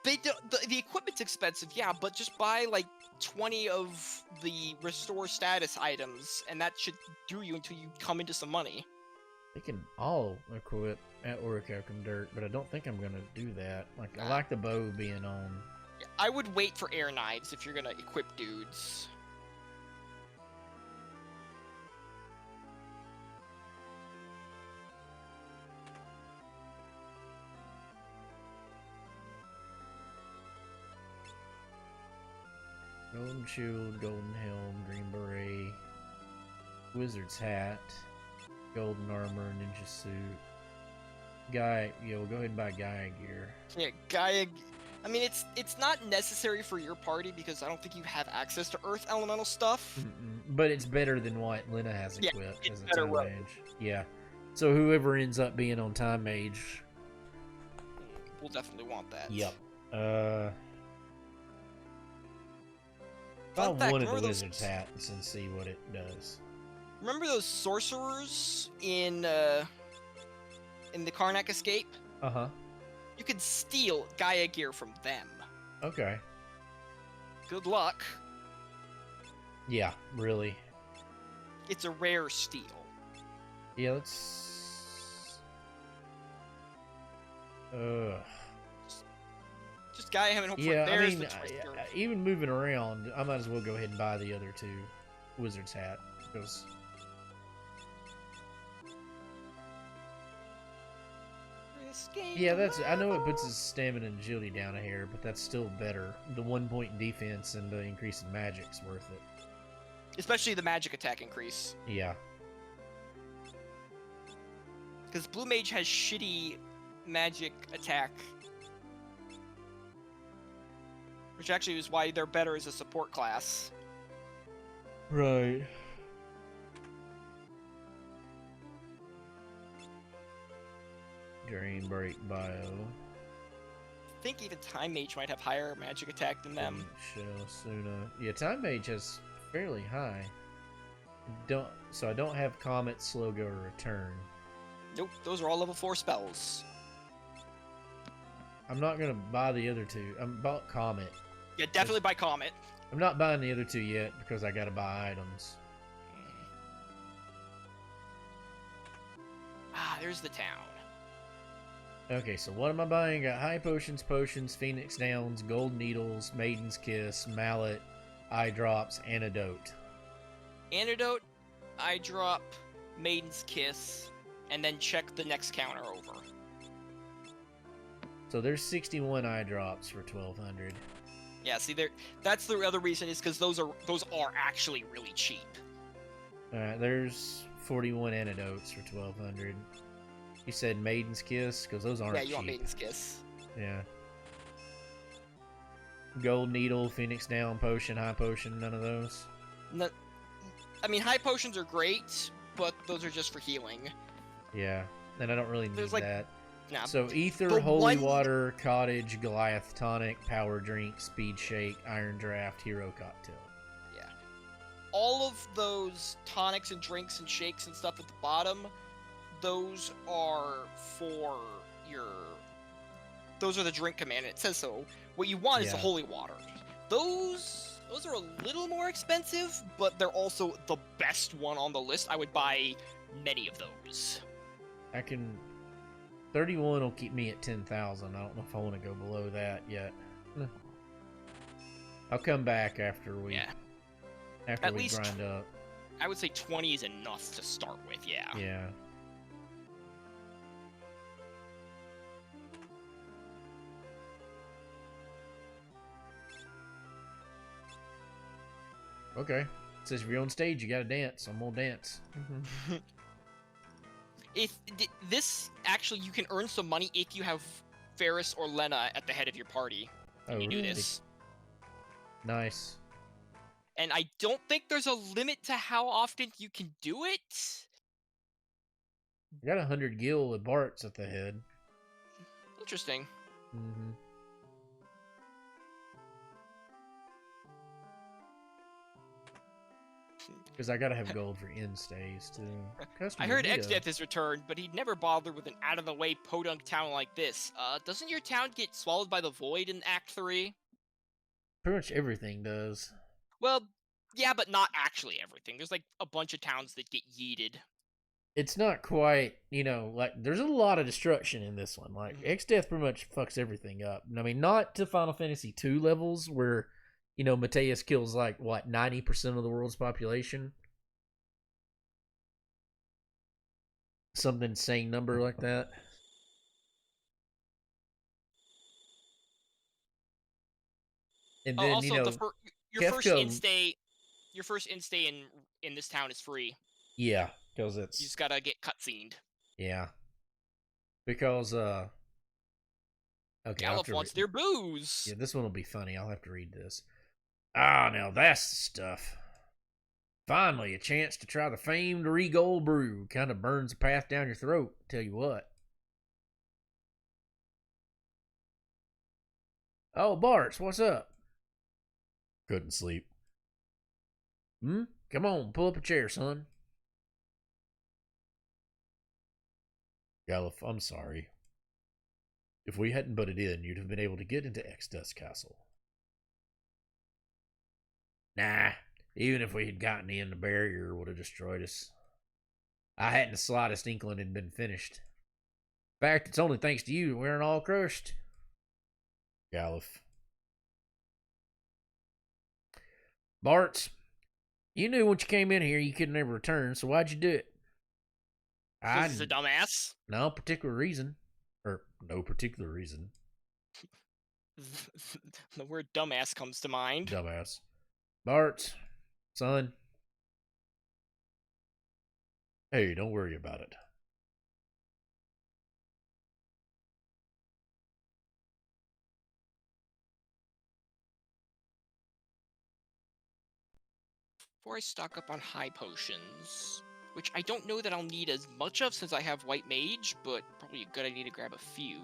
The equipment's expensive, yeah, but just buy like 20 of the restore status items, and that should do you until you come into some money. They can all equip at Orichalcum Dirt, but I don't think I'm gonna do that. Like, I like the bow being on. I would wait for air knives if you're gonna equip dudes. Golden shield, golden helm, green beret, wizard's hat, golden armor, ninja suit. Guy, go ahead and buy Gaia gear. Yeah, Gaia. I mean, it's not necessary for your party because I don't think you have access to Earth Elemental stuff. But it's better than what Lena has equipped as a better time weapon. mage. Yeah. So whoever ends up being on time mage. We'll definitely want that. Yep. Fun I'll fact, one of the remember those- wizard's hats and see what it does. Remember those sorcerers in the Karnak Escape? Uh-huh. You could steal Gaia gear from them. Okay. Good luck. Yeah, really. It's a rare steal. Yeah, let's... Just Gaia having hope Yeah, for I there's mean, the choice here. even moving around, I might as well go ahead and buy the other two wizard's hat. Because... Yeah, that's. I know it puts his stamina and agility down a hair, but that's still better. The 1 point in defense and the increase in magic's worth it. Especially the magic attack increase. Yeah. Because Blue Mage has shitty magic attack. Which actually is why they're better as a support class. Right. Drain break bio. I think even Time Mage might have higher magic attack than them. Shell Suna. Yeah, Time Mage has fairly high. So I don't have Comet, Slow Go, or Return. Nope, those are all level 4 spells. I'm not gonna buy the other two. I'm bought Comet. Yeah, definitely by Comet. I'm not buying the other two yet because I gotta buy items. Ah, there's the town. Okay, so what am I buying? Got High Potions, Phoenix Downs, Gold Needles, Maiden's Kiss, Mallet, Eye Drops, Antidote. Antidote, Eye Drop, Maiden's Kiss, and then check the next counter over. So there's 61 Eye Drops for 1200. Yeah, see there. That's the other reason is because those are actually really cheap. Alright, there's 41 Antidotes for 1200. You said Maiden's Kiss? Because those aren't Yeah, you cheap. want Maiden's Kiss. Yeah. Gold Needle, Phoenix Down, Potion, High Potion, none of those? No, I mean, high potions are great, but those are just for healing. Yeah, and I don't really need There's, like, that. Nah, So Ether, the Holy one- Water, Cottage, Goliath Tonic, Power Drink, Speed Shake, Iron Draft, Hero Cocktail. all of those tonics and drinks and shakes and stuff at the bottom, those are for your... Those are the drink command, and it says so. What you want is the Yeah. holy water. Those are a little more expensive, but they're also the best one on the list. I would buy many of those. I can... 31 will keep me at 10,000. I don't know if I want to go below that yet. I'll come back after we... Yeah. After At we least grind up. I would say 20 is enough to start with, yeah. Yeah. Okay. It says if you're on stage, you gotta dance. I'm gonna dance. This actually, you can earn some money if you have Ferris or Lena at the head of your party and Oh, you do really? this. Nice. And I don't think there's a limit to how often you can do it. I got 100 gil with Bart's at the head. Interesting. Mm-hmm. Because I gotta have gold for end stays too. I Customer heard Vita. X-Death is returned, but he'd never bothered with an out-of-the-way podunk town like this. Doesn't your town get swallowed by the void in Act 3? Pretty much everything does. Well, yeah, but not actually everything. There's like a bunch of towns that get yeeted. It's not quite, like there's a lot of destruction in this one. Like X-Death pretty much fucks everything up. I mean, not to Final Fantasy 2 levels where, Mateus kills like what 90% of the world's population. Some insane number like that. And then Also, Your first Kefka, instay in this town is free. yeah, because You it's just gotta get cutscened. yeah, because okay, I'll have Galuf to wants their booze. yeah, this one will be funny. I'll have to read this. Ah, now that's the stuff. Finally, a chance to try the famed Regal brew. Kind of burns a path down your throat. Tell you what. Oh, Bart's, what's up? Couldn't sleep. Come on, pull up a chair, son. Galuf, I'm sorry. If we hadn't butted in, you'd have been able to get into Exdust Castle. Nah, even if we had gotten in, the barrier would have destroyed us. I hadn't the slightest inkling it had been finished. In fact, it's only thanks to you that we aren't all crushed. Galuf. Bart, you knew once you came in here you could never return, so why'd you do it? Because he's a dumbass. No particular reason. Or no particular reason. The word dumbass comes to mind. Dumbass. Bart, son. Hey, don't worry about it. Before I stock up on high potions, which I don't know that I'll need as much of since I have White Mage, but probably a good idea to grab a few.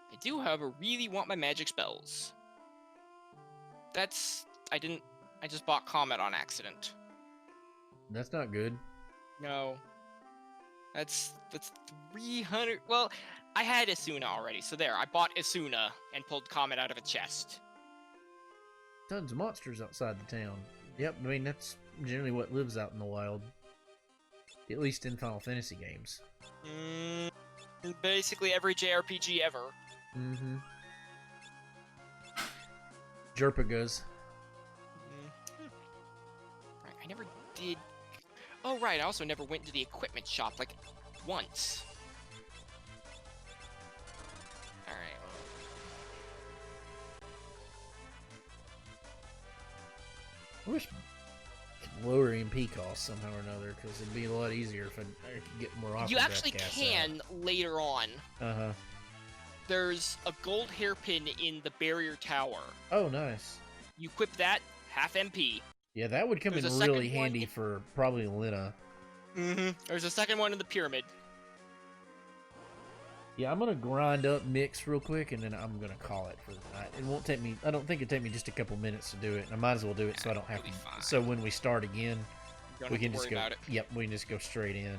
I do, however, really want my magic spells. I just bought Comet on accident. That's not good. No. That's 300. Well, I had Asuna already, so there. I bought Asuna and pulled Comet out of a chest. Tons of monsters outside the town. Yep, I mean, that's generally what lives out in the wild. At least in Final Fantasy games. Basically every JRPG ever. Mm-hmm. Jerpagas. Right, I never did... Oh, right, I also never went to the equipment shop, like, once. Alright. I wish lower MP costs somehow or another, because it'd be a lot easier if I could get more options. You actually can later on. Uh-huh. There's a gold hairpin in the barrier tower. Oh, nice. You equip that, half MP. Yeah, that would come There's in a second really handy one. for probably Lena. There's a second one in the pyramid. Yeah, I'm gonna grind up Mix real quick, and then I'm gonna call it for the night. It won't take me. I don't think it'd take me just a couple minutes to do it. And I might as well do it so I don't have to. Fine. So when we start again, Don't we have can to just worry go. about it. Yep, we can just go straight in.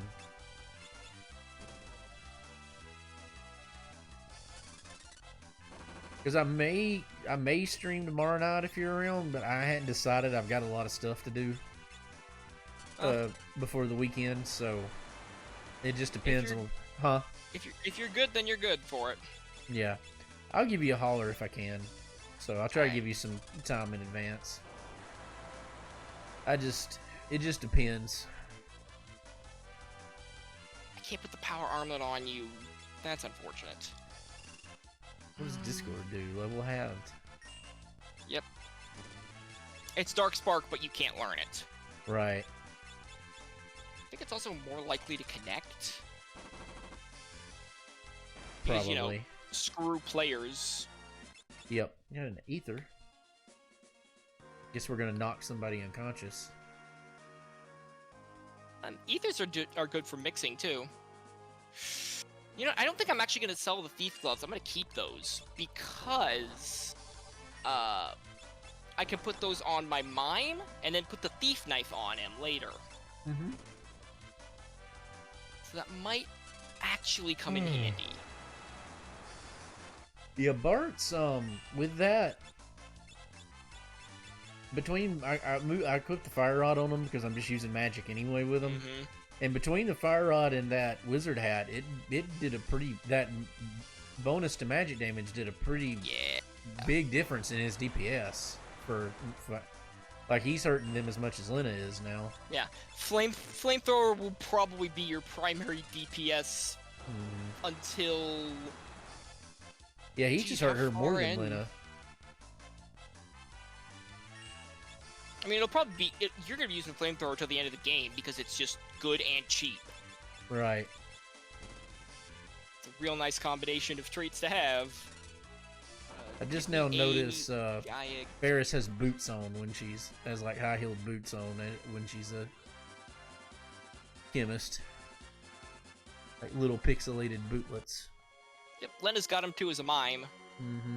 Because I may stream tomorrow night if you're around, but I hadn't decided. I've got a lot of stuff to do before the weekend, so it just depends on. Huh? If you're good, then you're good for it. Yeah, I'll give you a holler if I can. So I'll try to give you some time in advance. It just depends. I can't put the power armlet on you. That's unfortunate. What does Discord do? Level halved. Yep. It's Dark Spark, but you can't learn it. Right. I think it's also more likely to connect. Probably. Because, you know, screw players. Yep. Yeah, an ether. Guess we're gonna knock somebody unconscious. Ethers are good for mixing, too. You know, I don't think I'm actually going to sell the Thief Gloves. I'm going to keep those. Because... I can put those on my Mime, and then put the Thief Knife on him later. Mm-hmm. So that might actually come in handy. Yeah, Bart's, with that... Between... I equipped the Fire Rod on him because I'm just using magic anyway with him. And between the Fire Rod and that Wizard Hat, it did a pretty... That bonus to magic damage did a pretty big difference in his DPS. For like, he's hurting them as much as Lena is now. Yeah. Flamethrower will probably be your primary DPS until... Yeah, he just hurt her more than Lena. I mean, it'll probably be... you're going to be using the flamethrower till the end of the game because it's just good and cheap. Right. It's a real nice combination of traits to have. I just now notice Gaia... Ferris has boots on when has like high-heeled boots on when she's a chemist. Like little pixelated bootlets. Yep, Lena's got him too as a mime. Mm-hmm.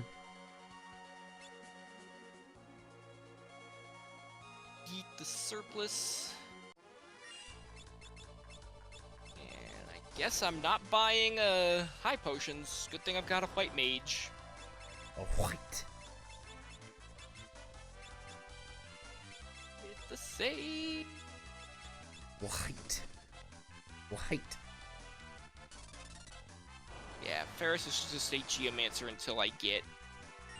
Eat the surplus. And I guess I'm not buying high potions. Good thing I've got a white mage. A white. Hit the save. White. White. Yeah, Ferris is just a Geomancer until I get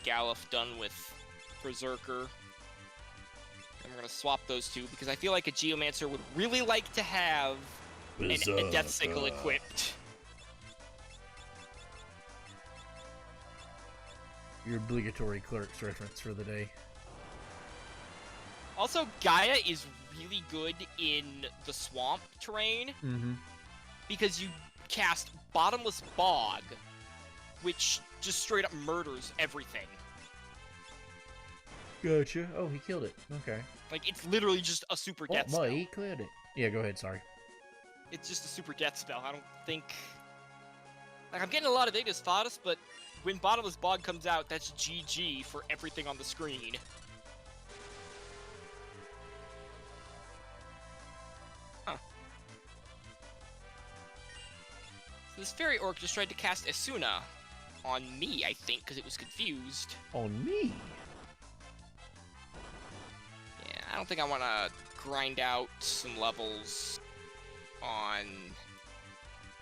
Galuf done with Berserker. And we're gonna swap those two because I feel like a Geomancer would really like to have a Death Sickle equipped. Your obligatory Clerks reference for the day. Also, Gaia is really good in the swamp terrain because you cast Bottomless Bog, which just straight up murders everything. Gotcha. Oh, he killed it. Okay. Like, it's literally just a super death spell. He cleared it. Yeah, go ahead, sorry. It's just a super death spell. I don't think... Like, I'm getting a lot of Ignis Fatuus, but when Bottomless Bog comes out, that's GG for everything on the screen. Huh. So this Fairy Orc just tried to cast Esuna on me, I think, because it was confused. On me? Yeah, I don't think I want to grind out some levels on...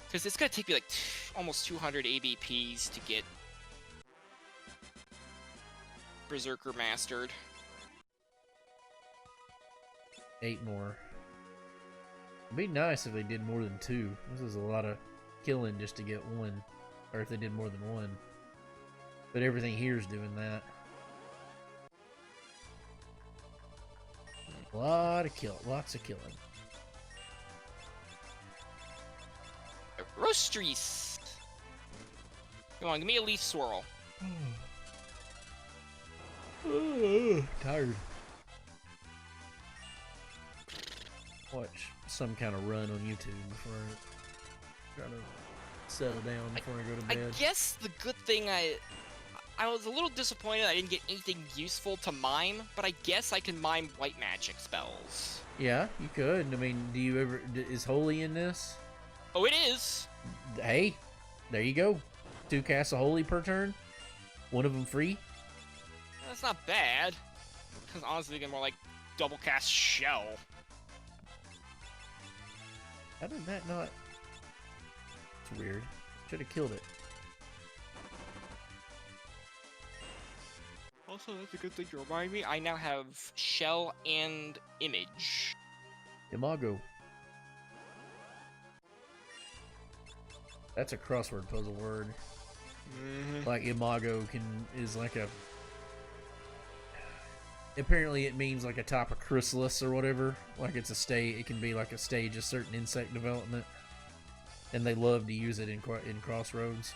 Because it's going to take me, like, almost 200 ABPs to get Berserker mastered. 8 more. It'd be nice if they did more than 2. This is a lot of killing just to get 1. Or if they did more than 1. But everything here is doing that. Lots of killing. Roastrees! Come on, give me a leaf swirl. Tired. Watch some kind of run on YouTube before I try to settle down before I go to bed. I guess the good thing I was a little disappointed I didn't get anything useful to mime, but I guess I can mime white magic spells. Yeah, you could. I mean, do you ever... Is Holy in this? Oh, it is! Hey, there you go. 2 casts of Holy per turn. 1 of them free. That's not bad. I was honestly thinking more like double cast Shell. How did that not... It's weird. Should have killed it. Also, that's a good thing to remind me. I now have Shell and Image. Imago. That's a crossword puzzle word. Like Imago is like a... Apparently it means like a type of chrysalis or whatever. Like it's a stage. It can be like a stage of certain insect development. And they love to use it in crosswords.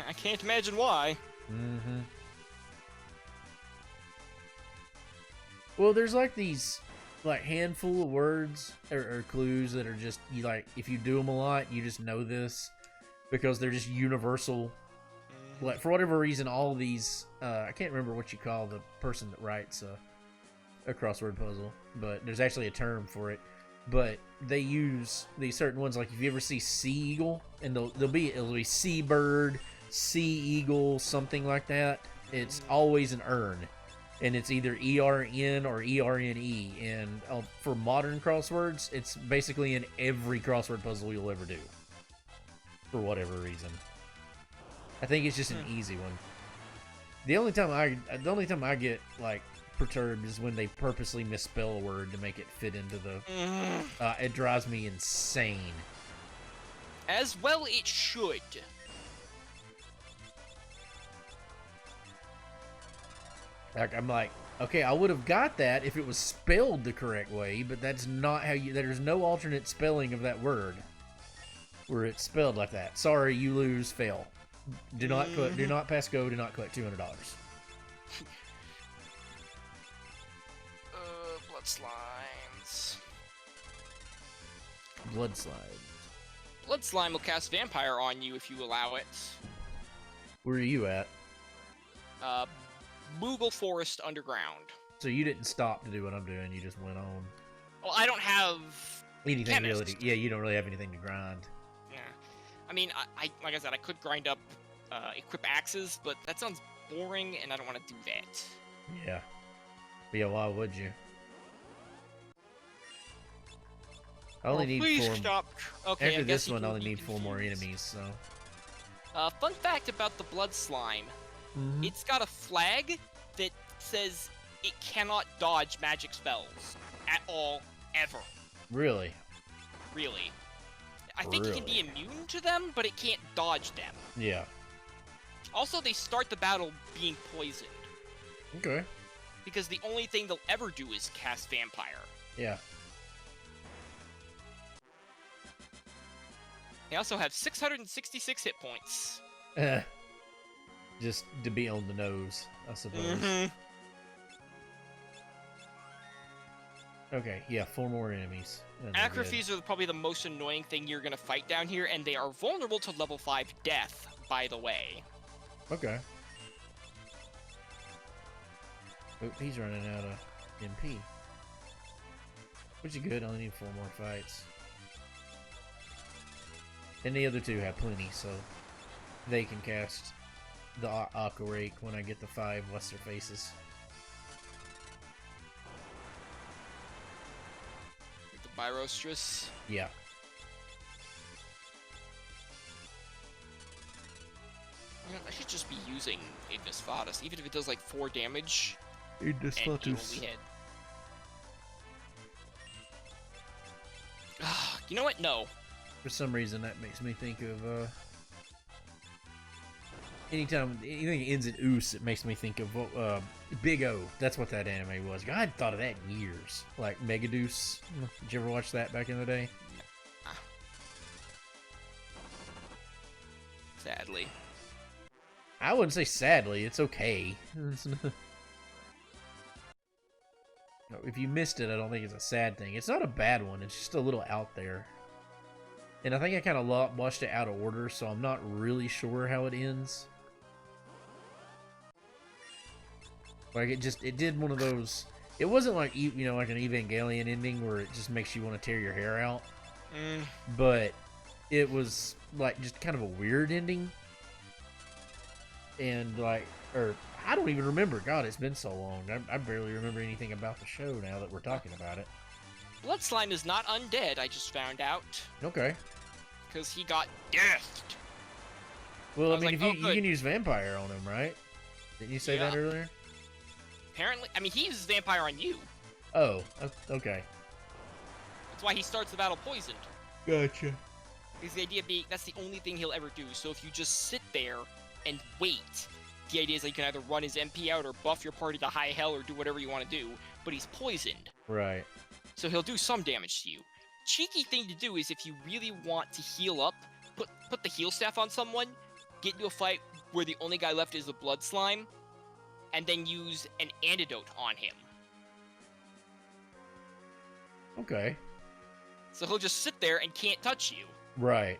I can't imagine why. Well, there's like these like handful of words or clues that are just you like if you do them a lot you just know this because they're just universal. Like for whatever reason all of these I can't remember what you call the person that writes a crossword puzzle, but there's actually a term for it. But they use these certain ones, like if you ever see sea eagle and it'll be seabird, sea eagle, something like that, it's always an urn. And it's either ERN or ERNE. And for modern crosswords, it's basically in every crossword puzzle you'll ever do. For whatever reason. I think it's just an easy one. The only time I get like perturbed is when they purposely misspell a word to make it fit into the... it drives me insane. As well it should. Like, I'm like, Okay, I would have got that if it was spelled the correct way, but that's not how you... There's no alternate spelling of that word where it's spelled like that. Sorry, you lose, fail. Do not pass go, do not collect $200. Blood slimes. Blood slide. Blood slime will cast vampire on you if you allow it. Where are you at? Moogle Forest Underground. So you didn't stop to do what I'm doing, you just went on. Well, I don't have Anything chemist. really? Yeah, you don't really have anything to grind. Yeah. I mean, I like I said, I could grind up equip axes, but that sounds boring, and I don't want to do that. Yeah. But yeah, why would you? I only need please 4. stop. Okay, After I guess this you one, I can only be need 4 more confused. enemies. So. Fun fact about the blood slime: it's got a flag that says it cannot dodge magic spells at all, ever. Really? Really. I think it can be immune to them, but it can't dodge them. Yeah. Also, they start the battle being poisoned, Okay. because the only thing they'll ever do is cast vampire. Yeah. They also have 666 hit points. Just to be on the nose, I suppose. Okay, yeah, 4 more enemies. And they're good. Acrophies are probably the most annoying thing you're going to fight down here, and they are vulnerable to level 5 death, by the way. Okay. Oop, he's running out of MP. Which is good, I only need 4 more fights. And the other 2 have plenty, so they can cast the Aqua Rake when I get the 5 What's Their Faces. The Byrostress. Yeah. I should just be using Ignis Fatuus, even if it does like 4 damage. Ignis And you only hit. You know what? No. For some reason, that makes me think of, anytime anything ends in oos, it makes me think of, Big O. That's what that anime was. I hadn't thought of that in years. Like, Megadoos. Did you ever watch that back in the day? Sadly. I wouldn't say sadly, it's okay. If you missed it, I don't think it's a sad thing. It's not a bad one, it's just a little out there. And I think I kind of watched it out of order, so I'm not really sure how it ends. Like, it did one of those... It wasn't like, you know, like an Evangelion ending where it just makes you want to tear your hair out. But it was, like, just kind of a weird ending. And, like, or I don't even remember. God, it's been so long. I barely remember anything about the show now that we're talking about it. Blood Slime is not undead, I just found out. Okay. Because he got deathed. Well, I mean, like, if you can use Vampire on him, right? Didn't you say that earlier? Apparently, I mean, he uses Vampire on you. Oh, okay. That's why he starts the battle poisoned. Gotcha. Because the idea being, that's the only thing he'll ever do. So if you just sit there and wait, the idea is that you can either run his MP out or buff your party to high hell or do whatever you want to do, but he's poisoned. Right. So he'll do some damage to you. Cheeky thing to do is if you really want to heal up, put the heal staff on someone, get into a fight where the only guy left is the blood slime, and then use an antidote on him. Okay. So he'll just sit there and can't touch you. Right.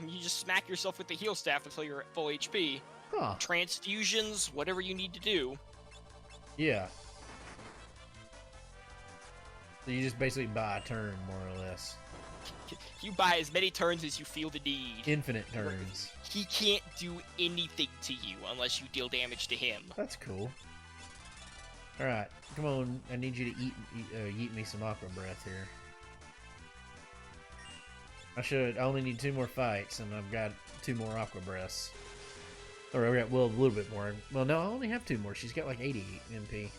You just smack yourself with the heal staff until you're at full HP. Huh. Transfusions, whatever you need to do. Yeah. So you just basically buy a turn, more or less. You buy as many turns as you feel the need. Infinite turns. He can't do anything to you unless you deal damage to him. That's cool. Alright, come on. I need you to eat me some Aqua Breath here. I only need 2 more fights, and I've got 2 more Aqua Breaths. Or, a little bit more. Well, no, I only have 2 more. She's got like 80 MP.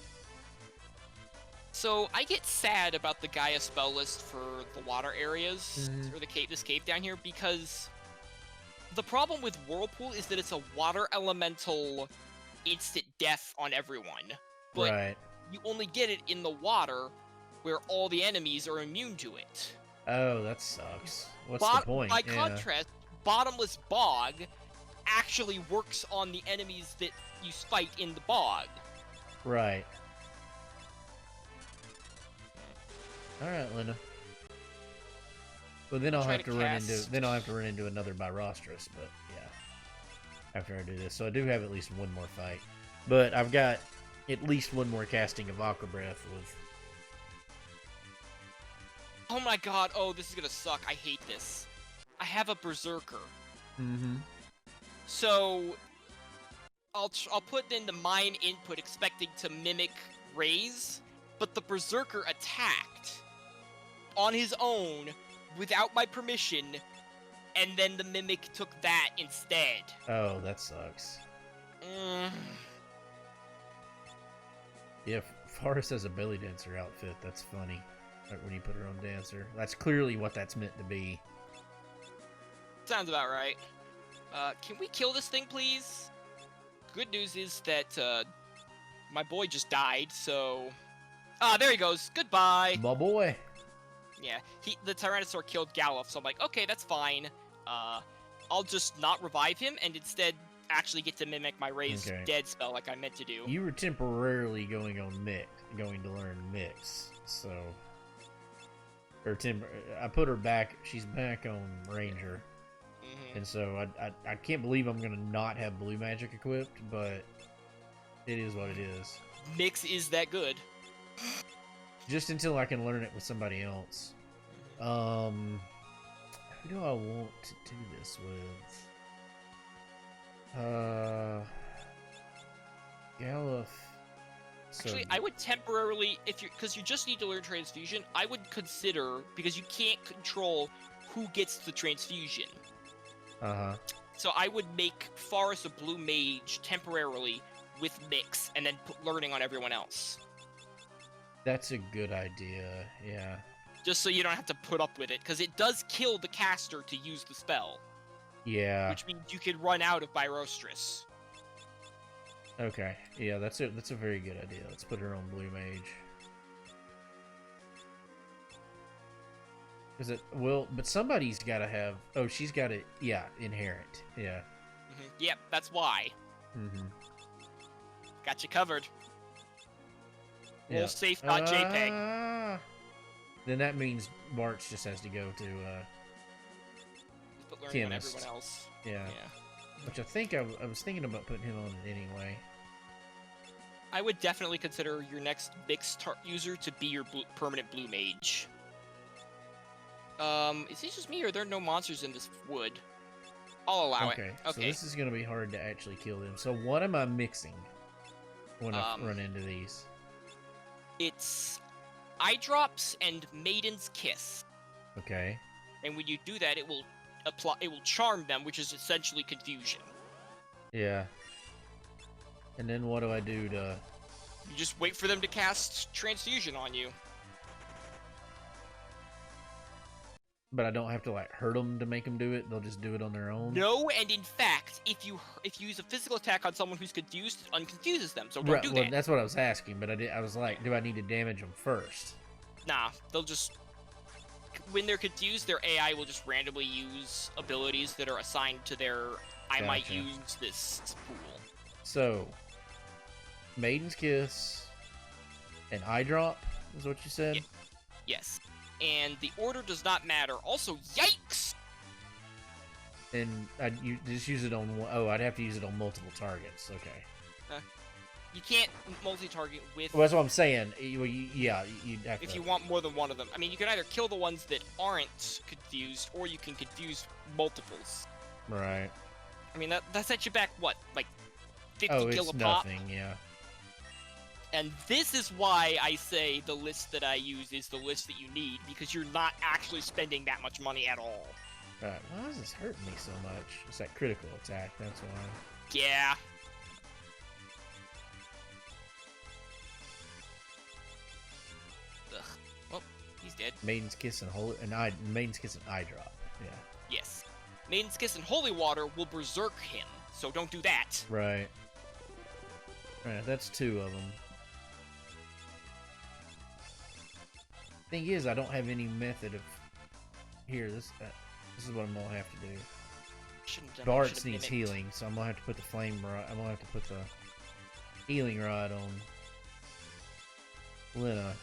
So, I get sad about the Gaia spell list for the water areas, or this cave down here, because the problem with Whirlpool is that it's a water elemental instant death on everyone. but Right. you only get it in the water where all the enemies are immune to it. Oh, that sucks. What's the point? By Yeah. contrast, Bottomless Bog actually works on the enemies that you fight in the bog. Right. Alright, Linda. Well, then I'll have to run into another Byrostris, but yeah. After I do this. So I do have at least one more fight. But I've got at least one more casting of Aqua Breath with... Oh my god, oh, this is gonna suck. I hate this. I have a Berserker. Mm-hmm. So, I'll put in the mine input expecting to mimic Raise, but the Berserker attacked on his own without my permission, and then the Mimic took that instead. Oh, that sucks. Yeah, Forrest has a belly dancer outfit. That's funny. Like when you put her on dancer. That's clearly what that's meant to be. Sounds about right. Can we kill this thing, please? Good news is that, my boy just died, so... Ah, there he goes. Goodbye. My boy. Yeah, the Tyrannosaur killed Galuf, so I'm like, okay, that's fine. I'll just not revive him, and instead actually get to mimic my Raise Dead spell like I meant to do. You were temporarily going to learn Mix, so... I put her back, she's back on Ranger. And so I can't believe I'm gonna not have blue magic equipped, but it is what it is. Mix is that good. Just until I can learn it with somebody else. Who do I want to do this with? Galuf. Actually, I would temporarily, because you just need to learn Transfusion, I would consider, because you can't control who gets the Transfusion. So I would make Forest a blue mage temporarily with Mix, and then put learning on everyone else. That's a good idea, yeah. Just so you don't have to put up with it, because it does kill the caster to use the spell. Yeah. Which means you could run out of Byrostris. Okay, yeah, that's a very good idea. Let's put her on blue mage. Is it but somebody's got to have. Oh, she's got it. Yeah, inherent. Yeah. Yep, that's why. Got you covered. Yeah. Safe.jpg. Then that means Bartz just has to go to But learning on Chemist. everyone else. Yeah. Which I think I was thinking about putting him on it anyway. I would definitely consider your next mixed user to be your permanent blue mage. Is it just me or are there no monsters in this wood? I'll allow it. Okay. So this is going to be hard to actually kill them. So what am I mixing when I run into these? It's Eye Drops and Maiden's Kiss. Okay. And when you do that, it will charm them, which is essentially confusion. Yeah. And then what do I do to... You just wait for them to cast Transfusion on you. But I don't have to, like, hurt them to make them do it? They'll just do it on their own? No, and in fact, if you use a physical attack on someone who's confused, it unconfuses them, so don't do that. That's what I was asking, but I was like, do I need to damage them first? Nah, they'll just... When they're confused, their AI will just randomly use abilities that are assigned to their... I might use this pool. So, Maiden's Kiss and Eye Drop is what you said? Yes. And the order does not matter. Also, yikes! And you just use it on one... Oh, I'd have to use it on multiple targets. Okay. You can't multi-target with... Well, that's what I'm saying. You'd have to... If you want more than one of them. I mean, you can either kill the ones that aren't confused, or you can confuse multiples. Right. I mean, that sets you back, what, like 50 kill a pop? Nothing, yeah. And this is why I say the list that I use is the list that you need, because you're not actually spending that much money at all. Right. Why is this hurting me so much? It's that critical attack, that's why. Yeah. Ugh. Well, he's dead. Maiden's Kiss and Maiden's Kiss and Eye Drop. Yeah. Yes. Maiden's Kiss and Holy Water will berserk him, so don't do that. Right. Right, that's two of them. Thing is, I don't have any method of... Here, this is what I'm gonna have to do. Shouldn't have done that, Bart's should've needs mimicked. healing, so I'm gonna have to put the flame rod. I'm gonna have to put the healing rod on Lena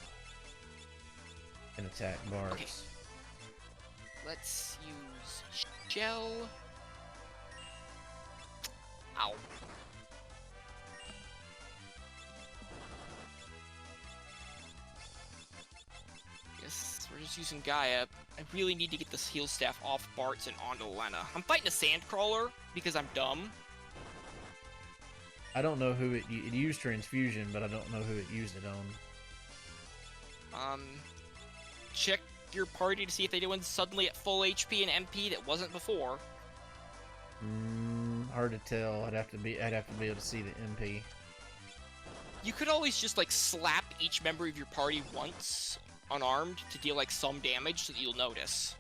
and attack Bart. Okay. Let's use shell. Ow. Guess we're just using Gaia. I really need to get this heal staff off Bart's and onto Lena. I'm fighting a sandcrawler because I'm dumb. I don't know who it used transfusion, but I don't know who it used it on. Check your party to see if anyone's suddenly at full HP and MP that wasn't before. Hard to tell. I'd have to be able to see the MP. You could always just like slap each member of your party once unarmed to deal like some damage so that you'll notice.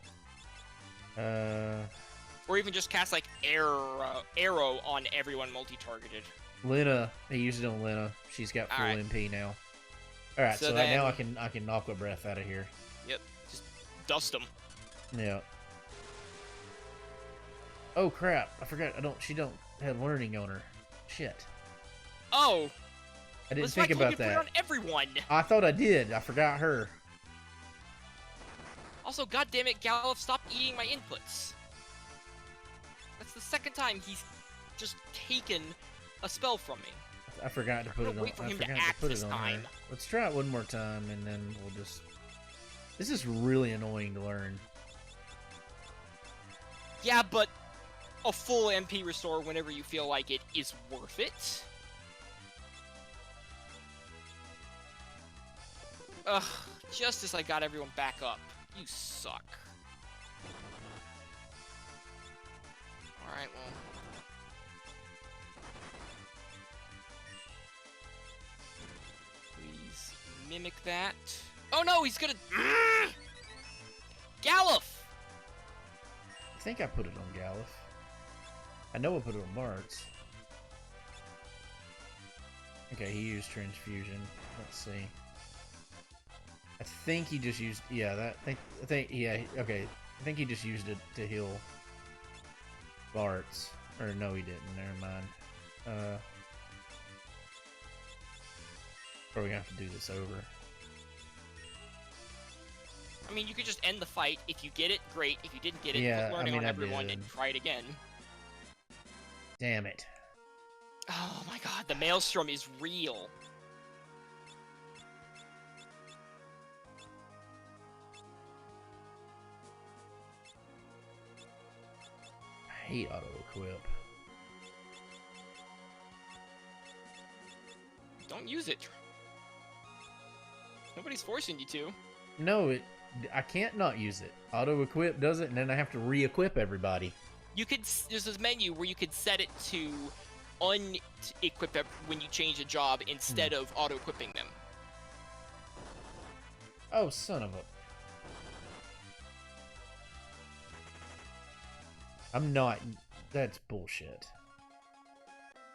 Or even just cast like arrow on everyone multi-targeted. Lena, they used it on Lena. She's got full Alright. MP now. All right, so then- now I can Aqua Breath out of here. Yep, just dust them. Yeah. Oh crap! I forgot. She don't have learning on her. Shit. Oh, I didn't let's think put about it that. on everyone. I thought I did. I forgot her. Also, goddammit, Galuf, stop eating my inputs. That's the second time he's just taken a spell from me. I forgot to put I'll it on. wait for I him to forgot to act put this it on time. her. Let's try it one more time, and then we'll just. This is really annoying to learn. Yeah, but a full MP restore whenever you feel like it is worth it. Ugh, just as I got everyone back up. You suck. Alright, well. Please mimic that. Oh no, he's gonna... Galuf! I think I put it on Galuf. I know I put it on Bart's. Okay, he used transfusion. Let's see. I think he just used. Yeah, I think. Yeah. Okay. I think he just used it to heal Bart's. Or no, he didn't. Never mind. Or we have to do this over. I mean, you could just end the fight. If you get it, great. If you didn't get it, Yeah, put learning I mean, on I everyone did. and try it again. Damn it. Oh my god, the Maelstrom is real. I hate auto equip. Don't use it. Nobody's forcing you to. No, I can't not use it. Auto equip does it, and then I have to re-equip everybody. You could. There's this menu where you could set it to unequip it when you change a job instead of auto-equipping them. Oh, son of a. I'm not. That's bullshit.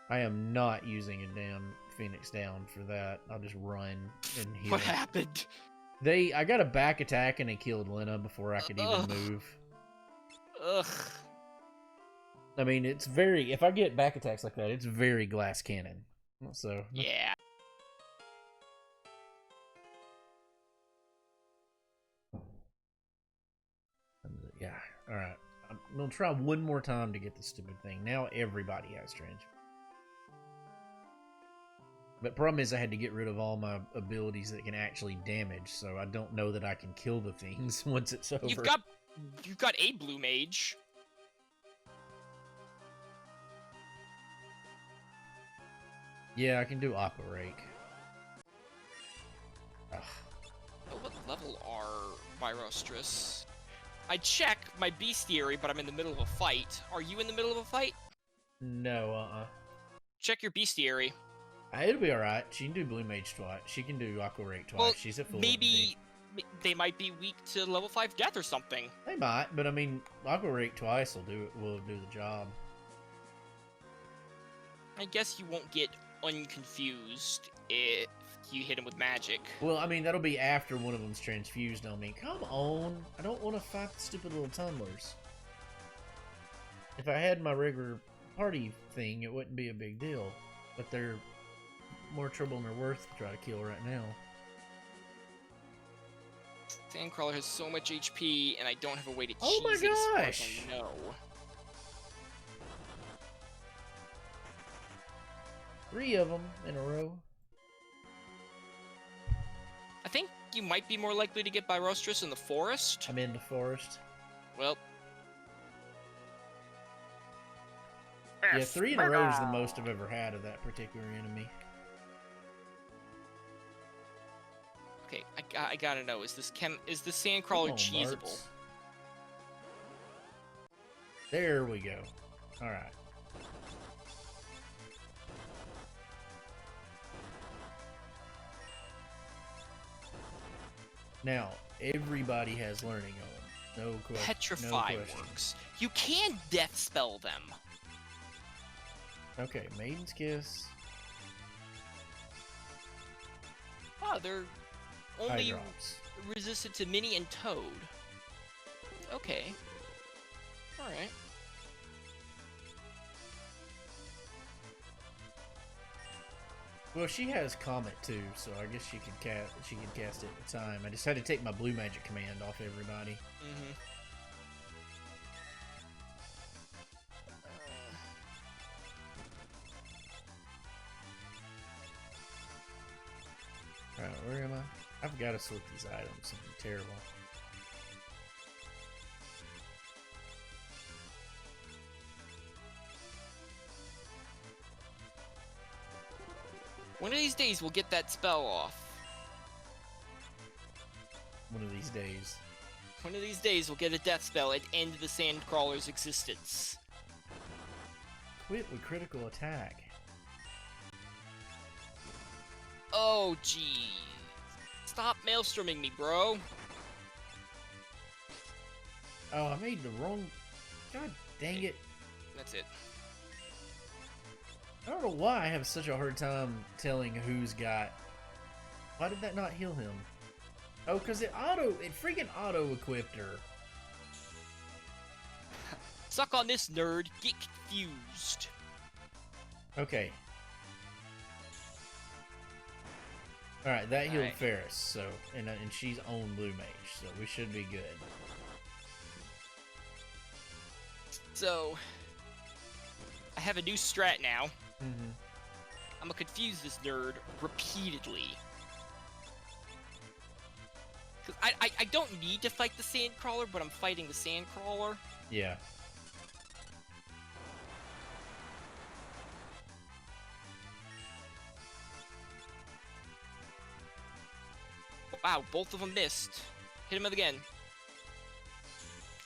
I am not using a damn Phoenix down for that. I'll just run and heal. What happened? I got a back attack and they killed Lena before I could even Ugh. move. Ugh. I mean, it's very. If I get back attacks like that, it's very glass cannon. So Yeah. yeah. All right. I'm gonna try one more time to get the stupid thing. Now everybody has strange. But problem is, I had to get rid of all my abilities that can actually damage, so I don't know that I can kill the things once it's over. You've got a blue mage. Yeah, I can do Aqua Rake. Ugh. Oh, what level are Virostris? I check my bestiary, but I'm in the middle of a fight. Are you in the middle of a fight? No, Check your bestiary. It'll be alright. She can do Blue Mage twice. She can do Aqua Rake twice. Well, She's at full maybe they might be weak to level 5 death or something. They might, but I mean, Aqua Rake twice will do the job. I guess you won't get unconfused if you hit him with magic. Well, I mean, that'll be after one of them's transfused on me. Come on. I don't want to fight the stupid little tumblers. If I had my regular party thing, it wouldn't be a big deal. But they're more trouble than they're worth to try to kill right now. Sandcrawler has so much HP, and I don't have a way to cheese Oh my it as far as gosh! I know. 3 of them in a row. I think you might be more likely to get Byrostris in the forest. I'm in the forest. Well. Yeah, 3 in a row is the most I've ever had of that particular enemy. Okay, I gotta know, is this Sandcrawler cheesable? Bartz. There we go. Alright. Now, everybody has learning on them. No question. Petrify works. You can death spell them. Okay, Maiden's Kiss. Oh, they're only Hydrops. resistant to Mini and Toad. Okay. Alright. Well, she has Comet too, so I guess she could cast it at the time. I just had to take my blue magic command off everybody. Mm-hmm. Alright, where am I? I've got to sort these items. Something terrible. One of these days we'll get that spell off. One of these days. One of these days we'll get a death spell and end the Sandcrawler's existence. Quit with critical attack. Oh, gee. Stop maelstroming me, bro. Oh, I made the wrong... God dang it. That's it. I don't know why I have such a hard time telling who's got... Why did that not heal him? Oh, because it freaking auto-equipped her. Suck on this, nerd. Get confused. Okay. Alright, that healed Alright. Ferris, so... And she's on Blue Mage, so we should be good. So... I have a new strat now. Mm-hmm. I'm gonna confuse this nerd repeatedly. Cause I don't need to fight the Sandcrawler, but I'm fighting the Sandcrawler. Yeah. Wow, both of them missed. Hit him again.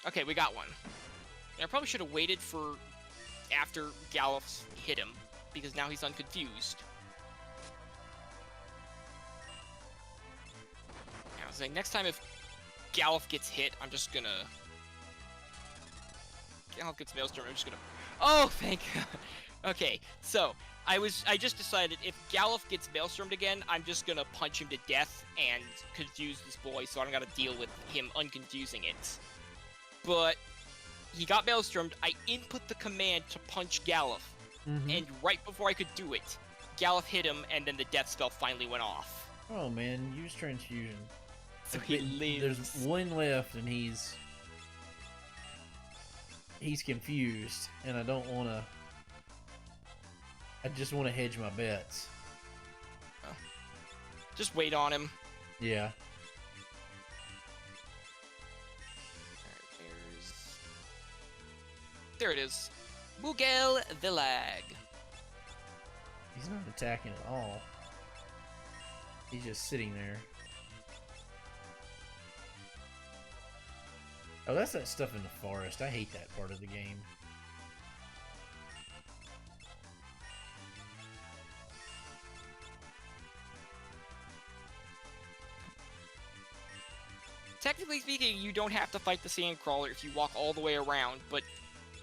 Okay, we got one. And I probably should have waited for after Gallops hit him, because now he's unconfused. I was like, next time if Gallop gets hit, I'm just gonna... Gallop gets Maelstrom, I'm just gonna... Oh, thank God. Okay, so, I just decided if Gallop gets Maelstromed again, I'm just gonna punch him to death and confuse this boy, so I don't gotta deal with him unconfusing it. But he got Maelstromed, I input the command to punch Gallop, and right before I could do it, Gallop hit him, and then the death spell finally went off. Oh man, use transfusion. So he lives. There's one left, and he's confused, and I don't want to. I just want to hedge my bets. Oh. Just wait on him. Yeah. Alright, there it is. Bugel the Lag. He's not attacking at all. He's just sitting there. Oh, that's that stuff in the forest. I hate that part of the game. Technically speaking, you don't have to fight the Sandcrawler if you walk all the way around, but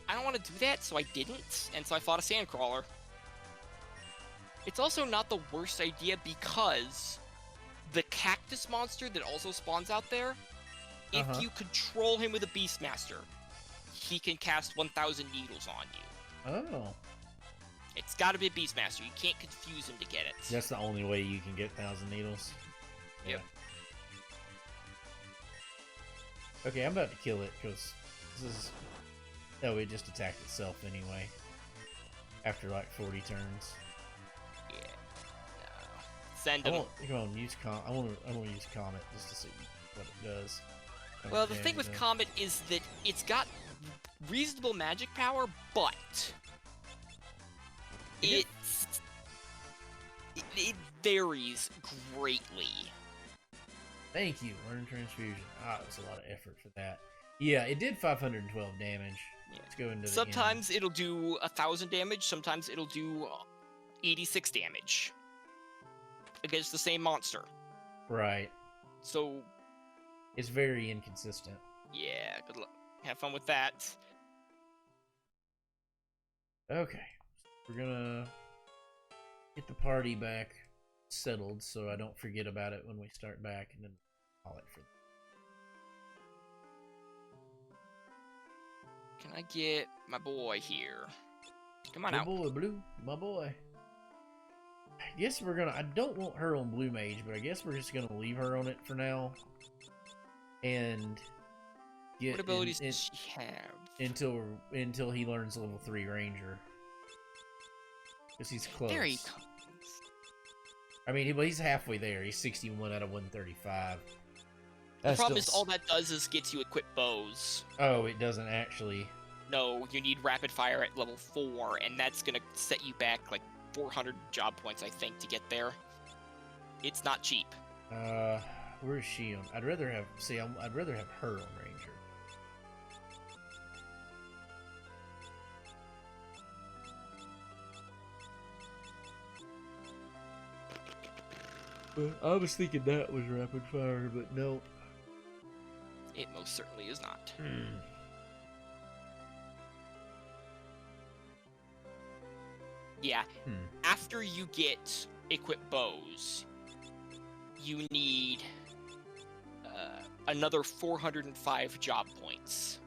I don't want to do that, so I didn't, and so I fought a Sandcrawler. It's also not the worst idea because the cactus monster that also spawns out there, if you control him with a Beastmaster, he can cast 1,000 needles on you. Oh. It's gotta be a Beastmaster. You can't confuse him to get it. That's the only way you can get 1,000 needles. Yep. Okay, I'm about to kill it because this is. Oh, it just attacked itself anyway. After like 40 turns. Yeah. No. Send him. Come on, use I want to use Comet just to see what it does. Well, the thing with Comet is that it's got reasonable magic power, but it varies greatly. Thank you, Learn Transfusion. Ah, it was a lot of effort for that. Yeah, it did 512 damage. Yeah. Let's go into the Sometimes it'll do 1,000 damage, sometimes it'll do 86 damage against the same monster. Right. So it's very inconsistent. Yeah, good luck. Have fun with that. Okay. We're gonna get the party back settled so I don't forget about it when we start back, and then call it for Can I get my boy here? Come on my out. boy Blue, my boy. I guess we're gonna. I don't want her on Blue Mage, but I guess we're just gonna leave her on it for now. And get What abilities does she have? Until he learns level 3 Ranger, because he's close. There he comes. I mean, he's halfway there. He's 61 out of 135. The problem is all that does is gets you equipped bows. Oh, it doesn't actually. No, you need rapid fire at level 4, and that's gonna set you back like 400 job points, I think, to get there. It's not cheap. Where is she on? I'd rather have her on Ranger. Well, I was thinking that was rapid fire, but no. It most certainly is not. Yeah. After you get equipped bows, you need another 405 job points.